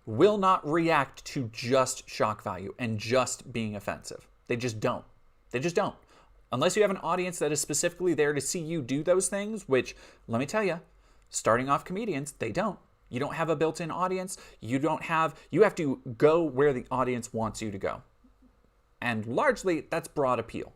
will not react to just shock value and just being offensive. They just don't. They just don't. Unless you have an audience that is specifically there to see you do those things, which, let me tell you, starting off comedians, they don't. You don't have a built-in audience. You have to go where the audience wants you to go. And largely, that's broad appeal.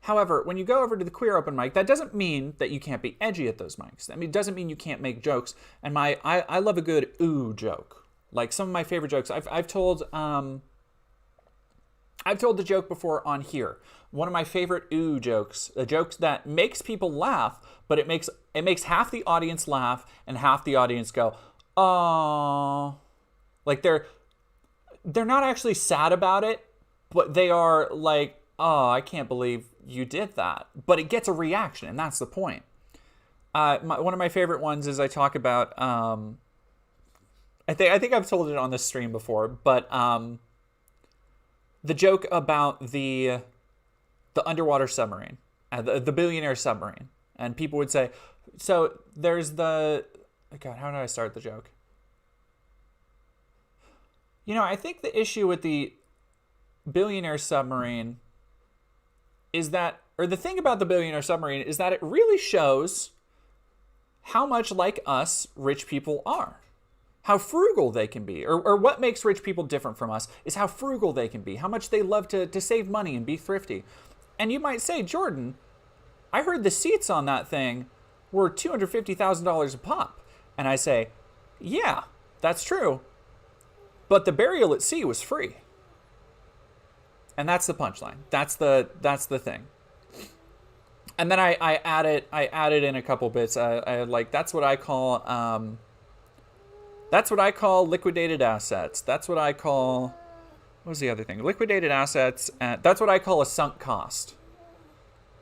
However, when you go over to the queer open mic, that doesn't mean that you can't be edgy at those mics. I mean, it doesn't mean you can't make jokes. And I love a good ooh joke. Like some of my favorite jokes. I've told the joke before on here. One of my favorite ooh jokes, a joke that makes people laugh, but it makes half the audience laugh and half the audience go, "Oh," like they're not actually sad about it, but they are like, "Oh, I can't believe you did that." But it gets a reaction, and that's the point. One of my favorite ones is I talk about. I think I've told it on this stream before, but the joke about the underwater submarine, the billionaire submarine. And people would say, so there's God, how did I start the joke? You know, I think the issue with the billionaire submarine is that, or the thing about the billionaire submarine is that it really shows how much like us rich people are. How frugal they can be, or what makes rich people different from us is how frugal they can be, how much they love to save money and be thrifty. And you might say, Jordan, I heard the seats on that thing were $250,000 a pop. And I say, yeah, that's true. But the burial at sea was free. And that's the punchline. That's the thing. And then I added in a couple bits. I like that's what I call liquidated assets. That's what I call, what was the other thing? Liquidated assets. That's what I call a sunk cost.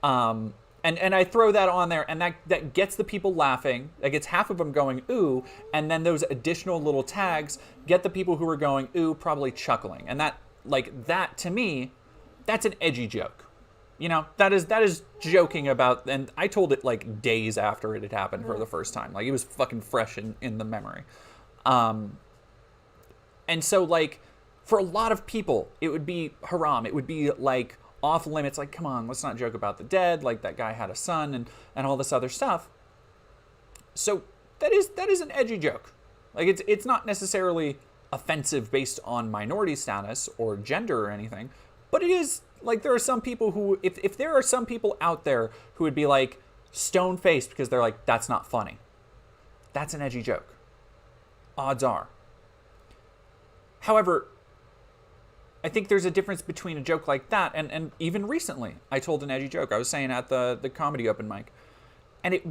And I throw that on there, and that gets the people laughing. That gets half of them going, ooh, and then those additional little tags get the people who are going, ooh, probably chuckling. And that to me, that's an edgy joke. You know, that is joking about, and I told it like days after it had happened for the first time. Like, it was fucking fresh in the memory. And so, like, for a lot of people, it would be haram. It would be, like, off limits. Like, come on, let's not joke about the dead. Like, that guy had a son and all this other stuff. So that is an edgy joke. Like, it's not necessarily offensive based on minority status or gender or anything, but it is, like, there are some people who, if there are some people out there who would be, like, stone-faced because they're like, that's not funny. That's an edgy joke. Odds are. However, I think there's a difference between a joke like that and even recently, I told an edgy joke. I was saying at the comedy open mic, and it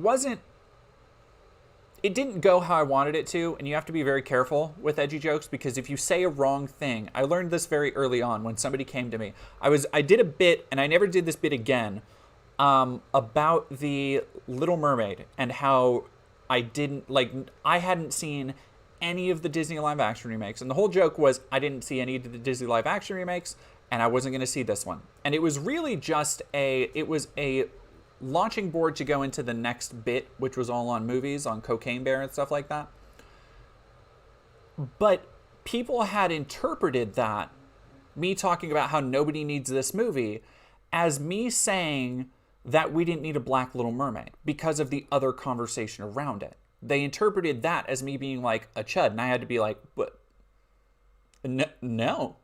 didn't go how I wanted it to, and you have to be very careful with edgy jokes, because if you say a wrong thing, I learned this very early on when somebody came to me. I did a bit, and I never did this bit again, about the Little Mermaid and how I hadn't seen any of the Disney live action remakes. And the whole joke was I didn't see any of the Disney live action remakes, and I wasn't going to see this one. And it was really just a launching board to go into the next bit, which was all on movies, on Cocaine Bear and stuff like that. But people had interpreted that, me talking about how nobody needs this movie, as me saying that we didn't need a Black Little Mermaid because of the other conversation around it. They interpreted that as me being like a chud, and I had to be like, but no.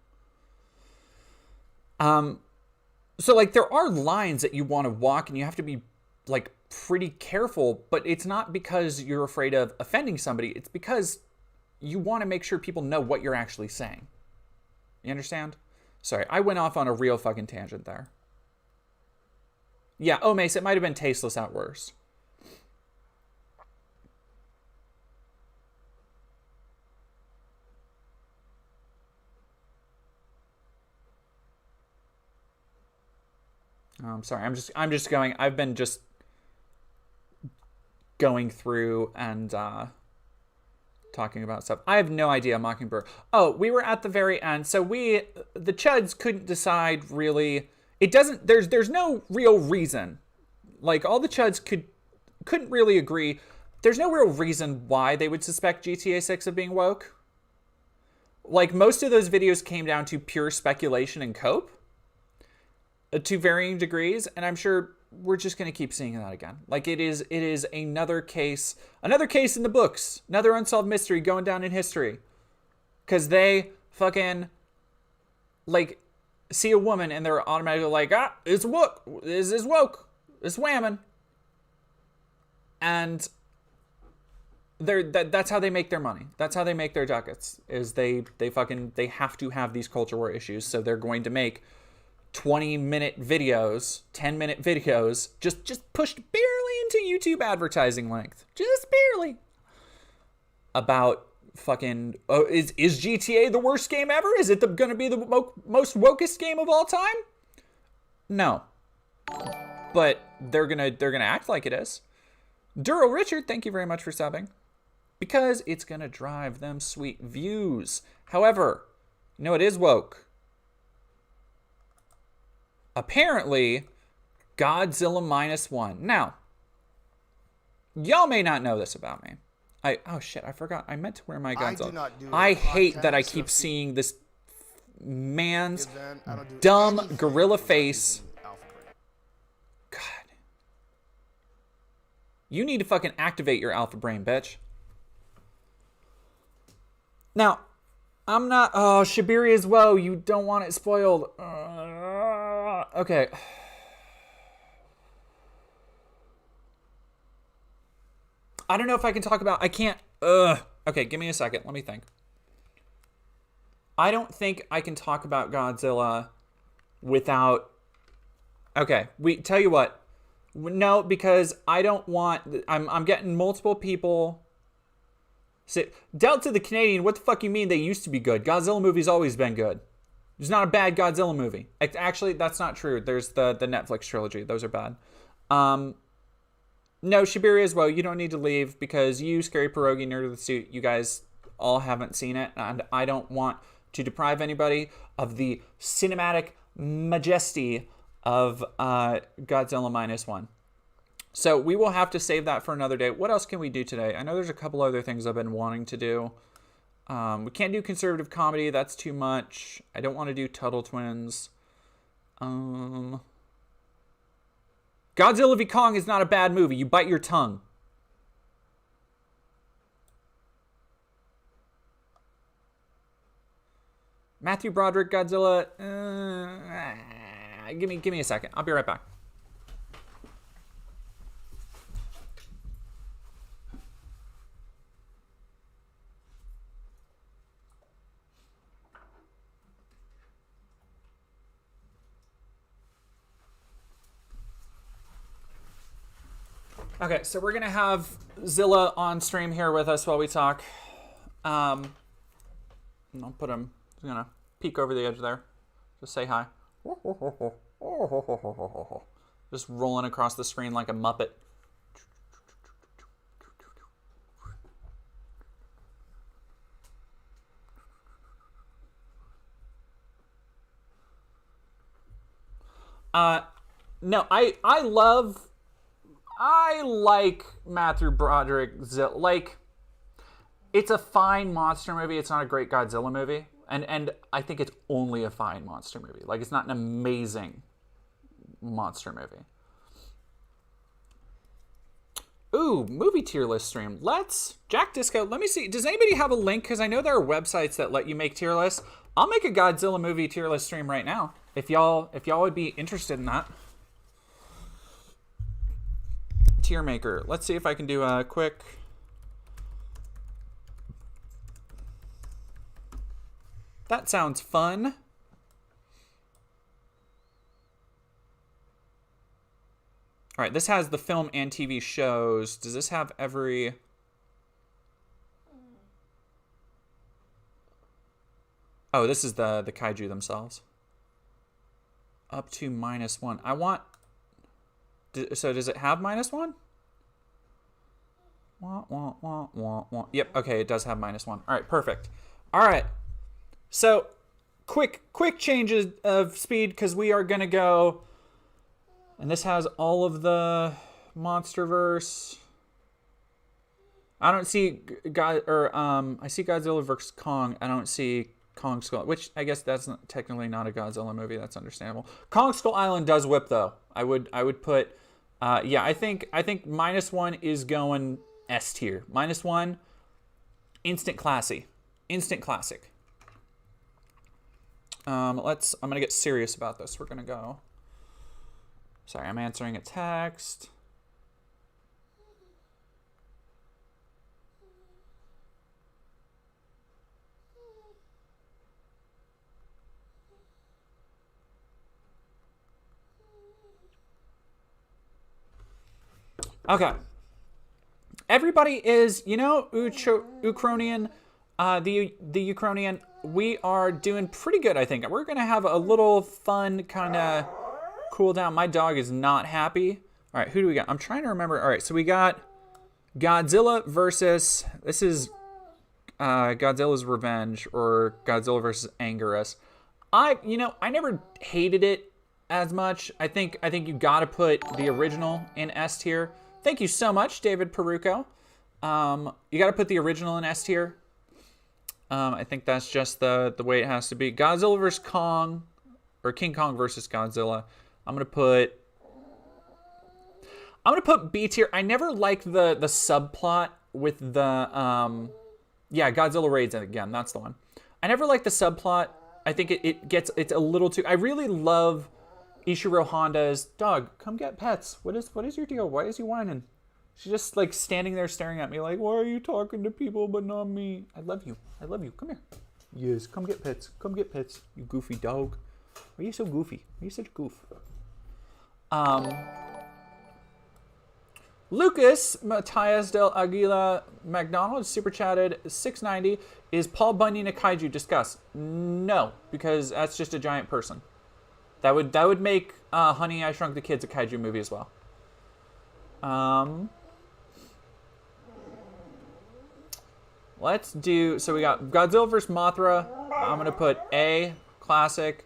So, like, there are lines that you want to walk, and you have to be, like, pretty careful, but it's not because you're afraid of offending somebody. It's because you want to make sure people know what you're actually saying. You understand? Sorry, I went off on a real fucking tangent there. Yeah, oh, Mace, it might have been tasteless at worst. I'm sorry. I've been just going through and talking about stuff. I have no idea, Mockingbird. Oh, we were at the very end. So the Chuds couldn't decide really. It doesn't, there's no real reason. Like, all the Chuds couldn't really agree. There's no real reason why they would suspect GTA 6 of being woke. Like, most of those videos came down to pure speculation and cope. To varying degrees, and I'm sure we're just going to keep seeing that again. Like, it is another case in the books, another unsolved mystery going down in history, because they fucking, like, see a woman and they're automatically like, it's woke, this is woke, it's whammon, and that's how they make their money. That's how they make their ducats. Is they have to have these culture war issues, so they're going to make 20-minute videos, 10-minute videos, just pushed barely into YouTube advertising length. Just barely. About fucking, is GTA the worst game ever? Is it going to be the most wokest game of all time? No. But they're gonna act like it is. Duro Richard, thank you very much for subbing. Because it's gonna drive them sweet views. However, you know, it is woke. Apparently, Godzilla -1. Now, y'all may not know this about me. Oh shit, I forgot. I meant to wear my Godzilla. I hate that I keep seeing this man's dumb gorilla face. God. You need to fucking activate your alpha brain, bitch. Now, I'm not... Oh, Shibiri as well. You don't want it spoiled. Okay. I don't know if I can talk about... I can't... Okay, give me a second. Let me think. I don't think I can talk about Godzilla without... Okay, tell you what. No, because I don't want. I'm getting multiple people. Say, Delta the Canadian. What the fuck you mean they used to be good? Godzilla movies always been good. There's not a bad Godzilla movie. Actually, that's not true. There's the Netflix trilogy. Those are bad. No, Shibuya as well. You don't need to leave because you, Scary Pierogi, Nerd of the Suit, you guys all haven't seen it. And I don't want to deprive anybody of the cinematic majesty of Godzilla Minus One. So we will have to save that for another day. What else can we do today? I know there's a couple other things I've been wanting to do. We can't do conservative comedy. That's too much. I don't want to do Tuttle Twins. Godzilla v. Kong is not a bad movie. You bite your tongue. Matthew Broderick, Godzilla. Give me a second. I'll be right back. Okay, so we're gonna have Zilla on stream here with us while we talk. I'll put him. I'm gonna peek over the edge there. Just say hi. Just rolling across the screen like a Muppet. No, I like Matthew Broderick. Like, it's a fine monster movie. It's not a great Godzilla movie. And I think it's only a fine monster movie. Like, it's not an amazing monster movie. Ooh, movie tier list stream. Jack Disco, let me see. Does anybody have a link? Because I know there are websites that let you make tier lists. I'll make a Godzilla movie tier list stream right now. If y'all would be interested in that. Tier maker. Let's see if I can do a quick. That sounds fun. All right, this has the film and TV shows. Does this have every... Oh, this is the kaiju themselves. Up to -1. I want... So does it have -1? Yep, okay, it does have -1. All right, perfect. All right. So, quick changes of speed because we are going to go... And this has all of the MonsterVerse. I don't see I see Godzilla vs. Kong. I don't see Kong Skull, which I guess that's technically not a Godzilla movie. That's understandable. Kong Skull Island does whip though. I would put yeah, I think -1 is going S tier. -1 instant classy. Instant classic. I'm going to get serious about this. We're going to go. Sorry, I'm answering a text. Okay. Everybody is, Ukrainian, the Ukrainian, we are doing pretty good, I think. We're going to have a little fun kind of cool down. My dog is not happy. All right, who do we got? I'm trying to remember. All right, so we got Godzilla versus, this is Godzilla's Revenge or Godzilla versus Anguirus. I never hated it as much. I think you got to put the original in S tier. Thank you so much, David Peruco. You got to put the original in S tier. I think that's just the way it has to be. Godzilla versus Kong, or King Kong versus Godzilla. I'm gonna put B tier. I never liked the subplot with the yeah, Godzilla raids again. That's the one. I never liked the subplot. I think it's a little too. I really love Ishiro Honda's dog. Come get pets. What is your deal? Why is he whining? She's just like standing there staring at me like, why are you talking to people but not me? I love you. I love you. Come here. Yes, come get pets. Come get pets, you goofy dog. Why are you so goofy? Why are you such a goof? Lucas Matias del Aguila McDonald super chatted 690. Is Paul Bunyan a kaiju? Discuss. No, because that's just a giant person. That would make Honey, I Shrunk the Kids a kaiju movie as well. Let's do, so we got Godzilla vs. Mothra. I'm going to put A, classic.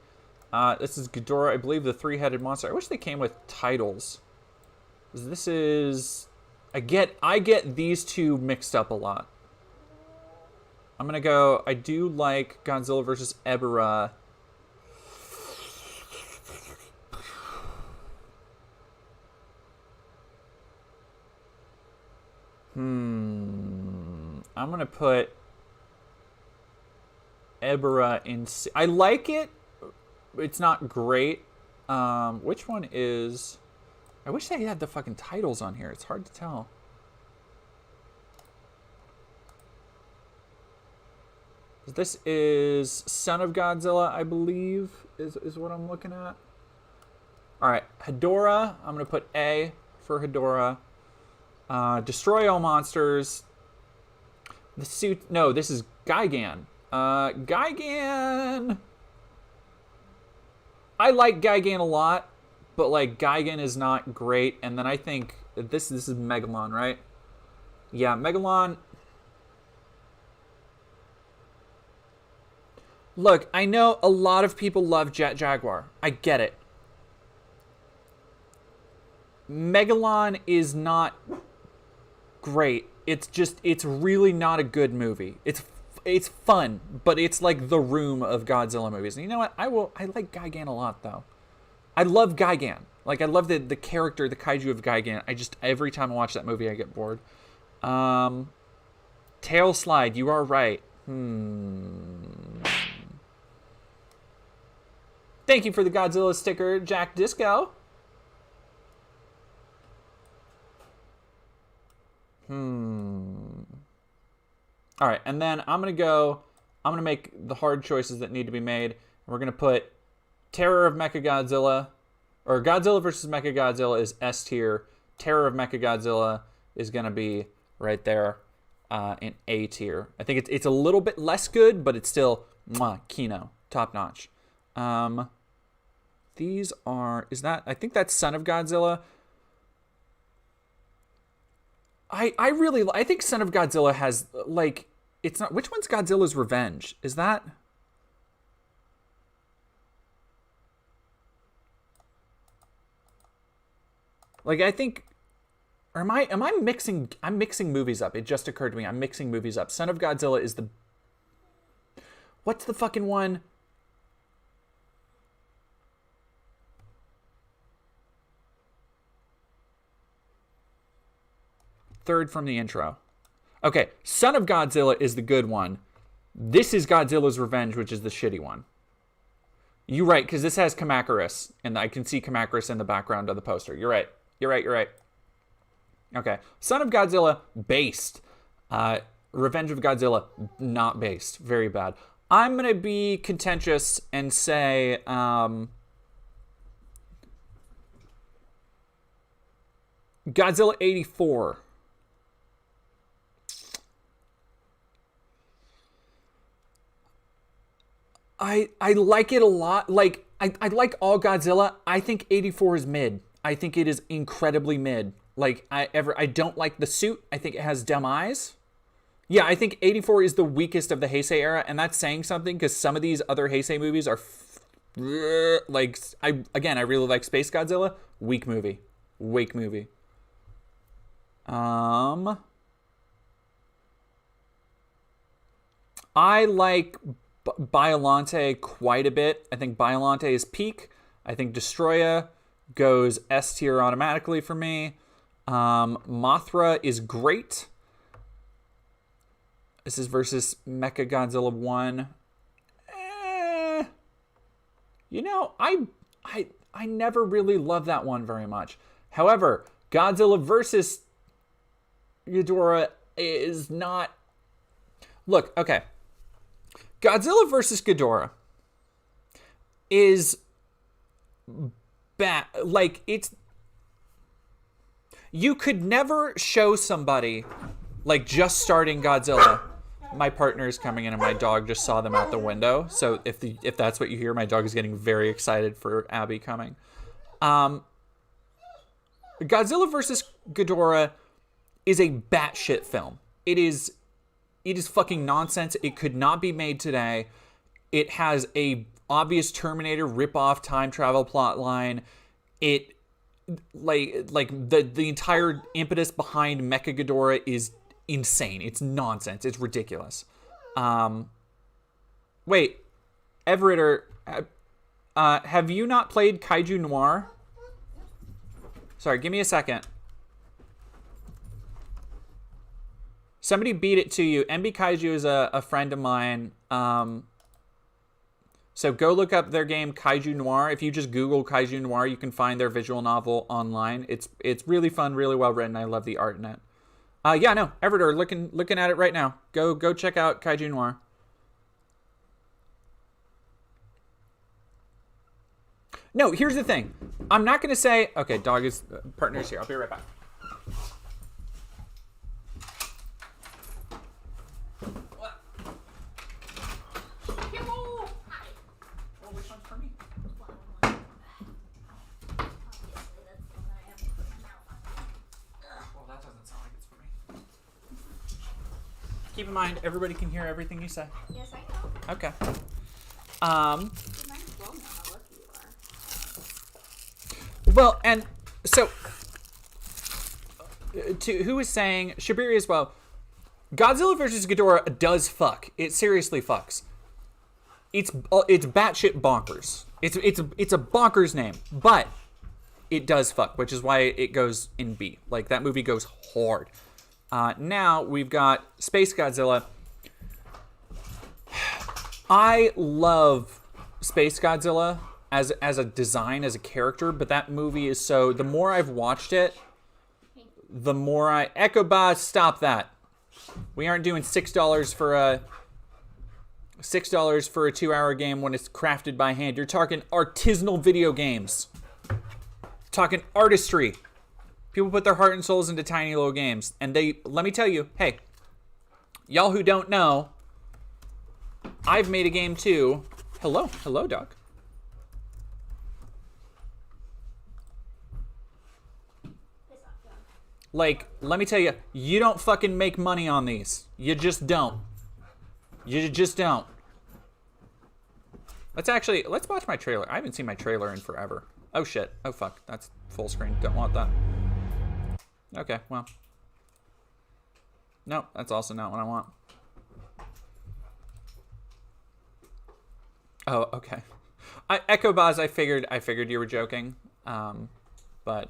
This is Ghidorah, I believe the three-headed monster. I wish they came with titles. This is, I get these two mixed up a lot. I'm going to go, I do like Godzilla vs. Ebirah. I'm going to put Ebirah in C. I like it. It's not great. Which one is... I wish they had the fucking titles on here. It's hard to tell. This is Son of Godzilla, I believe, is what I'm looking at. All right, Hedorah. I'm going to put A for Hedorah. Destroy All Monsters. The suit... No, this is Gigan. Gigan... I like Gigan a lot, but, like, Gigan is not great. And then I think... This is Megalon, right? Yeah, Megalon... Look, I know a lot of people love Jet Jaguar. I get it. Megalon is not great. It's really not a good movie. It's fun, but it's like the Room of Godzilla movies. And you know what? I like Gigan a lot, though. I love Gigan. Like, I love the character, the kaiju of Gigan. Every time I watch that movie, I get bored. Tail Slide, you are right. Thank you for the Godzilla sticker, Jack Disco. All right, and then I'm going to make the hard choices that need to be made. We're going to put Terror of Mechagodzilla, or Godzilla vs. Mechagodzilla is S tier. Terror of Mechagodzilla is going to be right there in A tier. I think it's a little bit less good, but it's still Kino, top notch. These are, I think that's Son of Godzilla. I think Son of Godzilla has, like, it's not, which one's Godzilla's Revenge? Is that? Like, I think, or am I mixing, I'm mixing movies up. It just occurred to me, I'm mixing movies up. Son of Godzilla is the, what's the fucking one? Third from the intro. Okay, Son of Godzilla is the good one. This is Godzilla's Revenge, which is the shitty one. You're right, because this has Kamacuras, and I can see Kamacuras in the background of the poster. You're right. You're right. Okay, Son of Godzilla, based. Revenge of Godzilla, not based. Very bad. I'm going to be contentious and say... Godzilla 84. I like it a lot. Like, I like all Godzilla. I think 84 is mid. I think it is incredibly mid. Like, I don't like the suit. I think it has dumb eyes. Yeah, I think 84 is the weakest of the Heisei era, and that's saying something because some of these other Heisei movies are like, I really like Space Godzilla. Weak movie. I like Biollante quite a bit. I think Biollante is peak. I think Destroya goes S tier automatically for me. Mothra is great. This is versus Mechagodzilla 1. You know, I never really loved that one very much. However, Godzilla versus Ghidorah is not... Look, okay. Godzilla versus Ghidorah is bad. Like, You could never show somebody, like, just starting Godzilla. My partner is coming in and my dog just saw them out the window. So if that's what you hear, my dog is getting very excited for Abby coming. Godzilla vs. Ghidorah is a batshit film. It is fucking nonsense. It could not be made today. It has a obvious Terminator rip-off time travel plot line. It the entire impetus behind Mecha Ghidorah is insane. It's nonsense. It's ridiculous. Wait, Everetter, have you not played Kaiju Noir? Sorry, give me a second. Somebody beat it to you. MB Kaiju is a friend of mine. So go look up their game Kaiju Noir. If you just Google Kaiju Noir, you can find their visual novel online. It's really fun, really well written. I love the art in it. Yeah, no, Everett, looking at it right now. Go check out Kaiju Noir. No, here's the thing. I'm not gonna say, okay, dog is partner's here. I'll be right back. Keep in mind, everybody can hear everything you say. Yes, I know. Okay. Well, and so, to who is saying, Shabiri as well, Godzilla vs. Ghidorah does fuck. It seriously fucks. It's batshit bonkers. It's a bonkers name, but it does fuck, which is why it goes in B. Like, that movie goes hard. Now we've got Space Godzilla. I love Space Godzilla as a design, as a character, but that movie is so... The more I've watched it, the more I... Echo Boss, stop that. We aren't doing $6 for a... $6 for a 2-hour game when it's crafted by hand. You're talking artisanal video games. Talking artistry. People put their heart and souls into tiny little games. And they, let me tell you, hey, y'all who don't know, I've made a game too. Hello, dog. Like, let me tell you, you don't fucking make money on these. You just don't. You just don't. Let's watch my trailer. I haven't seen my trailer in forever. Oh shit. Oh fuck. That's full screen. Don't want that. Okay, well. Nope, that's also not what I want. Oh, okay. Echo Boz, I figured you were joking. But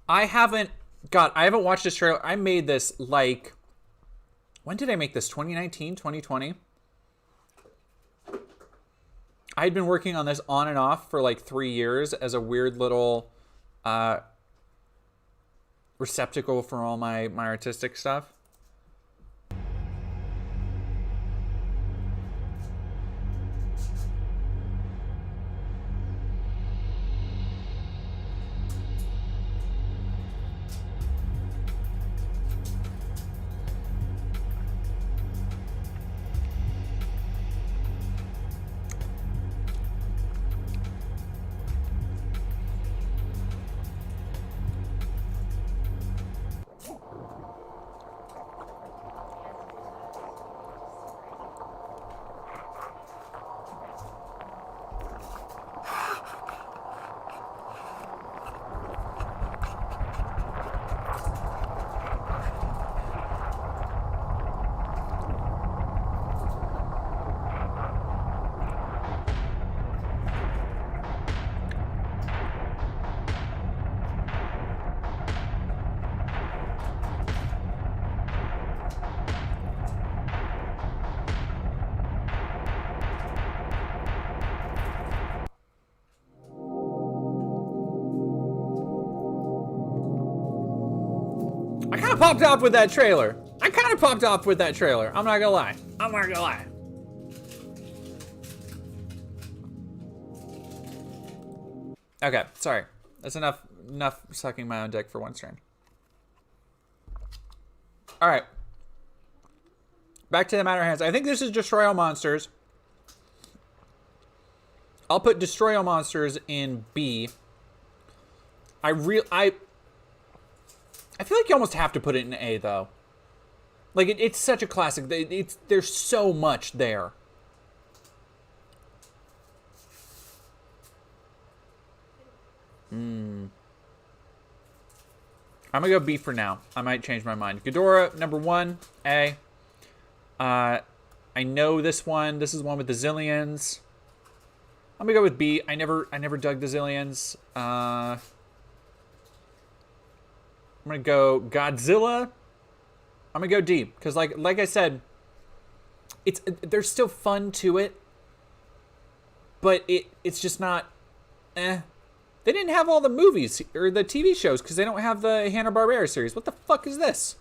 I haven't watched this trailer. I made this like, when did I make this? 2019, 2020? I'd been working on this on and off for like 3 years as a weird little receptacle for all my artistic stuff. I kind of popped off with that trailer. I'm not gonna lie. Okay, sorry. That's enough sucking my own dick for one stream. All right. Back to the matter at hand. I think this is Destroy All Monsters. I'll put Destroy All Monsters in B. I feel like you almost have to put it in A, though. Like, it's such a classic. There's so much there. I'm gonna go B for now. I might change my mind. Ghidorah, number 1, A. I know this one. This is one with the Zillions. I'm gonna go with B. I never dug the Zillions. I'm gonna go Godzilla. I'm gonna go D because, like I said, there's still fun to it, but it's just not. They didn't have all the movies or the TV shows because they don't have the Hanna-Barbera series. What the fuck is this?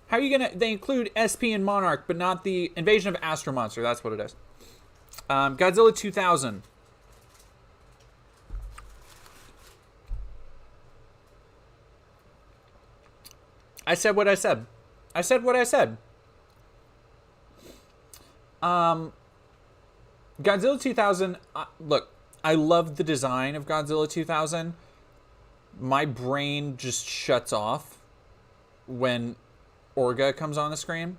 How are you gonna? They include SP and Monarch, but not the Invasion of Astro Monster. That's what it is. Godzilla 2000. I said what I said. Godzilla 2000. Look, I love the design of Godzilla 2000. My brain just shuts off when Orga comes on the screen.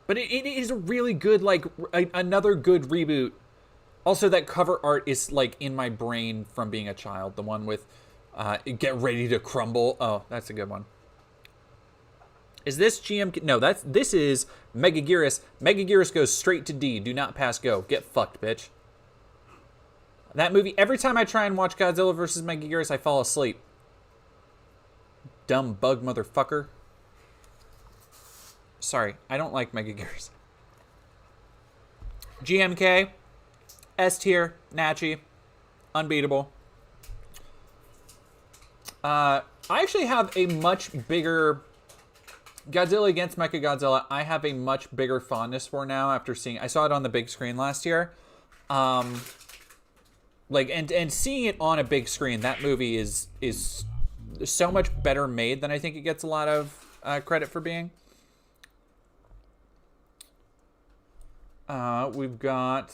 But it is a really good, another good reboot. Also, that cover art is, in my brain from being a child. The one with, Get Ready to Crumble. Oh, that's a good one. Is this GM? No, this is Megaguirus. Megaguirus goes straight to D. Do not pass go. Get fucked, bitch. That movie, every time I try and watch Godzilla vs. Megaguirus, I fall asleep. Dumb bug motherfucker. Sorry, I don't like Megaguirus. GMK, S tier, Nachi, unbeatable. I actually have a much bigger Godzilla against Mechagodzilla. I have a much bigger fondness for now after seeing. I saw it on the big screen last year, and seeing it on a big screen. That movie is so much better made than I think it gets a lot of credit for being. We've got,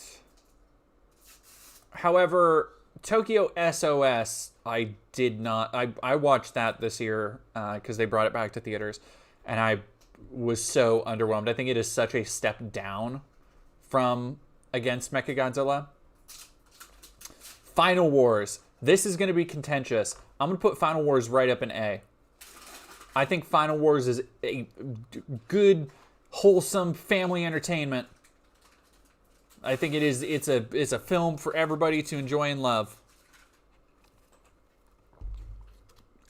however, Tokyo SOS. I did not. I watched that this year because they brought it back to theaters, and I was so underwhelmed. I think it is such a step down from Against Mechagodzilla. Final Wars. This is going to be contentious. I'm going to put Final Wars right up in A. I think Final Wars is a good, wholesome family entertainment. I think it is. It's a film for everybody to enjoy and love.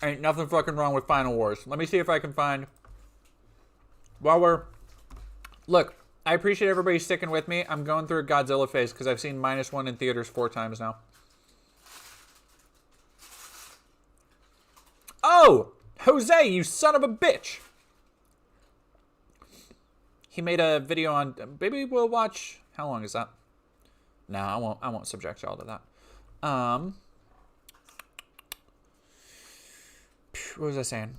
Ain't nothing fucking wrong with Final Wars. Let me see if I can find. Look, I appreciate everybody sticking with me. I'm going through a Godzilla phase because I've seen -1 in theaters 4 times now. Oh, Jose, you son of a bitch! He made a video on. Maybe we'll watch. How long is that? No, I won't subject y'all to that. What was I saying?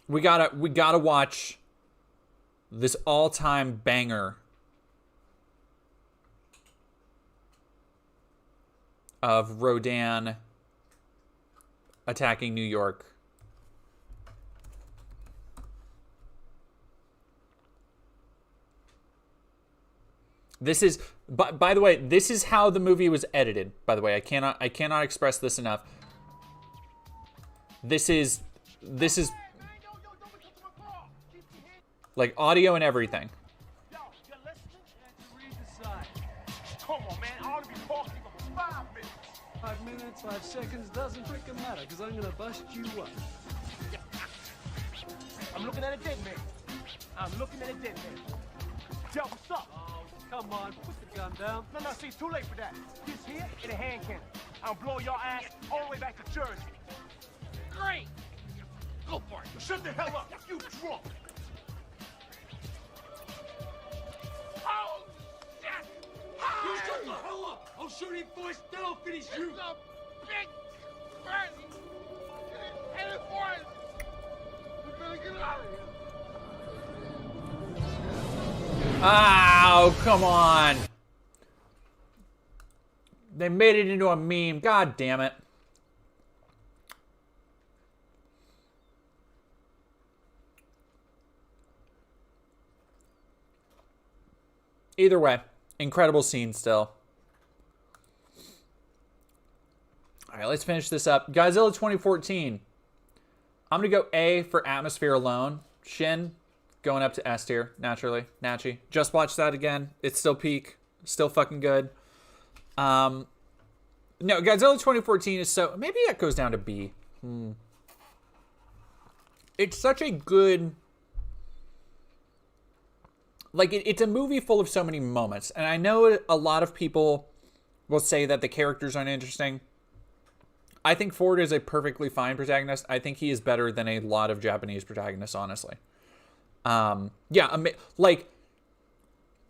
We gotta watch this all-time banger of Rodan attacking New York. This is, by the way, this is how the movie was edited. By the way, I cannot express this enough. This is like audio and everything. Come on, man. I ought to be talking for 5 minutes. 5 minutes, 5 seconds doesn't freaking matter, because I'm gonna bust you up. I'm looking at a dead man. I'm looking at a dead man. Yo, what's up? Oh, come on, put the gun down. No, see, it's too late for that. This here and a hand cannon. I'll blow your ass all the way back to Jersey. Great! Go for it. Shut the hell up, you drunk! Oh, shit! You shut the hell up! I'll shoot him first, then I'll finish you! It's a big party! Headed for us! We better get out of here! Oh, come on. They made it into a meme. God damn it. Either way, incredible scene still. All right, let's finish this up. Godzilla 2014. I'm going to go A for atmosphere alone. Shin, going up to S tier, naturally. Natchy. Just watched that again. It's still peak. Still fucking good. No, Godzilla 2014 is so... Maybe it goes down to B. It's such a good... Like, it's a movie full of so many moments. And I know a lot of people will say that the characters aren't interesting. I think Ford is a perfectly fine protagonist. I think he is better than a lot of Japanese protagonists, honestly. Yeah, like,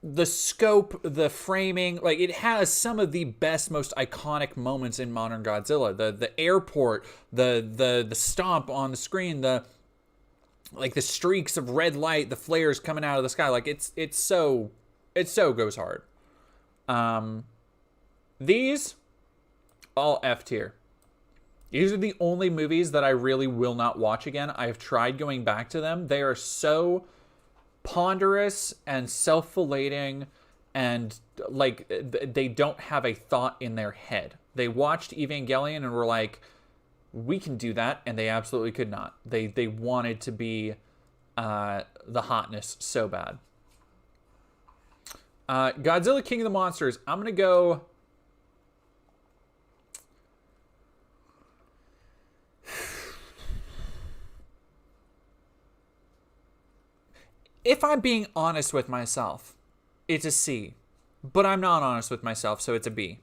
the scope, the framing, like, it has some of the best, most iconic moments in modern Godzilla. The airport, the stomp on the screen, the streaks of red light, the flares coming out of the sky. Like, it so goes hard. These, all F tier. These are the only movies that I really will not watch again. I have tried going back to them. They are so ponderous and self-flating, and like they don't have a thought in their head. They watched Evangelion and were like, we can do that, and they absolutely could not. They wanted to be the hotness so bad. Godzilla King of the Monsters. I'm gonna go... If I'm being honest with myself, it's a C. But I'm not honest with myself, so it's a B.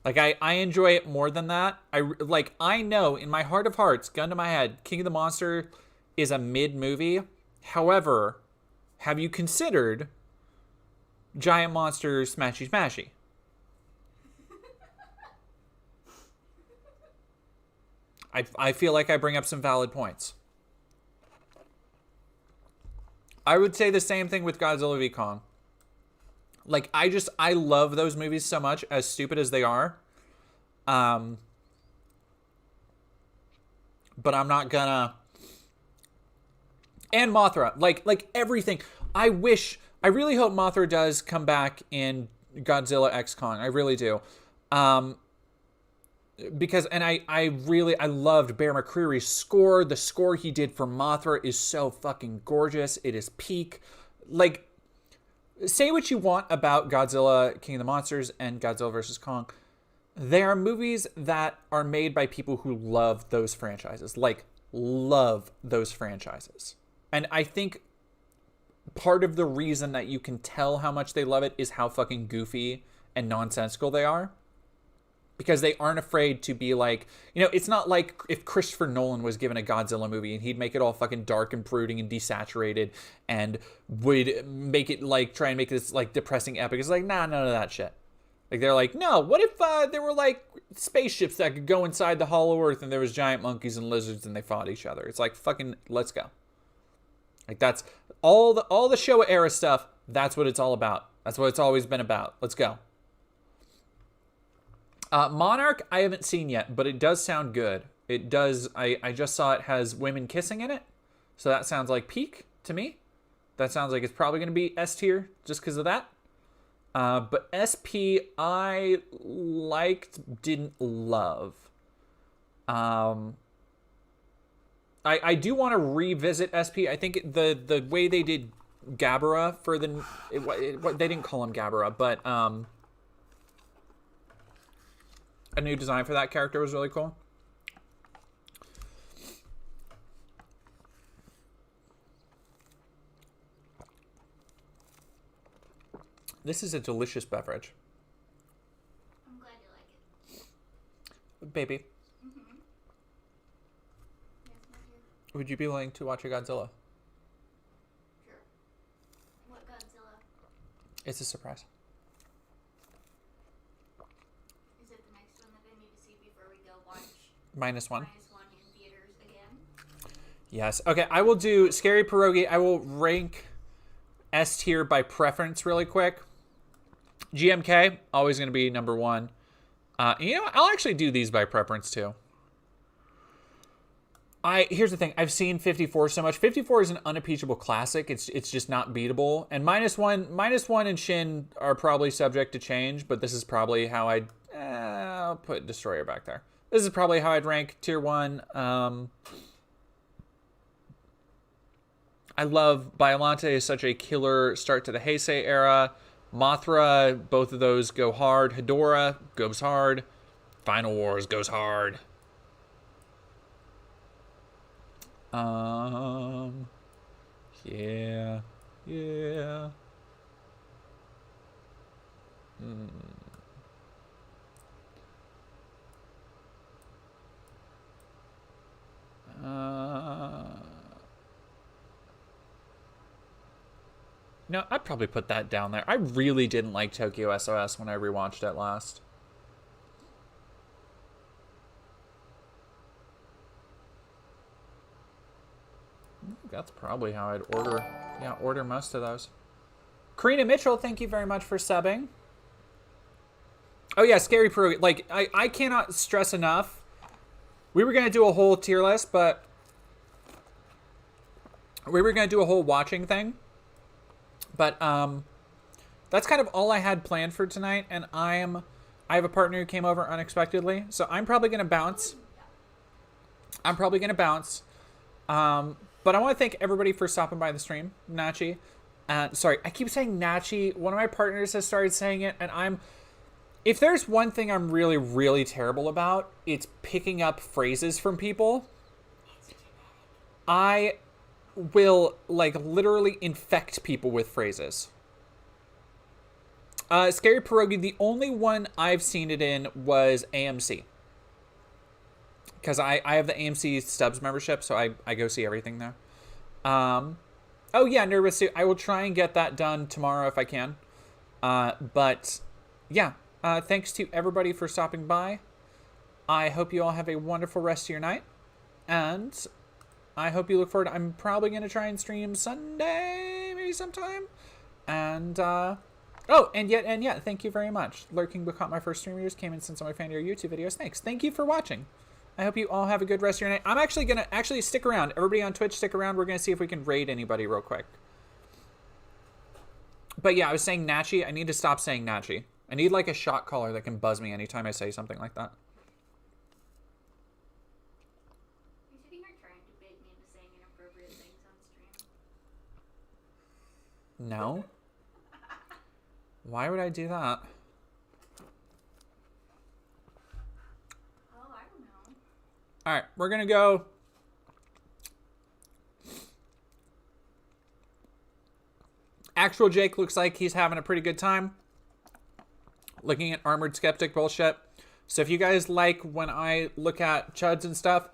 Like, I enjoy it more than that. I know in my heart of hearts, gun to my head, King of the Monster is a mid-movie. However, have you considered Giant Monster Smashy Smashy? I feel like I bring up some valid points. I would say the same thing with Godzilla v. Kong. Like, I love those movies so much, as stupid as they are. But I'm not gonna... And Mothra. Like everything. I really hope Mothra does come back in Godzilla x Kong. I really do. Because, and I loved Bear McCreary's score. The score he did for Mothra is so fucking gorgeous. It is peak. Like, say what you want about Godzilla, King of the Monsters, and Godzilla vs. Kong. They are movies that are made by people who love those franchises. Like, love those franchises. And I think part of the reason that you can tell how much they love it is how fucking goofy and nonsensical they are. Because they aren't afraid to be like, you know, it's not like if Christopher Nolan was given a Godzilla movie and he'd make it all fucking dark and brooding and desaturated and would make it like, try and make this like depressing epic. It's like, nah, none of that shit. Like, they're like, no, what if there were like spaceships that could go inside the Hollow Earth and there was giant monkeys and lizards and they fought each other? It's like, fucking, let's go. Like, that's all the Showa era stuff. That's what it's all about. That's what it's always been about. Let's go. Monarch, I haven't seen yet, but it does sound good. It does. I just saw it has women kissing in it. So that sounds like peak to me. That sounds like it's probably going to be S tier just because of that. But SP, I liked, didn't love. I do want to revisit SP. I think the way they did Gabara for the... they didn't call him Gabara, but... a new design for that character was really cool. This is a delicious beverage. I'm glad you like it. Baby, Mm-hmm. Yes, my dear. would you be willing to watch a Godzilla? Sure. What Godzilla? It's a surprise. Is it the next one that I need to see before we go watch -1. -1 in theaters again? Yes. Okay, I will do Scary Pierogi. I will rank S tier by preference really quick. GMK, always going to be number 1. You know what? I'll actually do these by preference too. Here's the thing. I've seen 54 so much. 54 is an unimpeachable classic. It's just not beatable. And -1 and Shin are probably subject to change, but this is probably how I'll put Destroyer back there. This is probably how I'd rank tier 1. I love Biollante is such a killer start to the Heisei era. Mothra, both of those go hard. Hedorah goes hard. Final Wars goes hard. Yeah. No, I'd probably put that down there. I really didn't like Tokyo SOS when I rewatched it last. That's probably how I'd order most of those. Karina Mitchell, thank you very much for subbing. Oh yeah, Scary Pierogi. Like, I cannot stress enough. We were going to do a whole tier list, but we were going to do a whole watching thing. But that's kind of all I had planned for tonight, and I have a partner who came over unexpectedly, so I'm probably going to bounce. But I want to thank everybody for stopping by the stream. Nachi. Sorry, I keep saying Nachi. One of my partners has started saying it, and if there's one thing I'm really, really terrible about, it's picking up phrases from people. I will, like, literally infect people with phrases. Scary Pierogi, the only one I've seen it in was AMC. Because I have the AMC Stubs membership, so I go see everything there. Oh yeah, Nervous Suit. I will try and get that done tomorrow if I can. But yeah, thanks to everybody for stopping by. I hope you all have a wonderful rest of your night. And I hope you look forward to, I'm probably going to try and stream Sunday, maybe sometime. And, and yet, thank you very much. Lurking but caught my first stream reviews, came in since I'm a fan of your YouTube videos. Thanks. Thank you for watching. I hope you all have a good rest of your night. I'm actually going to stick around. Everybody on Twitch, stick around. We're going to see if we can raid anybody real quick. But yeah, I was saying Nachi. I need to stop saying Nachi. I need like a shot caller that can buzz me anytime I say something like that. You sitting here trying to bait me into saying inappropriate things on stream? No. Why would I do that? Oh, I don't know. All right, we're going to go. Actual Jake looks like he's having a pretty good time looking at Armored Skeptic bullshit. So if you guys like when I look at chuds and stuff,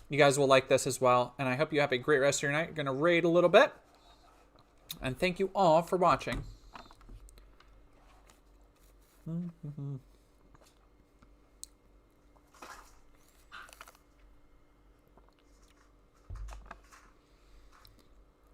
you guys will like this as well. And I hope you have a great rest of your night. Going to raid a little bit. And thank you all for watching.